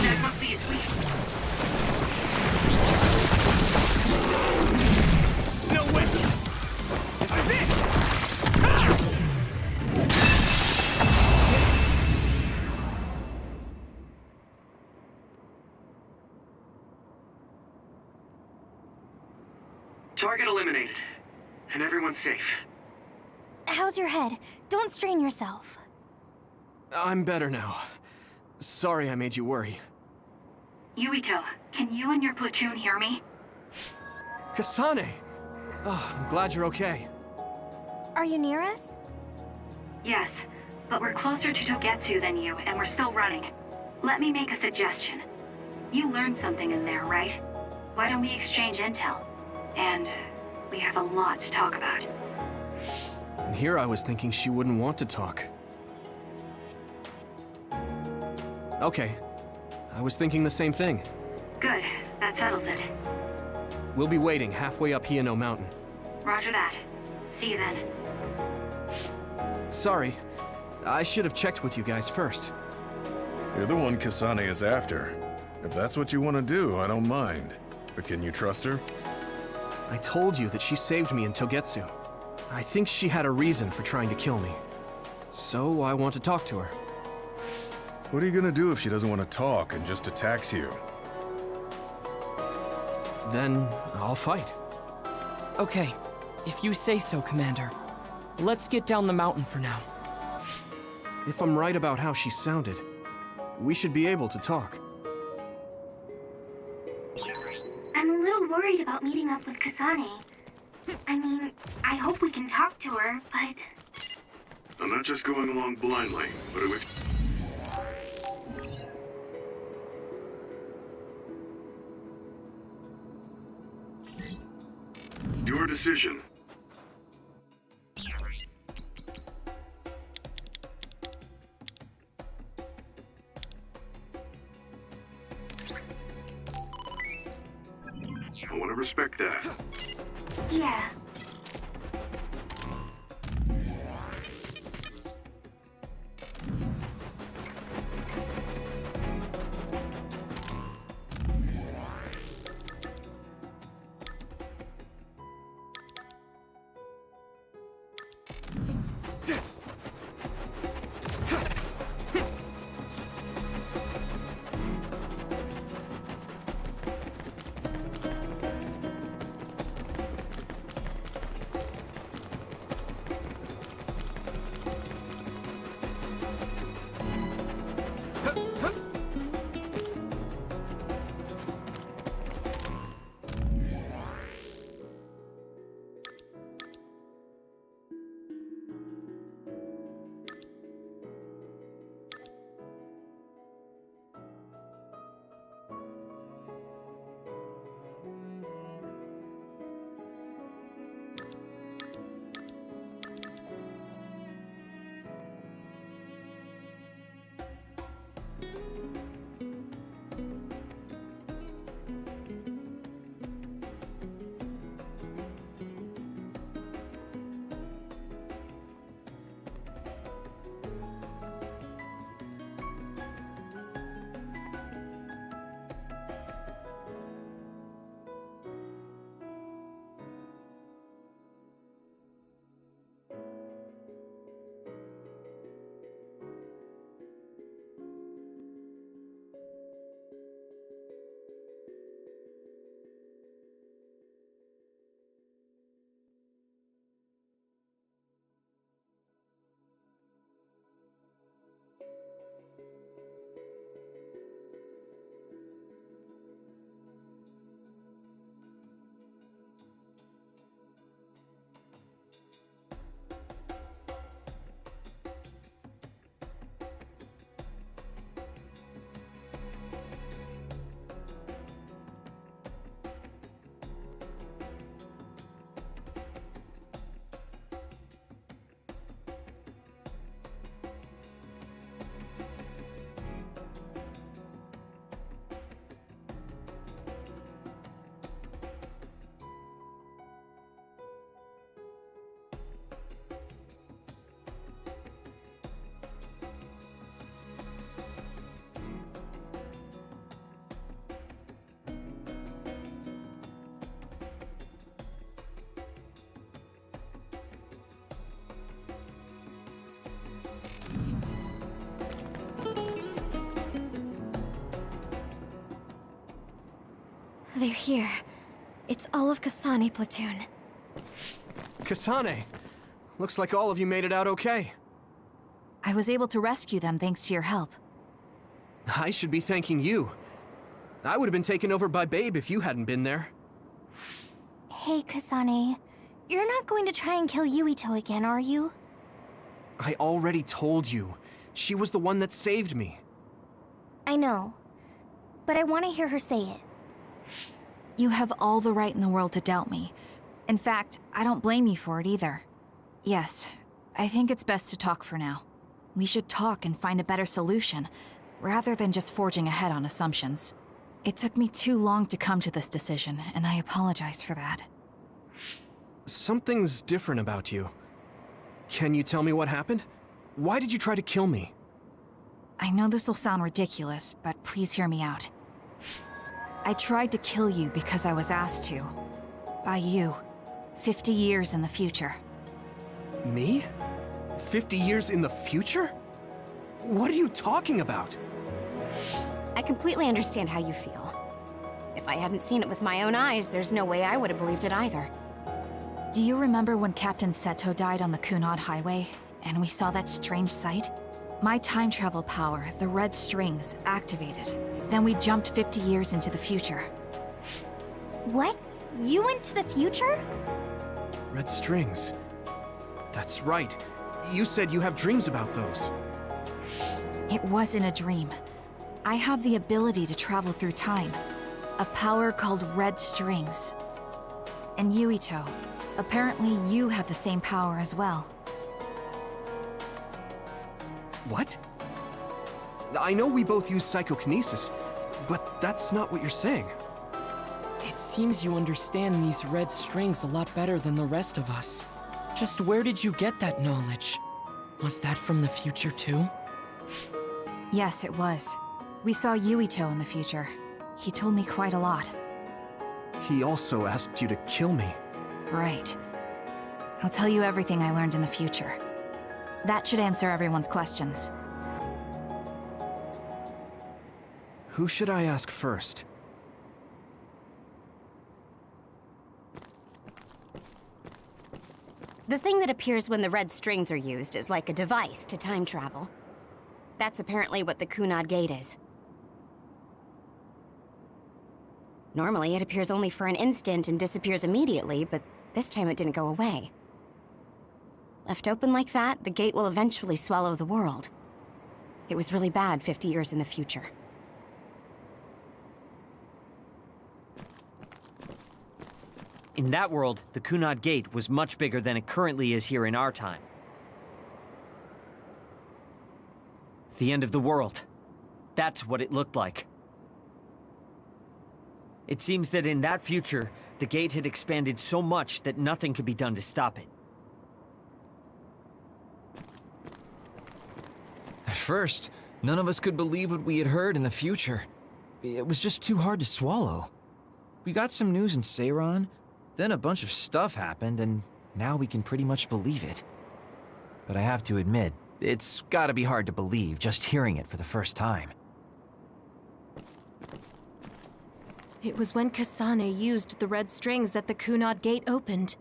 That must be its weak spot. No way! This is it! Target eliminated. And everyone's safe. How's your head? Don't strain yourself. I'm better now. Sorry I made you worry. Yuito, can you and your platoon hear me? Kasane! Oh, I'm glad you're okay. Are you near us? Yes, but we're closer to Togetsu than you, and we're still running. Let me make a suggestion. You learned something in there, right? Why don't we exchange intel? And we have a lot to talk about. And here I was thinking she wouldn't want to talk. Okay. I was thinking the same thing. Good, that settles it. We'll be waiting halfway up Hiano Mountain. Roger that. See you then. Sorry. I should have checked with you guys first. You're the one Kasane is after. If that's what you want to do, I don't mind. But can you trust her? I told you that she saved me in Togetsu. I think she had a reason for trying to kill me. So I want to talk to her. What are you gonna do if she doesn't want to talk and just attacks you? Then I'll fight. Okay, if you say so, Commander. Let's get down the mountain for now. If I'm right about how she sounded, we should be able to talk. I'm a little worried about meeting up with Kasane. I mean, I hope we can talk to her, but... I'm not just going along blindly, but it was... Your decision. I want to respect that. Yeah. They're here. It's all of Kasane platoon. Kasane! Looks like all of you made it out okay. I was able to rescue them thanks to your help. I should be thanking you. I would have been taken over by Babe if you hadn't been there. Hey, Kasane. You're not going to try and kill Yuito again, are you? I already told you. She was the one that saved me. I know. But I want to hear her say it. You have all the right in the world to doubt me. In fact, I don't blame you for it either. Yes, I think it's best to talk for now. We should talk and find a better solution, rather than just forging ahead on assumptions. It took me too long to come to this decision, and I apologize for that. Something's different about you. Can you tell me what happened? Why did you try to kill me? I know this will sound ridiculous, but please hear me out. I tried to kill you because I was asked to. By you. 50 years in the future. Me? 50 years in the future? What are you talking about? I completely understand how you feel. If I hadn't seen it with my own eyes, there's no way I would have believed it either. Do you remember when Captain Seto died on the Kunad Highway, and we saw that strange sight? My time travel power, the red strings, activated. Then we jumped 50 years into the future. What? You went to the future? Red strings. That's right. You said you have dreams about those. It wasn't a dream. I have the ability to travel through time. A power called red strings. And Yuito, apparently you have the same power as well. What? I know we both use psychokinesis, but that's not what you're saying. It seems you understand these red strings a lot better than the rest of us. Just where did you get that knowledge? Was that from the future too? Yes, it was. We saw Yuito in the future. He told me quite a lot. He also asked you to kill me. Right. I'll tell you everything I learned in the future. That should answer everyone's questions. Who should I ask first? The thing that appears when the red strings are used is like a device to time travel. That's apparently what the Kunad Gate is. Normally, it appears only for an instant and disappears immediately, but this time it didn't go away. Left open like that, the gate will eventually swallow the world. It was really bad 50 years in the future. In that world, the Kunad Gate was much bigger than it currently is here in our time. The end of the world. That's what it looked like. It seems that in that future, the gate had expanded so much that nothing could be done to stop it. At first, none of us could believe what we had heard in the future. It was just too hard to swallow. We got some news in Seiran, then a bunch of stuff happened, and now we can pretty much believe it. But I have to admit, it's gotta be hard to believe just hearing it for the first time. It was when Kasane used the red strings that the Kunad Gate opened.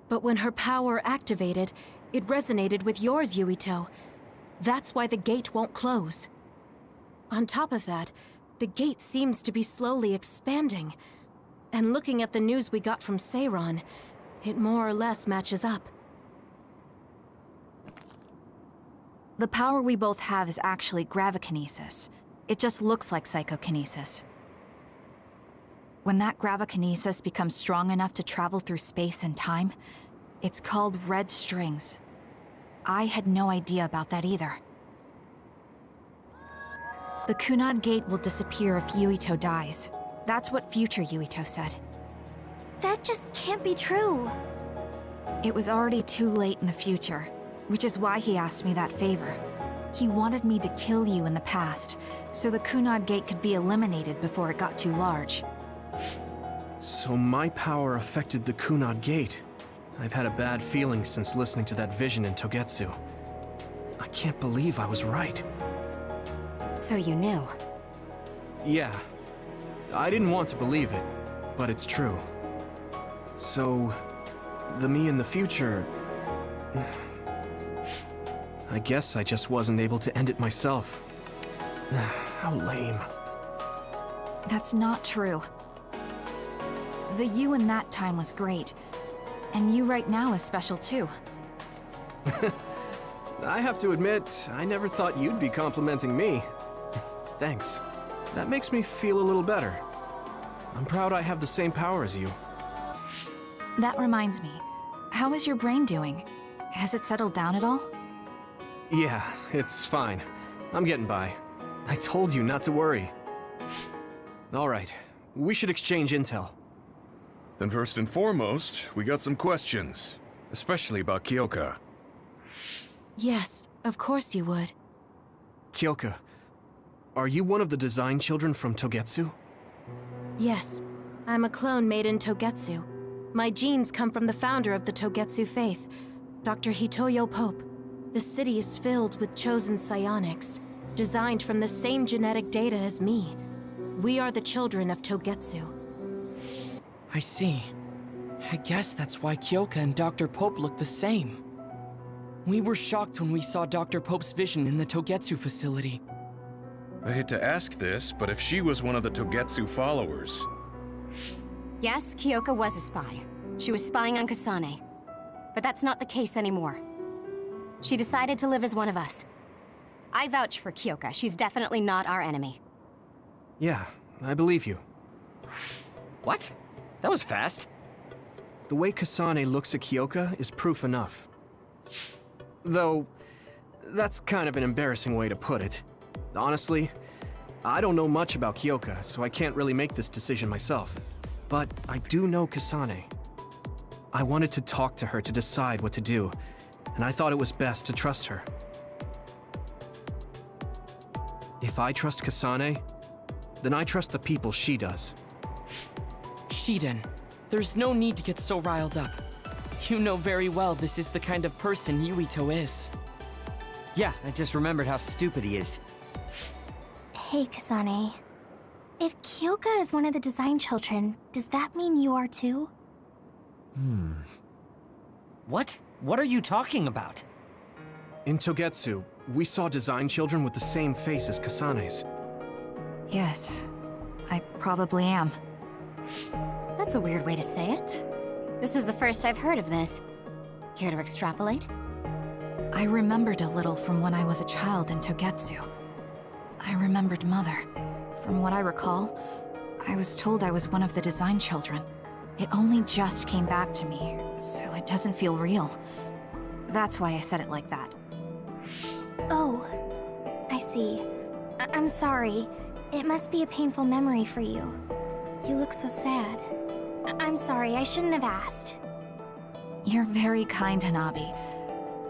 But when her power activated, it resonated with yours, Yuito. That's why the gate won't close. On top of that, the gate seems to be slowly expanding. And looking at the news we got from Seiran, it more or less matches up. The power we both have is actually gravikinesis. It just looks like psychokinesis. When that gravikinesis becomes strong enough to travel through space and time, it's called red strings. I had no idea about that either. The Kunad Gate will disappear if Yuito dies. That's what future Yuito said. That just can't be true. It was already too late in the future, which is why he asked me that favor. He wanted me to kill you in the past, so the Kunad Gate could be eliminated before it got too large. So my power affected the Kunad Gate. I've had a bad feeling since listening to that vision in Togetsu. I can't believe I was right. So you knew? Yeah. I didn't want to believe it, but it's true. So, the me in the future... I guess I just wasn't able to end it myself. How lame. That's not true. The you in that time was great. And you right now is special too. I have to admit, I never thought you'd be complimenting me. Thanks. That makes me feel a little better. I'm proud I have the same power as you. That reminds me. How is your brain doing? Has it settled down at all? Yeah, it's fine. I'm getting by. I told you not to worry. All right, we should exchange intel. Then first and foremost, we got some questions. Especially about Kyoka. Yes, of course you would. Kyoka, are you one of the design children from Togetsu? Yes, I'm a clone made in Togetsu. My genes come from the founder of the Togetsu faith, Dr. Hitoyo Pope. The city is filled with chosen psionics, designed from the same genetic data as me. We are the children of Togetsu. I see. I guess that's why Kyoka and Dr. Pope look the same. We were shocked when we saw Dr. Pope's vision in the Togetsu facility. I hate to ask this, but if she was one of the Togetsu followers... Yes, Kyoka was a spy. She was spying on Kasane. But that's not the case anymore. She decided to live as one of us. I vouch for Kyoka. She's definitely not our enemy. Yeah, I believe you. What? That was fast. The way Kasane looks at Kyoka is proof enough. Though, that's kind of an embarrassing way to put it. Honestly, I don't know much about Kyoka, so I can't really make this decision myself. But I do know Kasane. I wanted to talk to her to decide what to do, and I thought it was best to trust her. If I trust Kasane, then I trust the people she does. Shiden, there's no need to get so riled up. You know very well this is the kind of person Yuito is. Yeah, I just remembered how stupid he is. Hey, Kasane. If Kyoka is one of the design children, does that mean you are too? What? What are you talking about? In Togetsu, we saw design children with the same face as Kasane's. Yes, I probably am. That's a weird way to say it. This is the first I've heard of this. Care to extrapolate? I remembered a little from when I was a child in Togetsu. I remembered Mother. From what I recall, I was told I was one of the design children. It only just came back to me, so it doesn't feel real. That's why I said it like that. Oh, I see. I'm sorry. It must be a painful memory for you. You look so sad. I'm sorry, I shouldn't have asked. You're very kind, Hanabi.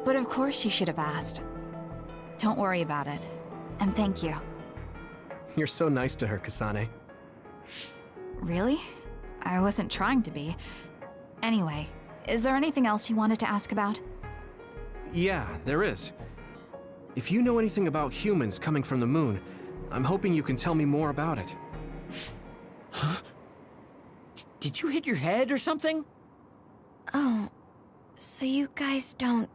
But of course you should have asked. Don't worry about it. And thank you. You're so nice to her, Kasane. Really? I wasn't trying to be. Anyway, is there anything else you wanted to ask about? Yeah, there is. If you know anything about humans coming from the moon, I'm hoping you can tell me more about it. Huh? Did you hit your head or something? Oh, so you guys don't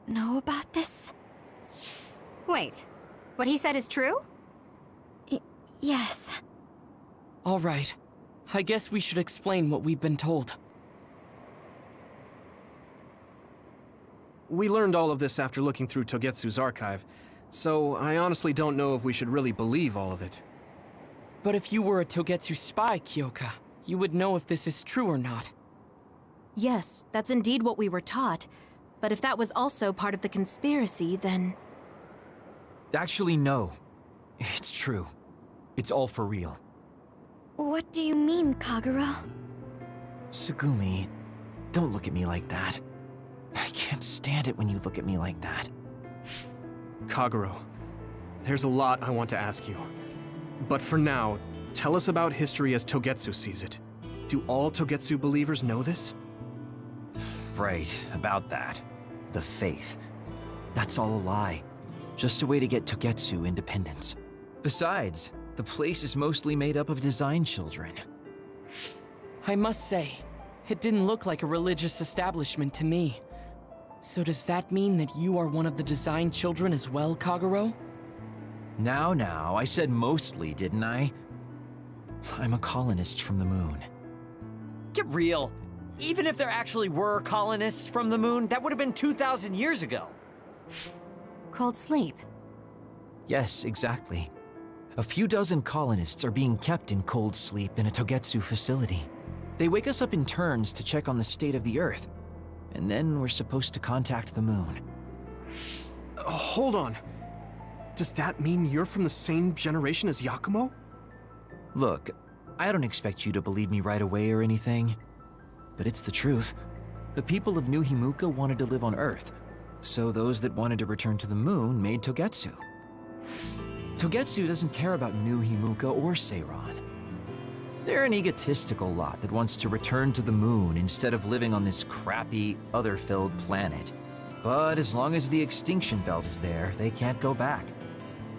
know about this? Wait, what he said is true? Yes. All right. I guess we should explain what we've been told. We learned all of this after looking through Togetsu's archive, so I honestly don't know if we should really believe all of it. But if you were a Togetsu spy, Kyoka, you would know if this is true or not. Yes, that's indeed what we were taught. But if that was also part of the conspiracy, then... Actually, no. It's true. It's all for real. What do you mean, Kagura? Tsugumi, don't look at me like that. I can't stand it when you look at me like that. Kaguro, there's a lot I want to ask you. But for now, tell us about history as Togetsu sees it. Do all Togetsu believers know this? Right, about that. The faith. That's all a lie. Just a way to get Togetsu independence. Besides, the place is mostly made up of design children. I must say, It didn't look like a religious establishment to me. So does that mean that you are one of the design children as well, Kagero? Now, I said mostly, didn't I? I'm a colonist from the moon. Get real. Even if there actually were colonists from the moon, that would have been 2,000 years ago. Cold sleep. Yes, exactly. A few dozen colonists are being kept in cold sleep in a Togetsu facility. They wake us up in turns to check on the state of the Earth, and then we're supposed to contact the moon. Hold on. Does that mean you're from the same generation as Yakumo? Look, I don't expect you to believe me right away or anything, but it's the truth. The people of New Himuka wanted to live on Earth, so those that wanted to return to the moon made Togetsu. Togetsu doesn't care about New Himuka or Seiran. They're an egotistical lot that wants to return to the moon instead of living on this crappy, other-filled planet. But as long as the extinction belt is there, they can't go back.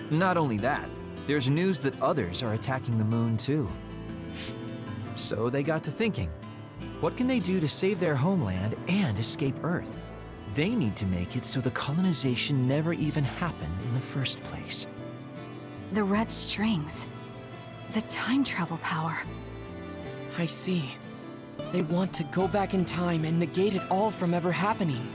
Not only that, there's news that others are attacking the moon too. So they got to thinking, what can they do to save their homeland and escape Earth? They need to make it so the colonization never even happened in the first place. The red strings. The time travel power. I see. They want to go back in time and negate it all from ever happening.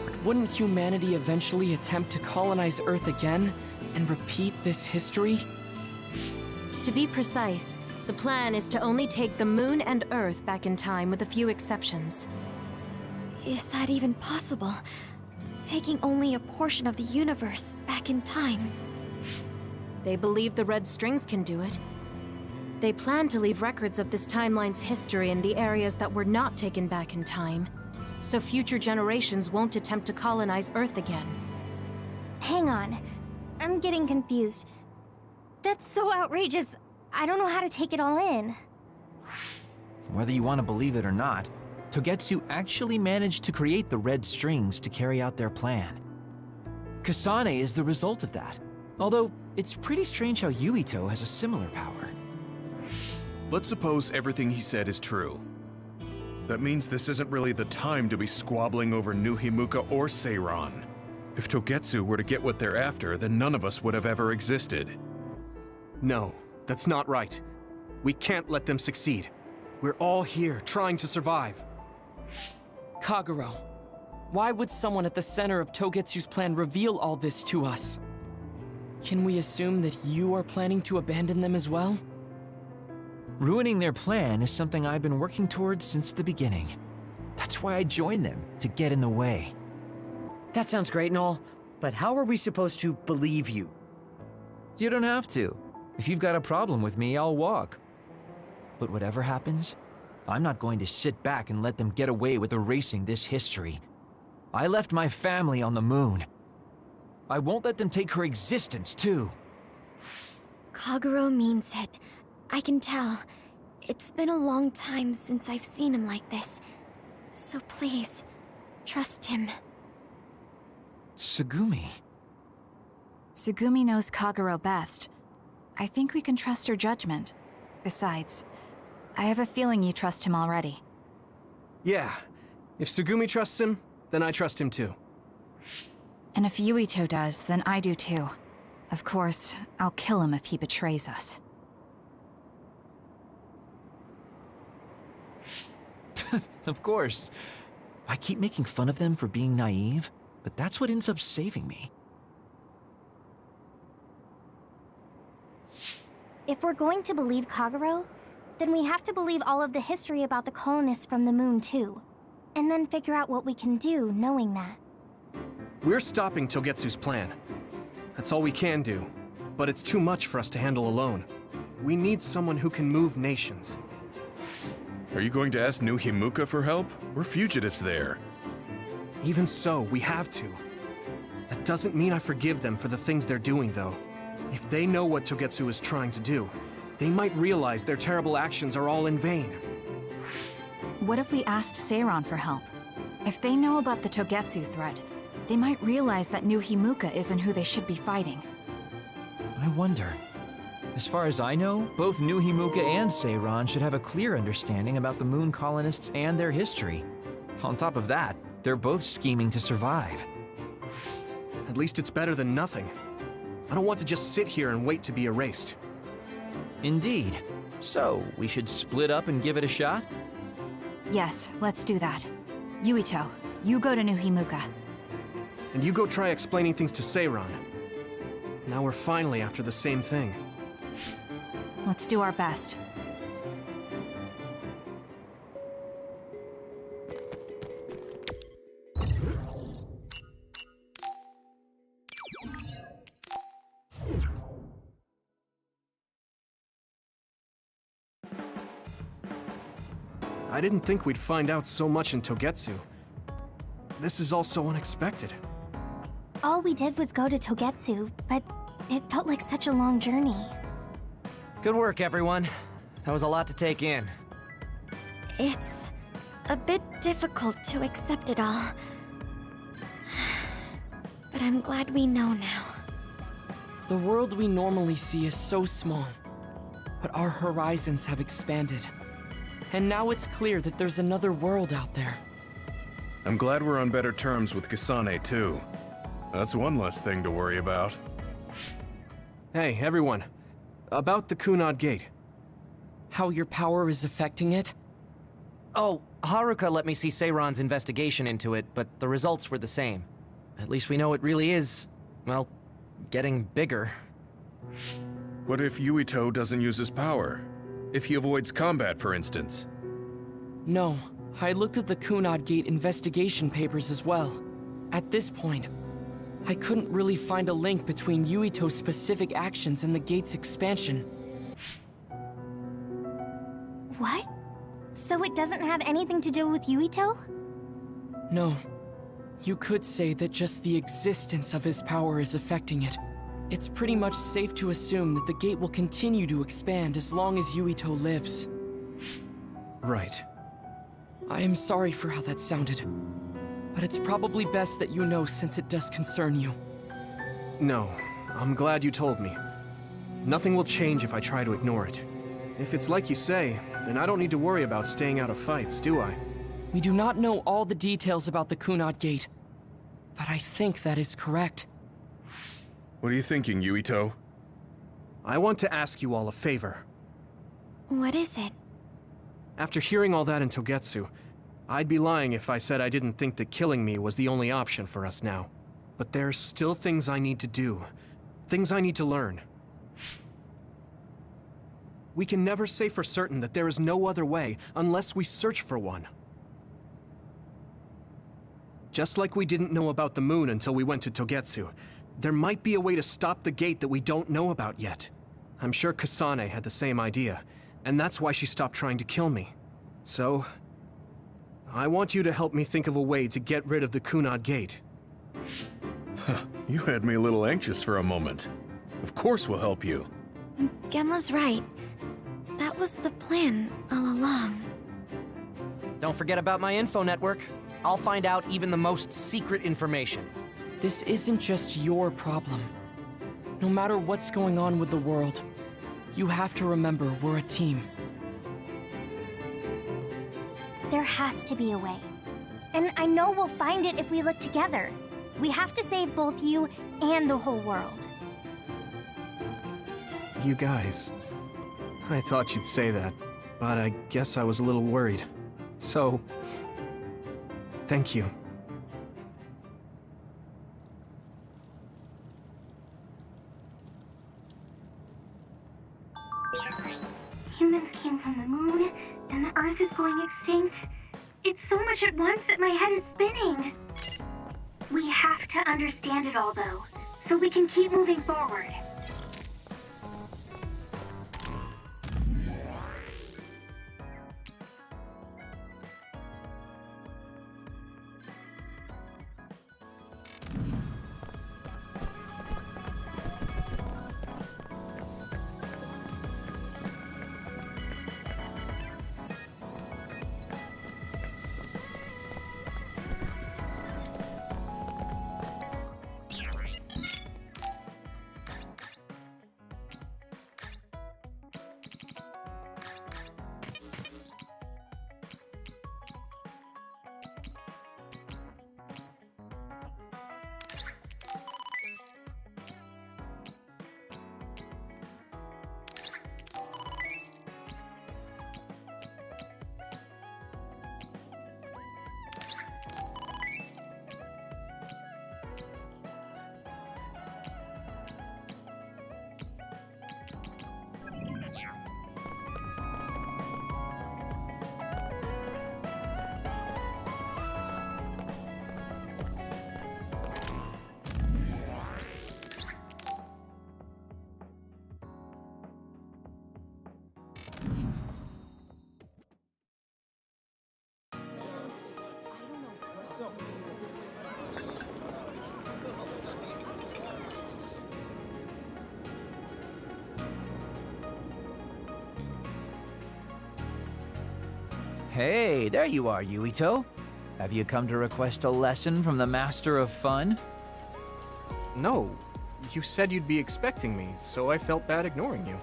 But wouldn't humanity eventually attempt to colonize Earth again and repeat this history? To be precise, the plan is to only take the moon and Earth back in time with a few exceptions. Is that even possible? Taking only a portion of the universe back in time? They believe the red strings can do it. They plan to leave records of this timeline's history in the areas that were not taken back in time, so future generations won't attempt to colonize Earth again. Hang on. I'm getting confused. That's so outrageous. I don't know how to take it all in. Whether you want to believe it or not, Togetsu actually managed to create the red strings to carry out their plan. Kasane is the result of that, although it's pretty strange how Yuito has a similar power. Let's suppose everything he said is true. That means this isn't really the time to be squabbling over New Himuka or Seiran. If Togetsu were to get what they're after, then none of us would have ever existed. No, that's not right. We can't let them succeed. We're all here, trying to survive. Kagero, why would someone at the center of Togetsu's plan reveal all this to us? Can we assume that you are planning to abandon them as well? Ruining their plan is something I've been working towards since the beginning. That's why I joined them, to get in the way. That sounds great and all, but how are we supposed to believe you? You don't have to. If you've got a problem with me, I'll walk. But whatever happens, I'm not going to sit back and let them get away with erasing this history. I left my family on the moon. I won't let them take her existence, too. Kagero means it. I can tell. It's been a long time since I've seen him like this. So please, trust him. Tsugumi. Tsugumi knows Kagero best. I think we can trust her judgment. Besides, I have a feeling you trust him already. Yeah. If Tsugumi trusts him, then I trust him too. And if Yuito does, then I do too. Of course, I'll kill him if he betrays us. Of course. I keep making fun of them for being naive, but that's what ends up saving me. If we're going to believe Kagero, then we have to believe all of the history about the colonists from the moon too. And then figure out what we can do knowing that. We're stopping Togetsu's plan. That's all we can do. But it's too much for us to handle alone. We need someone who can move nations. Are you going to ask New Himuka for help? We're fugitives there. Even so, we have to. That doesn't mean I forgive them for the things they're doing, though. If they know what Togetsu is trying to do, they might realize their terrible actions are all in vain. What if we asked Seiran for help? If they know about the Togetsu threat, they might realize that New Himuka isn't who they should be fighting. I wonder, As far as I know, both New Himuka and Seiran should have a clear understanding about the moon colonists and their history. On top of that, they're both scheming to survive. At least it's better than nothing. I don't want to just sit here and wait to be erased. Indeed. So, we should split up and give it a shot? Yes, let's do that. Yuito, you go to New Himuka. And you go try explaining things to Seiran. Now we're finally after the same thing. Let's do our best. I didn't think we'd find out so much in Togetsu. This is all so unexpected. All we did was go to Togetsu, but it felt like such a long journey. Good work, everyone. That was a lot to take in. It's a bit difficult to accept it all. But I'm glad we know now. The world we normally see is so small, but our horizons have expanded. And now it's clear that there's another world out there. I'm glad we're on better terms with Kasane, too. That's one less thing to worry about. Hey, everyone. About the Kunad Gate. How your power is affecting it? Oh, Haruka let me see Seiran's investigation into it, but the results were the same. At least we know it really is, well, getting bigger. What if Yuito doesn't use his power? If he avoids combat, for instance? No, I looked at the Kunad Gate investigation papers as well. At this point, I couldn't really find a link between Yuito's specific actions and the gate's expansion. What? So it doesn't have anything to do with Yuito? No. You could say that just the existence of his power is affecting it. It's pretty much safe to assume that the gate will continue to expand as long as Yuito lives. Right. I am sorry for how that sounded, but it's probably best that you know since it does concern you. No, I'm glad you told me. Nothing will change if I try to ignore it. If it's like you say, then I don't need to worry about staying out of fights, do I? We do not know all the details about the Kunad Gate, but I think that is correct. What are you thinking, Yuito? I want to ask you all a favor. What is it? After hearing all that in Togetsu, I'd be lying if I said I didn't think that killing me was the only option for us now. But there's still things I need to do. Things I need to learn. We can never say for certain that there is no other way unless we search for one. Just like we didn't know about the moon until we went to Togetsu, there might be a way to stop the gate that we don't know about yet. I'm sure Kasane had the same idea, and that's why she stopped trying to kill me. So, I want you to help me think of a way to get rid of the Kunad Gate. You had me a little anxious for a moment. Of course we'll help you. Gemma's right. That was the plan all along. Don't forget about my info network. I'll find out even the most secret information. This isn't just your problem. No matter what's going on with the world, you have to remember we're a team. There has to be a way. And I know we'll find it if we look together. We have to save both you and the whole world. You guys... I thought you'd say that, but I guess I was a little worried. So... thank you. Humans came from the moon, and the Earth is going extinct. It's so much at once that my head is spinning. We have to understand it all, though, so we can keep moving forward. Hey, there you are, Yuito. Have you come to request a lesson from the Master of Fun? No. You said you'd be expecting me, so I felt bad ignoring you.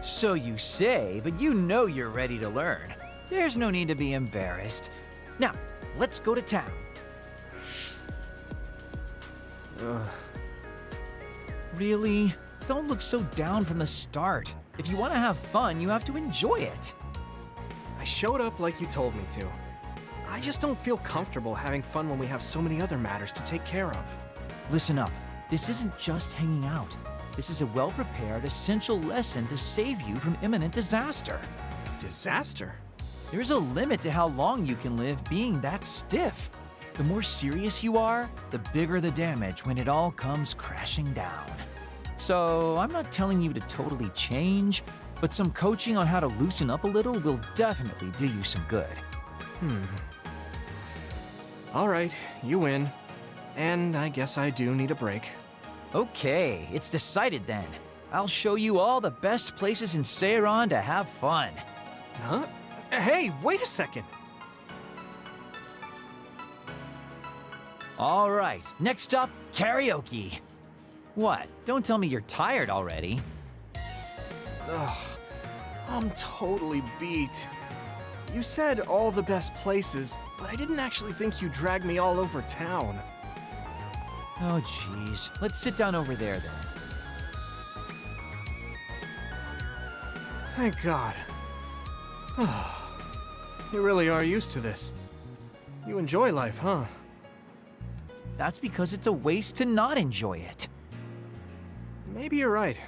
So you say, but you know you're ready to learn. There's no need to be embarrassed. Now, let's go to town. Really? Don't look so down from the start. If you want to have fun, you have to enjoy it. I showed up like you told me to. I just don't feel comfortable having fun when we have so many other matters to take care of. Listen up. This isn't just hanging out. This is a well-prepared, essential lesson to save you from imminent disaster. Disaster? There's a limit to how long you can live being that stiff. The more serious you are, the bigger the damage when it all comes crashing down. So, I'm not telling you to totally change, but some coaching on how to loosen up a little will definitely do you some good. All right, you win. And I guess I do need a break. Okay, it's decided then. I'll show you all the best places in Seiran to have fun. Huh? Hey, wait a second. All right, next up, karaoke. What? Don't tell me you're tired already. Ugh, I'm totally beat. You said all the best places, but I didn't actually think you dragged me all over town. Oh, jeez. Let's sit down over there, then. Thank God. You really are used to this. You enjoy life, huh? That's because it's a waste to not enjoy it. Maybe you're right.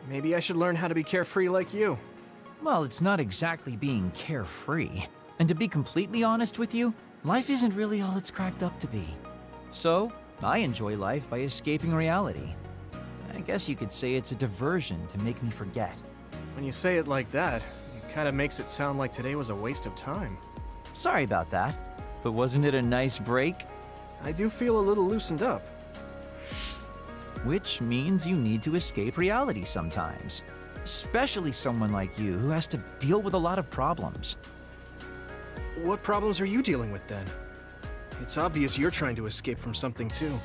Maybe I should learn how to be carefree like you. Well, it's not exactly being carefree. And to be completely honest with you, life isn't really all it's cracked up to be. So, I enjoy life by escaping reality. I guess you could say it's a diversion to make me forget. When you say it like that, it kind of makes it sound like today was a waste of time. Sorry about that, but wasn't it a nice break? I do feel a little loosened up. Which means you need to escape reality sometimes. Especially someone like you who has to deal with a lot of problems. What problems are you dealing with then? It's obvious you're trying to escape from something too.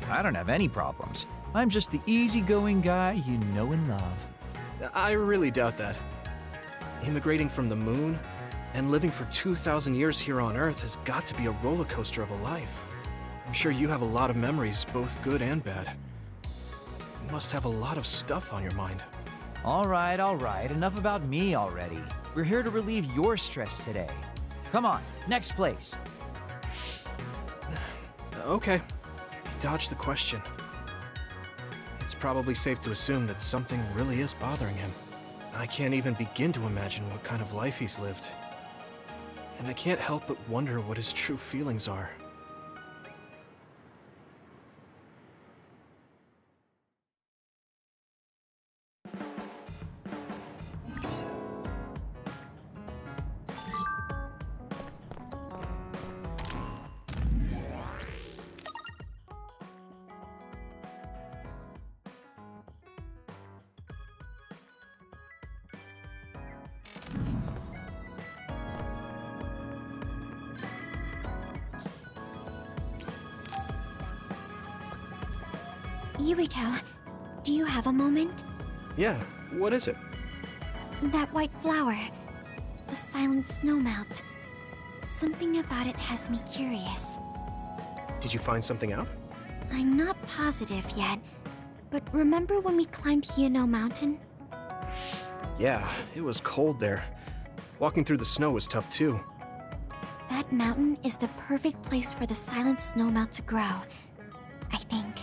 I don't have any problems. I'm just the easygoing guy you know and love. I really doubt that. Immigrating from the moon and living for 2,000 years here on Earth has got to be a roller coaster of a life. I'm sure you have a lot of memories, both good and bad. You must have a lot of stuff on your mind. All right, enough about me already. We're here to relieve your stress today. Come on, next place. Okay, dodge the question. It's probably safe to assume that something really is bothering him. I can't even begin to imagine what kind of life he's lived. And I can't help but wonder what his true feelings are. Yuito, do you have a moment? Yeah, what is it? That white flower. The silent snowmelt. Something about it has me curious. Did you find something out? I'm not positive yet, but remember when we climbed Hino Mountain? Yeah, it was cold there. Walking through the snow was tough too. That mountain is the perfect place for the silent snowmelt to grow, I think.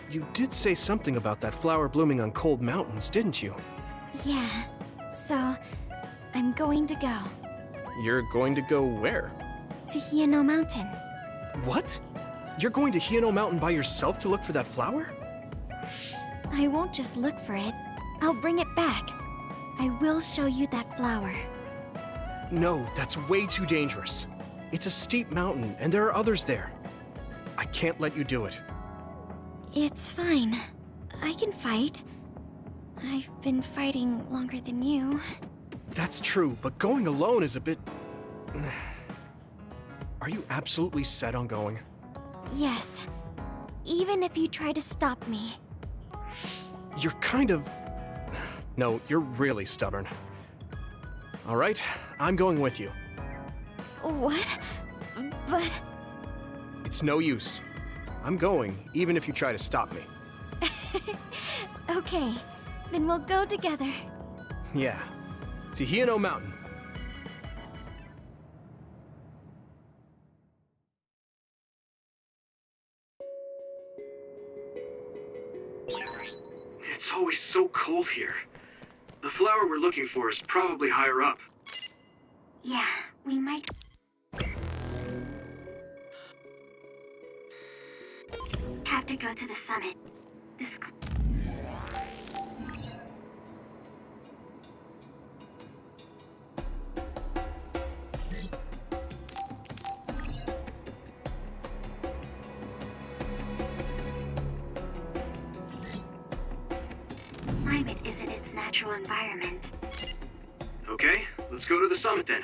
You did say something about that flower blooming on cold mountains, didn't you? Yeah, so I'm going to go. You're going to go where? To Hino Mountain. What? You're going to Hino Mountain by yourself to look for that flower? I won't just look for it. I'll bring it back. I will show you that flower. No, that's way too dangerous. It's a steep mountain, and there are others there. I can't let you do it. It's fine. I can fight. I've been fighting longer than you. That's true, but going alone is a bit... Are you absolutely set on going? Yes. Even if you try to stop me. You're kind of... No, you're really stubborn. All right, I'm going with you. What? But... It's no use. I'm going, even if you try to stop me. Okay, then we'll go together. Yeah, to Hiano Mountain. It's always so cold here. The flower we're looking for is probably higher up. Yeah, we might... have to go to the summit. This... climate isn't its natural environment. Okay, let's go to the summit then.